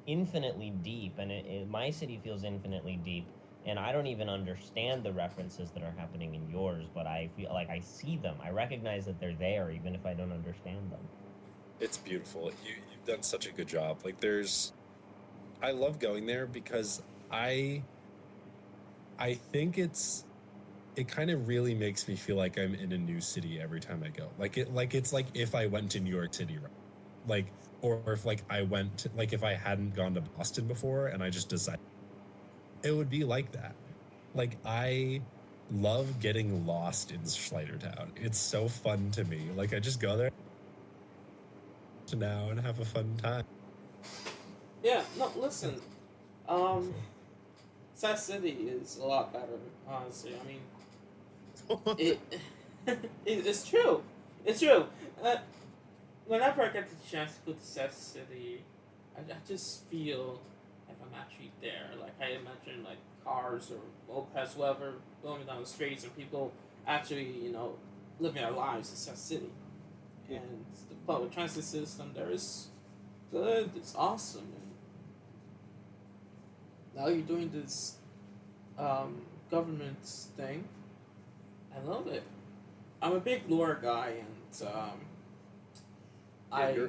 infinitely deep, and my city feels infinitely deep, and I don't even understand the references that are happening in yours, but I feel like I see them. I recognize that they're there even if I don't understand them. It's beautiful. You've done such a good job. I love going there because I think it kind of really makes me feel like I'm in a new city every time I go. It's like if I went to New York City, right? Or if I went to, if I hadn't gone to Boston before and I just decided, it would be like that. I love getting lost in Schleidertown. It's so fun to me. I just go there now and have a fun time. Yeah, no, listen. Zest City is a lot better, honestly. I mean, it's true. It's true. Whenever I get the chance to go to Zest City, I just feel like I'm actually there. I imagine cars or mopeds, whatever, going down the streets, and people actually, living their lives in Zest City. and the public transit system there is good. It's awesome, and now you're doing this government thing. I love it. I'm a big lore guy, and I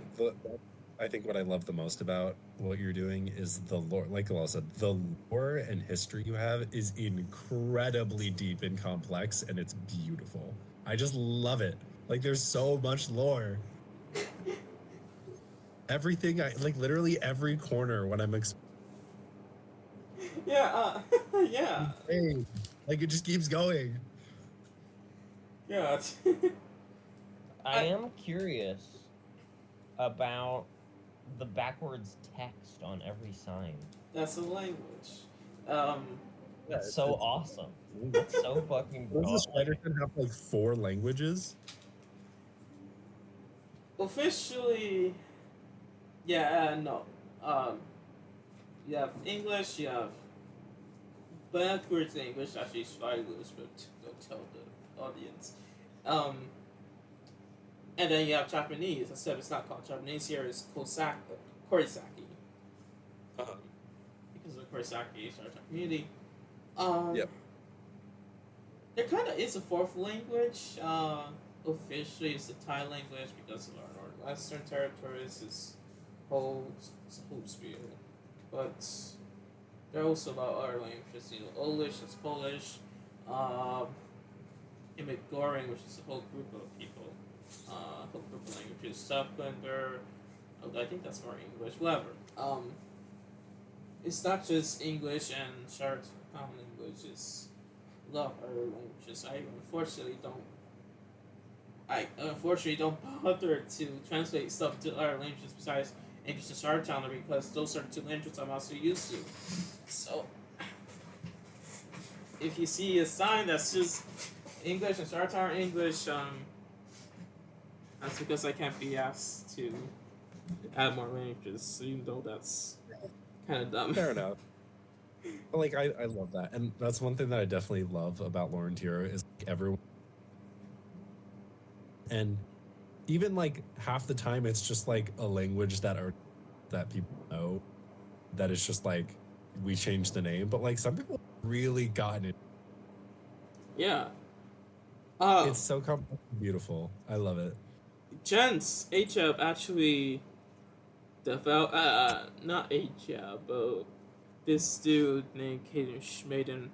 I think what I love the most about what you're doing is the lore. Like Galel said, the lore and history you have is incredibly deep and complex, and it's beautiful. I just love it. Like, there's so much lore. Everything, like literally every corner when I'm yeah, yeah, like it just keeps going. yeah. I am curious about the backwards text on every sign. That's a language. That's so awesome. That's so fucking Does the broad. Spider-Man have like 4 languages? Officially, yeah, no. You have English, you have backwards English, actually English, but don't tell the audience. And then you have Japanese, except it's not called Japanese here, it's Korisaki. Uh-huh. Because of Korisaki Star Trek community. Yep. There kind of is a 4th language. Officially, it's the Thai language because of our Northwestern territories. It's whole spiel. But there are also a lot of other languages. You know, Polish is Polish. Imigorian, which is a whole group of people. Whole group of languages. Southlander. I think that's more English. Whatever. It's not just English and shared common language. It's a lot of other languages. I unfortunately don't bother to translate stuff to other languages besides English and Star Towner because those are the 2 languages I'm also used to. So if you see a sign that's just English and Star Tower English, that's because I can't be asked to add more languages, even though that's kind of dumb. Fair enough. But like I love that, and that's one thing that I definitely love about Lauren Tiro is like, everyone, and even like half the time it's just like a language that people know, that is just like we changed the name, but like some people really gotten it. Yeah. It's so complex and beautiful. I love it. Gents, HF actually developed, not HF, but this dude named Caden Schmaden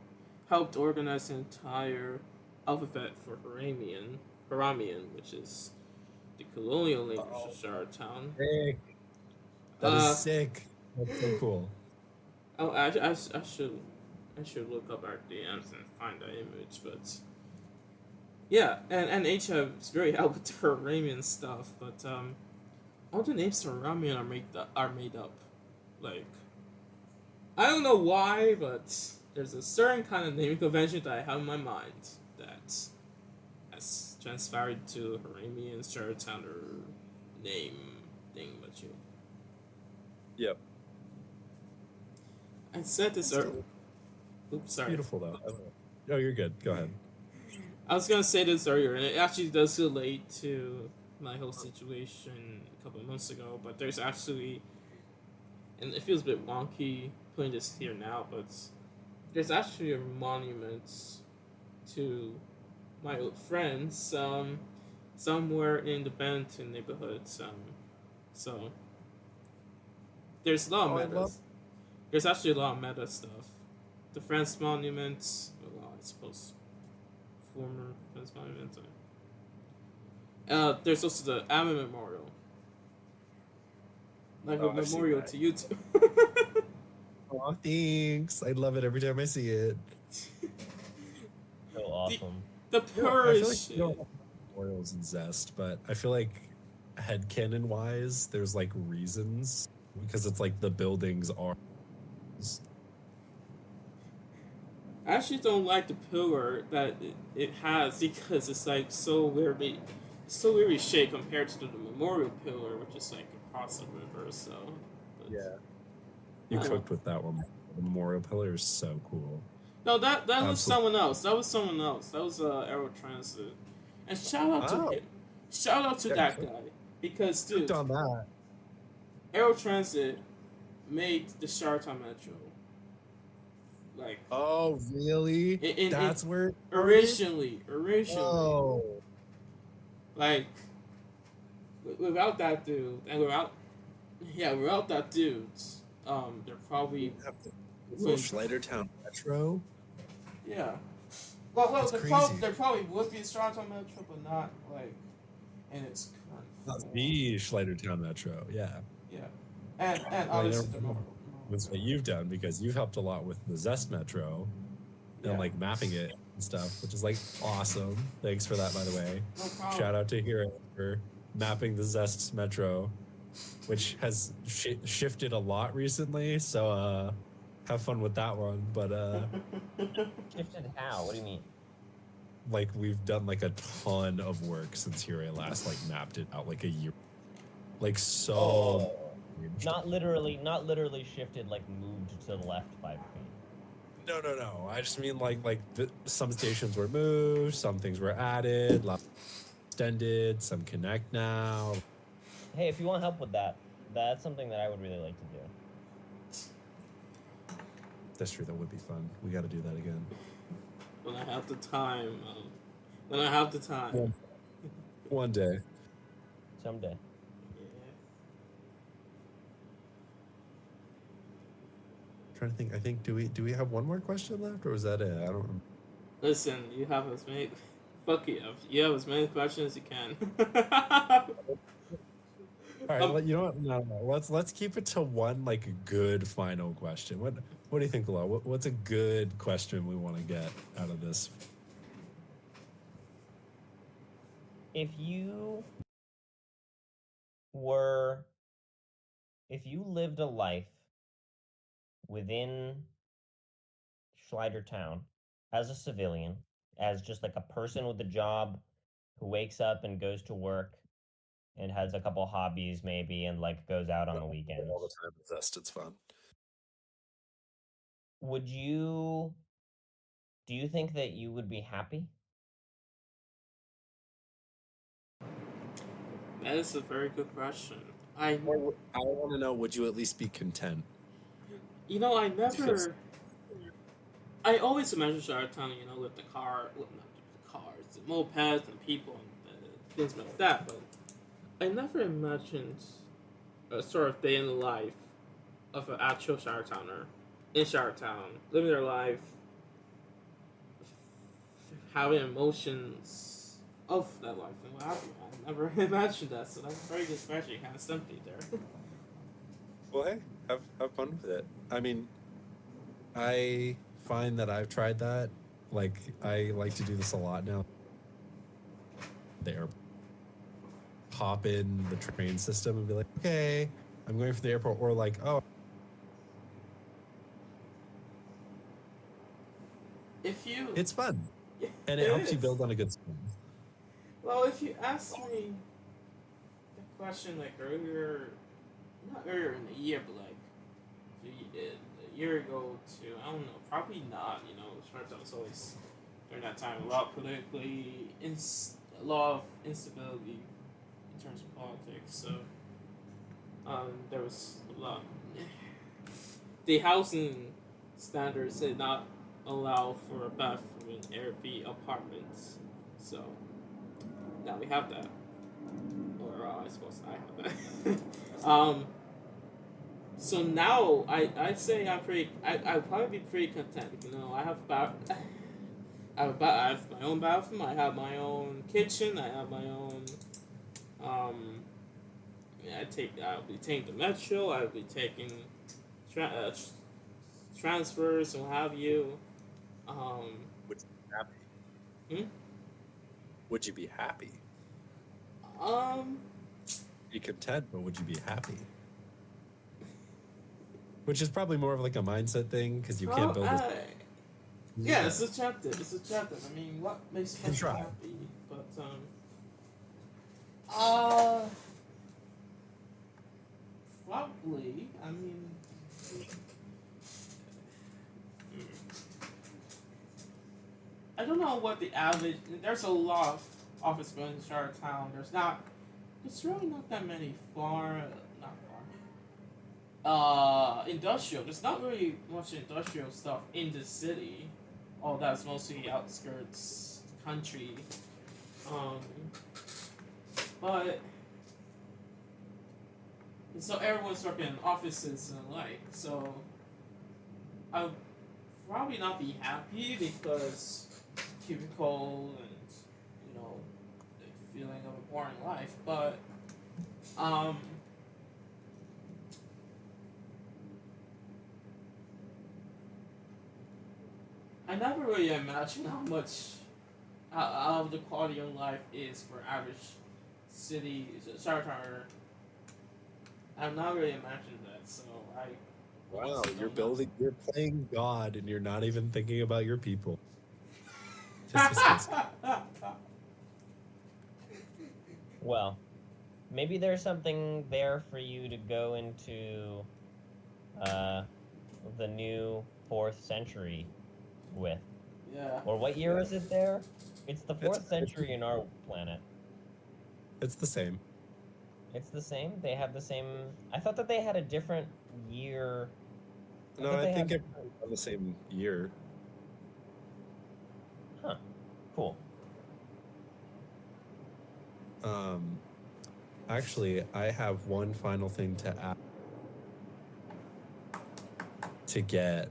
helped organize the entire alphabet for Haramian, which is the colonial language of Charlottetown. Sick. That is sick. That's so cool. Oh, I should look up our DMs and find the image, but yeah, and HF is very helpful with her Haramian stuff, but all the names for Haramian are made up. Like, I don't know why, but there's a certain kind of naming convention that I have in my mind that has transferred to Haramian Charlottetown name thing, but you. Yep. I said this earlier. Oops, sorry. Beautiful though. No, you're good. Go ahead. I was gonna say this earlier, and it actually does relate to my whole situation a couple of months ago. But there's actually, and it feels a bit wonky putting this here now, but there's actually a monument to my old friends somewhere in the Benton neighborhood. So there's a lot of meta. There's actually a lot of meta stuff. The Friends monuments, well, I suppose former Friends monument. There's also the Amma Memorial. Like a memorial to you too. Oh, thanks. I love it every time I see it. So awesome. The purge. I feel like memorials in Zest, but I feel like headcanon wise, there's like reasons because it's like the buildings are. I actually don't like the pillar that it has because it's like so weirdly shaped compared to the memorial pillar, which is like across the river. So yeah, you cooked with that one. The memorial pillar is so cool. No, that was someone else. That was Aero Transit. And shout out to him. Shout out to Yeah, that guy because, dude, on that. Aero Transit made the Charlottetown Metro. Like, Oh, really? in That's where it started? originally, Oh, like, without that dude, and without that dude, they're probably little Schleidertown Metro. yeah. Well, That's there crazy. probably would be a Charlottetown Metro, but not like in its current Not form. the Schleidertown Metro, yeah. Yeah, and Well, obviously the more. with what you've done, because you've helped a lot with the Zest Metro and Yeah. like mapping it and stuff, which is like awesome. Thanks for that, by the way. No problem. Shout out to Hero for mapping the Zest Metro, which has shifted a lot recently. So have fun with that one. But Shifted how? What do you mean? like we've done like a ton of work since Hero last like mapped it out like a year. Like so. Not literally shifted, like moved to the left 5 feet. No. I just mean like some stations were moved, some things were added, extended, some connect now. Hey, if you want help with that, that's something that I would really like to do. That's true. That would be fun. We got to do that again. When I have the time. When I have the time. One day. Someday. Trying to think. I think do we have one more question left, or was that it? I don't remember. Listen, you have as many. Fuck you. You have as many questions as you can. All right. You know what? No. Let's keep it to one like good final question. What do you think, Lo? What's a good question we want to get out of this? If you lived a life within Schleidertown as a civilian, as just like a person with a job who wakes up and goes to work and has a couple hobbies maybe and like goes out on the weekends. All the time with Zest, it's fun. Do you think that you would be happy? That is a very good question. I want to know, would you at least be content? You know, I always imagine Charlottetown, with the car, well, not the cars, the mopeds and people and things like that, but I never imagined a sort of day in the life of an actual Charlottetowner in Charlottetown, living their life, having emotions of that life and what have you. I never imagined that, so that's a very good question. You kind of stumped me there. Well, hey, have fun with it. I mean, I find that I've tried that. Like, I like to do this a lot now. There, hop in the train system and be like, okay, I'm going for the airport, or like, oh. It's fun, and it helps you build on a good skill. Well, if you asked me the question like not earlier in the year, but like a year ago to, I don't know, probably not. Charlottetown was always during that time a lot politically, a lot of instability in terms of politics. So there was a lot. The housing standards did not allow for a bathroom in Airbnb apartments. So now we have that. Or I suppose I have that. So now I'd say I'd probably be pretty content. I have I have my own bathroom. I have my own kitchen. I have my own. I'll be taking the metro. I'll be taking transfers and what have you. Would you be happy? Would you be happy? Be content, but would you be happy? Which is probably more of like a mindset thing, because you can't build it. Yeah, it's subjective. I mean, what makes you happy? But probably. I mean, I don't know what the average. There's a lot office buildings in Charlottetown. There's really not that many not industrial. There's not really much industrial stuff in the city. All that's mostly outskirts, country. Um, but so everyone's working in offices and the like. So I would probably not be happy because cubicle and the feeling of a boring life. But I never really imagined how the quality of life is for average city Charlottetown. I've not really imagined that, so I. Wow, honestly you're don't know. you're playing God, and you're not even thinking about your people. Just disgusting. Well, maybe there's something there for you to go into the new 4th century with. Yeah. Or what year is it there? It's the 4th century in our planet. It's the same. It's the same? They have the same... I thought that they had a different year. No, I think it's the same year. Huh. Cool. Actually, I have one final thing to add to get.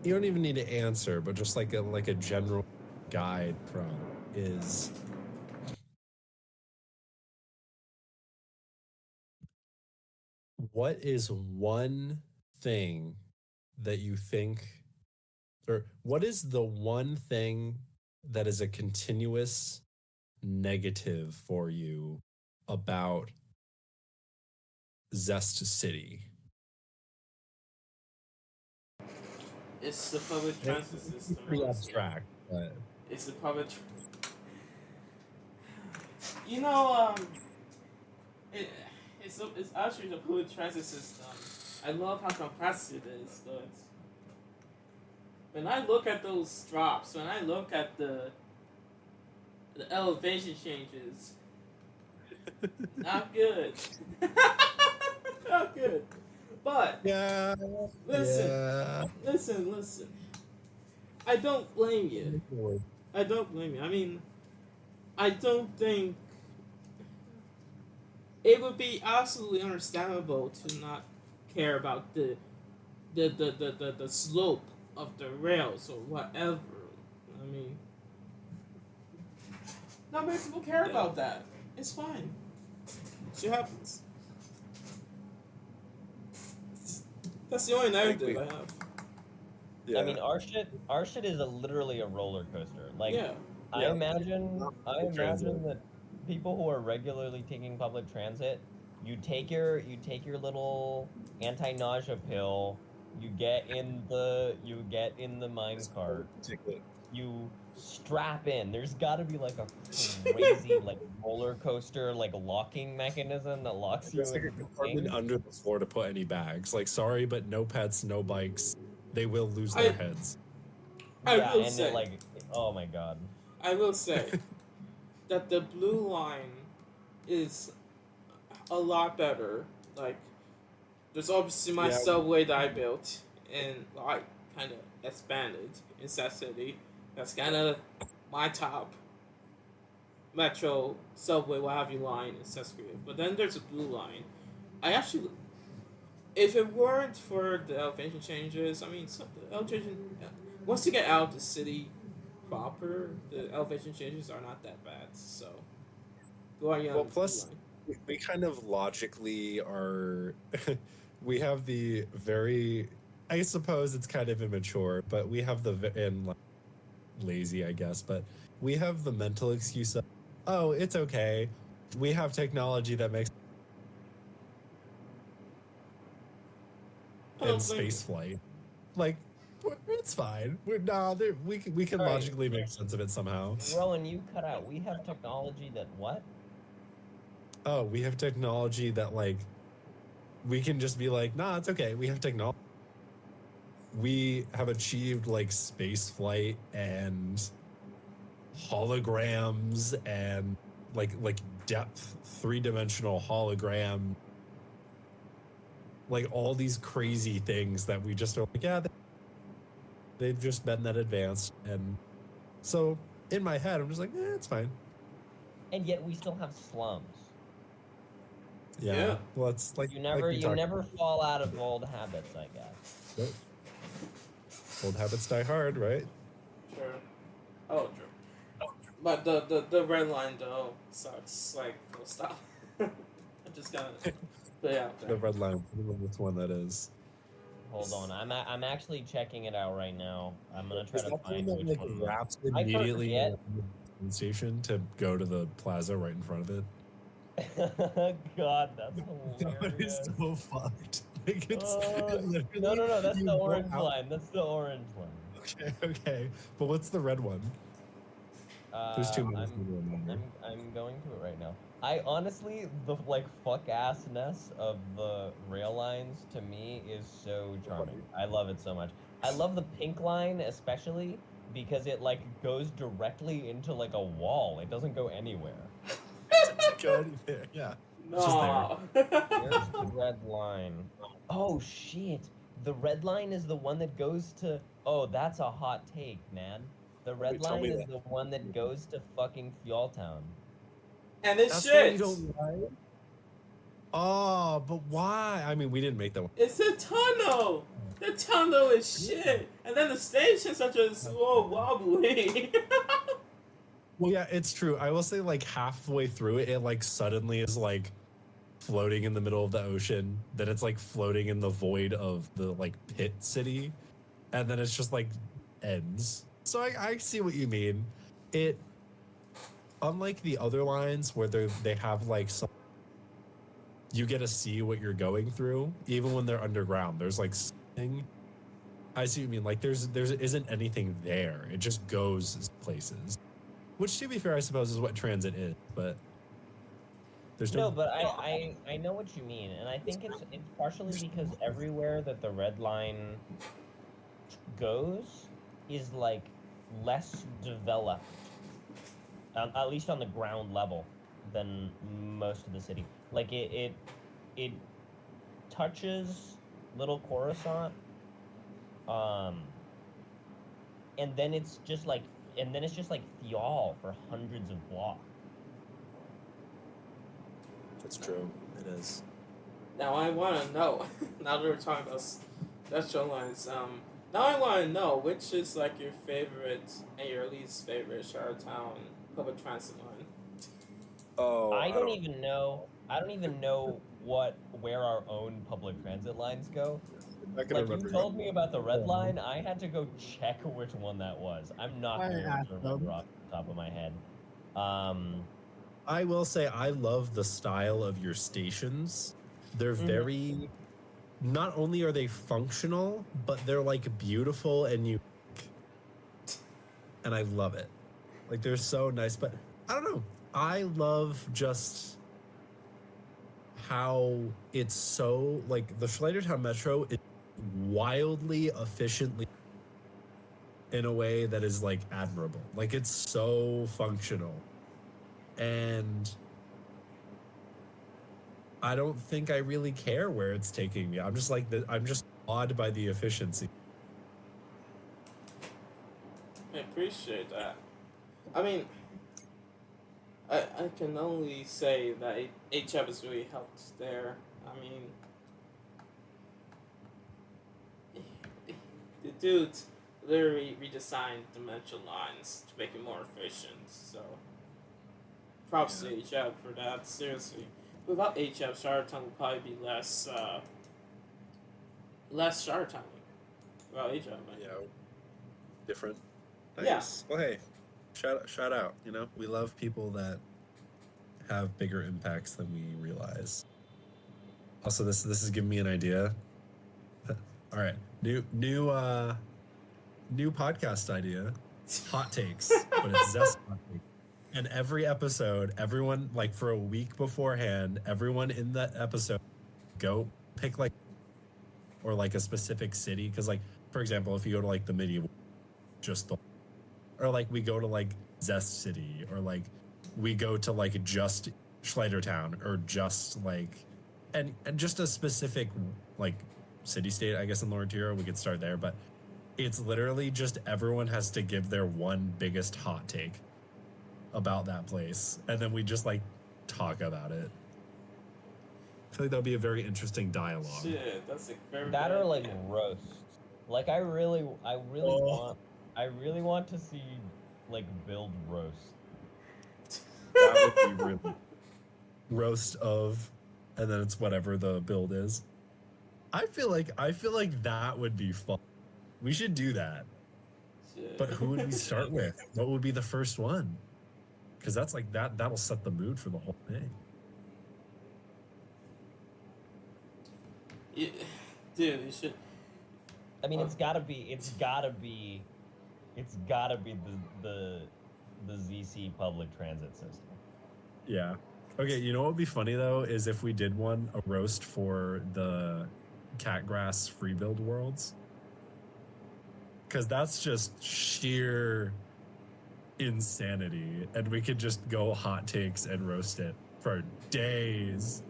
You don't even need to answer, but just like a general guide from is what is one thing that you think, or what is the one thing that is a continuous negative for you about Zest City? It's the public transit system. Pretty abstract, but It's the public. You know, it's actually the public transit system. I love how compressed it is, but when I look at those drops, when I look at the elevation changes, not good. Not good. But yeah, listen. I don't blame you. I don't blame you. I mean, I don't think it would be absolutely understandable to not care about the slope of the rails or whatever. I mean, not many people care about that. It's fine. Shit happens. That's the only negative I have. Yeah. I mean, our shit is literally a roller coaster. Like, Yeah. I Yeah. imagine Transit. that people who are regularly taking public transit, you take your little anti-nausea pill, you get in the mine cart, you strap in. There's got to be like a crazy like roller coaster like locking mechanism that locks you There's like a in the compartment thing. under the floor to put any bags. Like, sorry, but no pets, no bikes. They will lose their heads. Yeah, will and say- it like, oh my god. I will say that the blue line is a lot better. Like, there's obviously my Yeah. subway that I built and I kind of expanded in Zest City. That's kind of my top metro subway, what have you, line in Zest Creative. But then there's a blue line. I actually, if it weren't for the elevation changes, I mean, the elevation, once you get out of the city proper, the elevation changes are not that bad. So, going on Well, the plus, blue line. we kind of logically are. We have the very. I suppose it's kind of immature, but we have and like, lazy, I guess. But we have the mental excuse of, oh, it's okay. We have technology that makes. I don't And blame you. space flight, like it's fine. We can Right. logically make sense of it somehow. Rowan, you cut out. We have technology that what? Oh, we have technology that like we can just be like, nah, it's okay. We have technology. We have achieved like space flight and holograms and like depth 3-dimensional hologram, like all these crazy things that we just are like, yeah, they've just been that advanced. And so in my head, I'm just like, it's fine. And yet we still have slums. Yeah. Well, it's like you never fall out of old habits, I guess. Nope. Old habits die hard, right? Sure. Oh, true. But the red line though sucks. Like, full stop. I'm just gonna put it out there. The red line, which one that is? Hold on, I'm actually checking it out right now. I'm gonna try Is to that find one that which like one. wraps I immediately forget. in the station to go to the plaza right in front of it? God, that's hilarious. That is so fucked. Like it's no, that's the orange line. That's the orange line. Okay. But what's the red one? There's 2 minutes. I'm going to it right now. I honestly, the like fuck-assness of the rail lines to me is so charming. I love it so much. I love the pink line especially because it like goes directly into like a wall. It doesn't go anywhere. Yeah. No. There's the red line. Oh shit. The red line is the one that goes to. Oh, that's a hot take, man. The red line is the one that goes to fucking Fuel Town. And it's That's shit. You don't like? Oh, but why? I mean, we didn't make that one. It's a tunnel. The tunnel is shit. And then the stations are just wobbly. Well, yeah, it's true. I will say, like, halfway through it, it, like, suddenly is, like, floating in the middle of the ocean. Then it's, like, floating in the void of the, like, pit city. And then it's just, like, ends. So I see what you mean. It, unlike the other lines where they have, like, some... You get to see what you're going through, even when they're underground. There's, like, something... I see what you mean. Like, there isn't anything there. It just goes places. Which, to be fair, I suppose is what transit is, but there's no. But I know what you mean, and I think it's partially because everywhere that the red line goes is like less developed, at least on the ground level, than most of the city. Like it touches Little Coruscant, and then it's just like. And then it's just like Thial for hundreds of blocks. That's true. It is. Now I want to know. Now that we're talking about industrial lines, now I want to know which is like your favorite and your least favorite Charlottetown public transit line. Oh, I don't even know. I don't even know where our own public transit lines go. Like you told me about the red line, I had to go check which one that was. I'm not going to remember off the top of my head. I will say I love the style of your stations. They're very. Not only are they functional, but they're like beautiful and unique. And I love it. Like they're so nice, but I don't know. I love just how it's so like the Schleidertown Metro is wildly efficiently in a way that is like admirable. Like it's so functional. And I don't think I really care where it's taking me. I'm just like I'm just awed by the efficiency. I appreciate that. I mean, I can only say that HF has really helped there. I mean, the dudes literally redesigned dimensional lines to make it more efficient. So, props to HF for that. Seriously, without HF, Charlottetown would probably be less Charlottetown. Without HF, man. Yeah, different. Nice. Yeah. Well, hey, shout out. You know, we love people that have bigger impacts than we realize. Also, this is giving me an idea. All right, new podcast idea. Hot takes, but it's Zest hot takes. And every episode, everyone like for a week beforehand, everyone in that episode go pick like or like a specific city because like for example, if you go to like the medieval, just the or like we go to like Zest City, or like we go to like just Schleidertown, or just like and just a specific like city state, I guess, in Lower Ontario. We could start there, but it's literally just everyone has to give their one biggest hot take about that place, and then we just like talk about it. I feel like that would be a very interesting dialogue. Shit, that's a very That bad or like idea. roasts. Like I really want to see like build roast. That would be really roast of, and then it's whatever the build is. I feel like that would be fun. We should do that. Shit. But who would we start with? What would be the first one? Because that's like that'll set the mood for the whole thing. Yeah, dude, you should. I mean, it's gotta be the ZC public transit system. Yeah. Okay, you know what would be funny though is if we did a roast for the Catgrass free build worlds. Because that's just sheer insanity, and we could just go hot takes and roast it for days.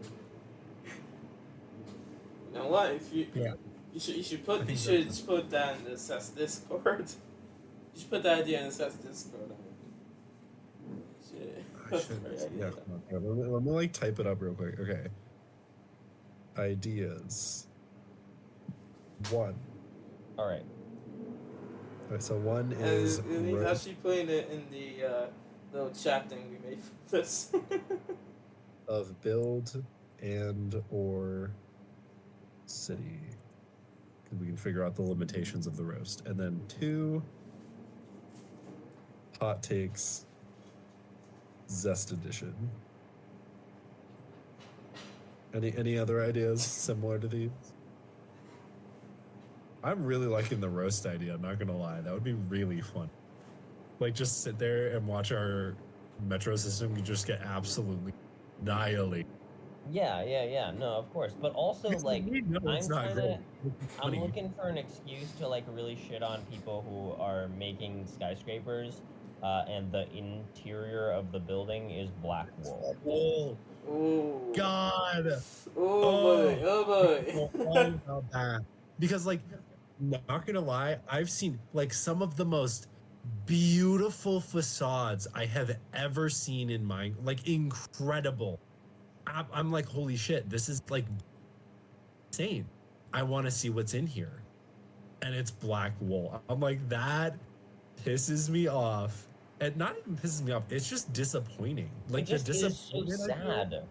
You know what? If you Yeah. you should put that in the Zest Discord. You should put that idea in the Zest Discord. Shit. That's a great idea. Yeah, let me like type it up real quick. Okay. Ideas. 1. All right. All right, so 1 is And he's actually putting it in the little chat thing we made for this. of build and or city, because we can figure out the limitations of the roast. And then 2, hot takes, Zest edition. Any other ideas similar to these? I'm really liking the roast idea, I'm not gonna lie. That would be really fun. Like, just sit there and watch our metro system just get absolutely annihilated. Yeah. No, of course. But also, like, I'm looking for an excuse to like really shit on people who are making skyscrapers, and the interior of the building is black wool. Oh God. Oh boy. About that. Because, like, not gonna lie, I've seen like some of the most beautiful facades I have ever seen in my, like, incredible. I'm like, holy shit, this is like insane. I want to see what's in here. And it's black wool. I'm like, that pisses me off. And not even pisses me off, it's just disappointing. Like, It just the is so disappointment. sad.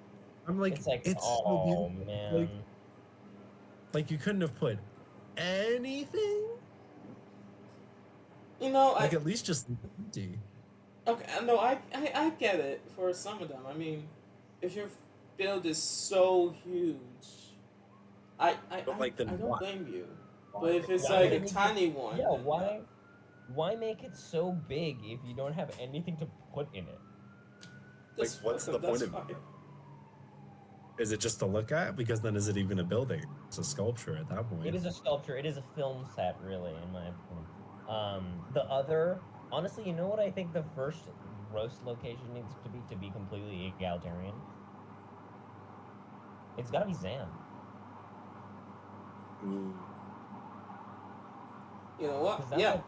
I'm like, It's like, it's so oh beautiful. man. Like you couldn't have put anything. You know, like at least just empty. Okay, no, I get it for some of them. I mean, if your build is so huge, I don't blame you. But if it's like a tiny one, yeah, why make it so big if you don't have anything to put in it? Like, what's the point of it? Is it just to look at? Because then is it even a building? It's a sculpture at that point. It is a sculpture. It is a film set, really, in my opinion. The other, honestly, you know what I think the first roast location needs to be completely egalitarian? It's gotta be Zan. You know what? Yeah.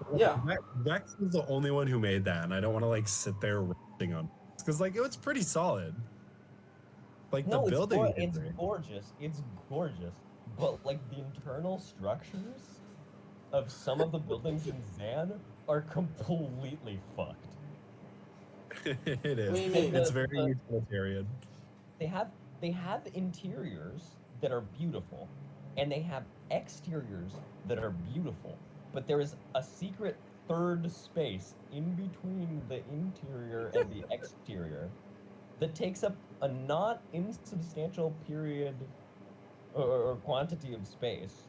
Vex is the only one who made that, and I don't want to like sit there roasting on because like it's pretty solid. Like no, the building, it's gorgeous. It's gorgeous, but like the internal structures of some of the buildings in Zan are completely fucked. It is. It's very utilitarian. They have interiors that are beautiful, and they have exteriors that are beautiful. But there is a secret third space in between the interior and the exterior that takes up a not insubstantial period or quantity of space.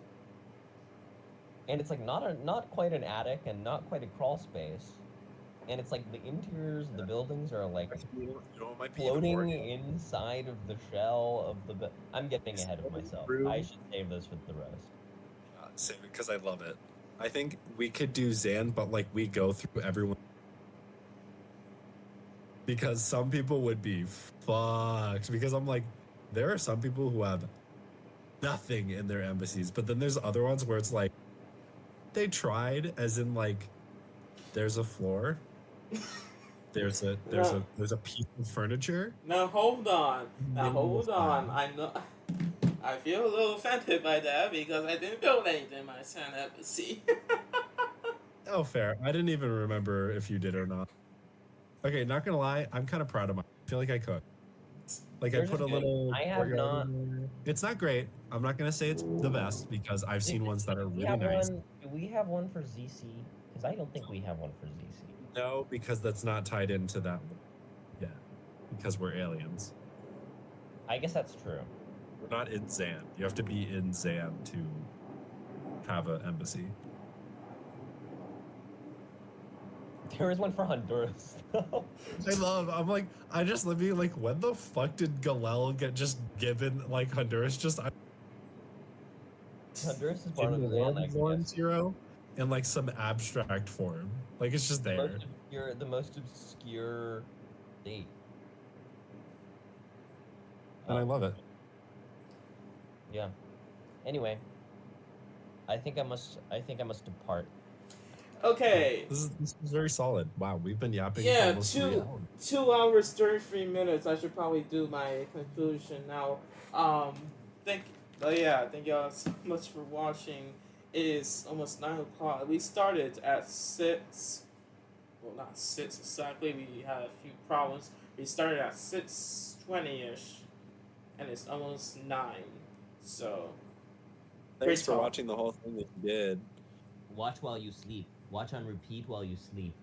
And it's like not quite an attic and not quite a crawl space. And it's like the interiors of the buildings are like floating inside of the shell of the. I'm getting ahead of myself. I should save this for the roast. Save it because I love it. I think we could do Zan, but like we go through everyone. because some people would be fucked. Because I'm like, there are some people who have nothing in their embassies, but then there's other ones where it's like they tried, as in like there's a floor, there's a piece of furniture. Now hold on. Now Minimal hold on. style. I'm not. I feel a little offended by that because I didn't build anything in my San embassy. Oh, fair. I didn't even remember if you did or not. Okay, not gonna lie, I'm kind of proud of mine. I feel like I could. Like Yours I put is a good. little. I have not. It's not great. I'm not gonna say it's the best because I've seen ones that are Do we really have nice. one? Do we have one for ZC? Because I don't think we have one for ZC. No, because that's not tied into that. Yeah, because we're aliens. I guess that's true. We're not in Zan. You have to be in Zan to have an embassy. There is one for Honduras. I'm like, I just let me like, when the fuck did Galel get just given like Honduras just Honduras is in part the of Zan, I World guess. Zero in like some abstract form? Like it's just there. The most obscure state. And I love it. Yeah. Anyway, I think I must depart. Okay. This is very solid. Wow, we've been yapping for Yeah, almost 3 hours. 2 hours 33 minutes. I should probably do my conclusion now. Thank you all so much for watching. It is almost 9 o'clock. We started at 6. Well, not 6 exactly. We had a few problems. We started at 6:20ish, and it's almost 9. So Thanks great for talk. watching the whole thing that you did. Watch while you sleep. Watch on repeat while you sleep.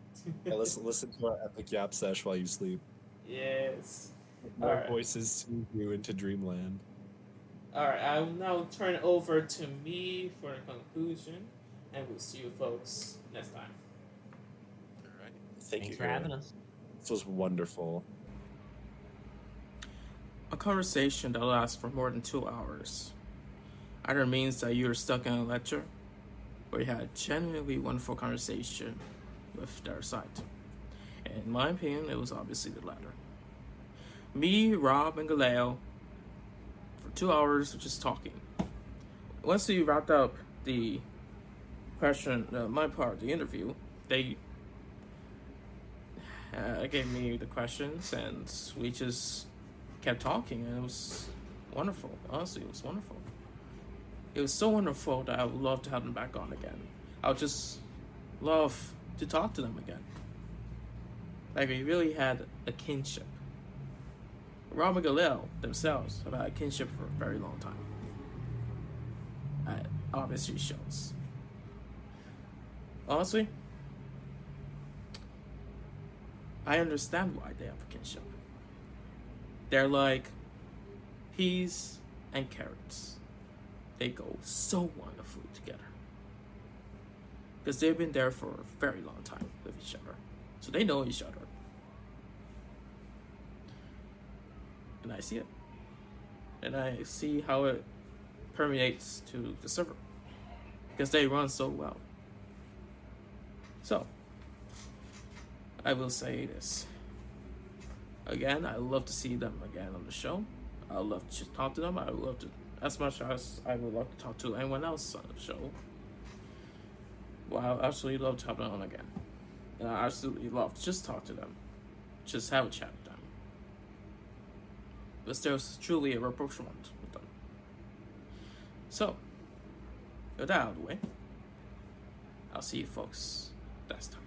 Yeah, listen to our epic yap sesh while you sleep. Yes. More Alright. voices soothe you into dreamland. Alright, I will now turn it over to me for the conclusion, and we'll see you folks next time. All right. Thank Thanks you for Aaron. having us. This was wonderful. A conversation that lasts for more than 2 hours either means that you're stuck in a lecture or you had a genuinely wonderful conversation with their side. And in my opinion, it was obviously the latter. Me, Rob, and Galel, for 2 hours, just talking. Once we wrapped up the question, my part of the interview, they gave me the questions, and we just kept talking, and it was wonderful. Honestly, it was wonderful. It was so wonderful that I would love to have them back on again. I would just love to talk to them again. Like, we really had a kinship. Rob and Galel themselves have had a kinship for a very long time. It obviously shows. Honestly, I understand why they have a kinship. They're like peas and carrots. They go so wonderfully together. Because they've been there for a very long time with each other. So they know each other. And I see it. And I see how it permeates to the server. Because they run so well. So, I will say this. Again, I love to see them again on the show. I love to talk to them. I would love to, as much as I would love to talk to anyone else on the show. Well, I absolutely love to have them on again. And I absolutely love to just talk to them. Just have a chat with them. Because there's truly a rapprochement with them. So, with that out of the way, I'll see you folks next time.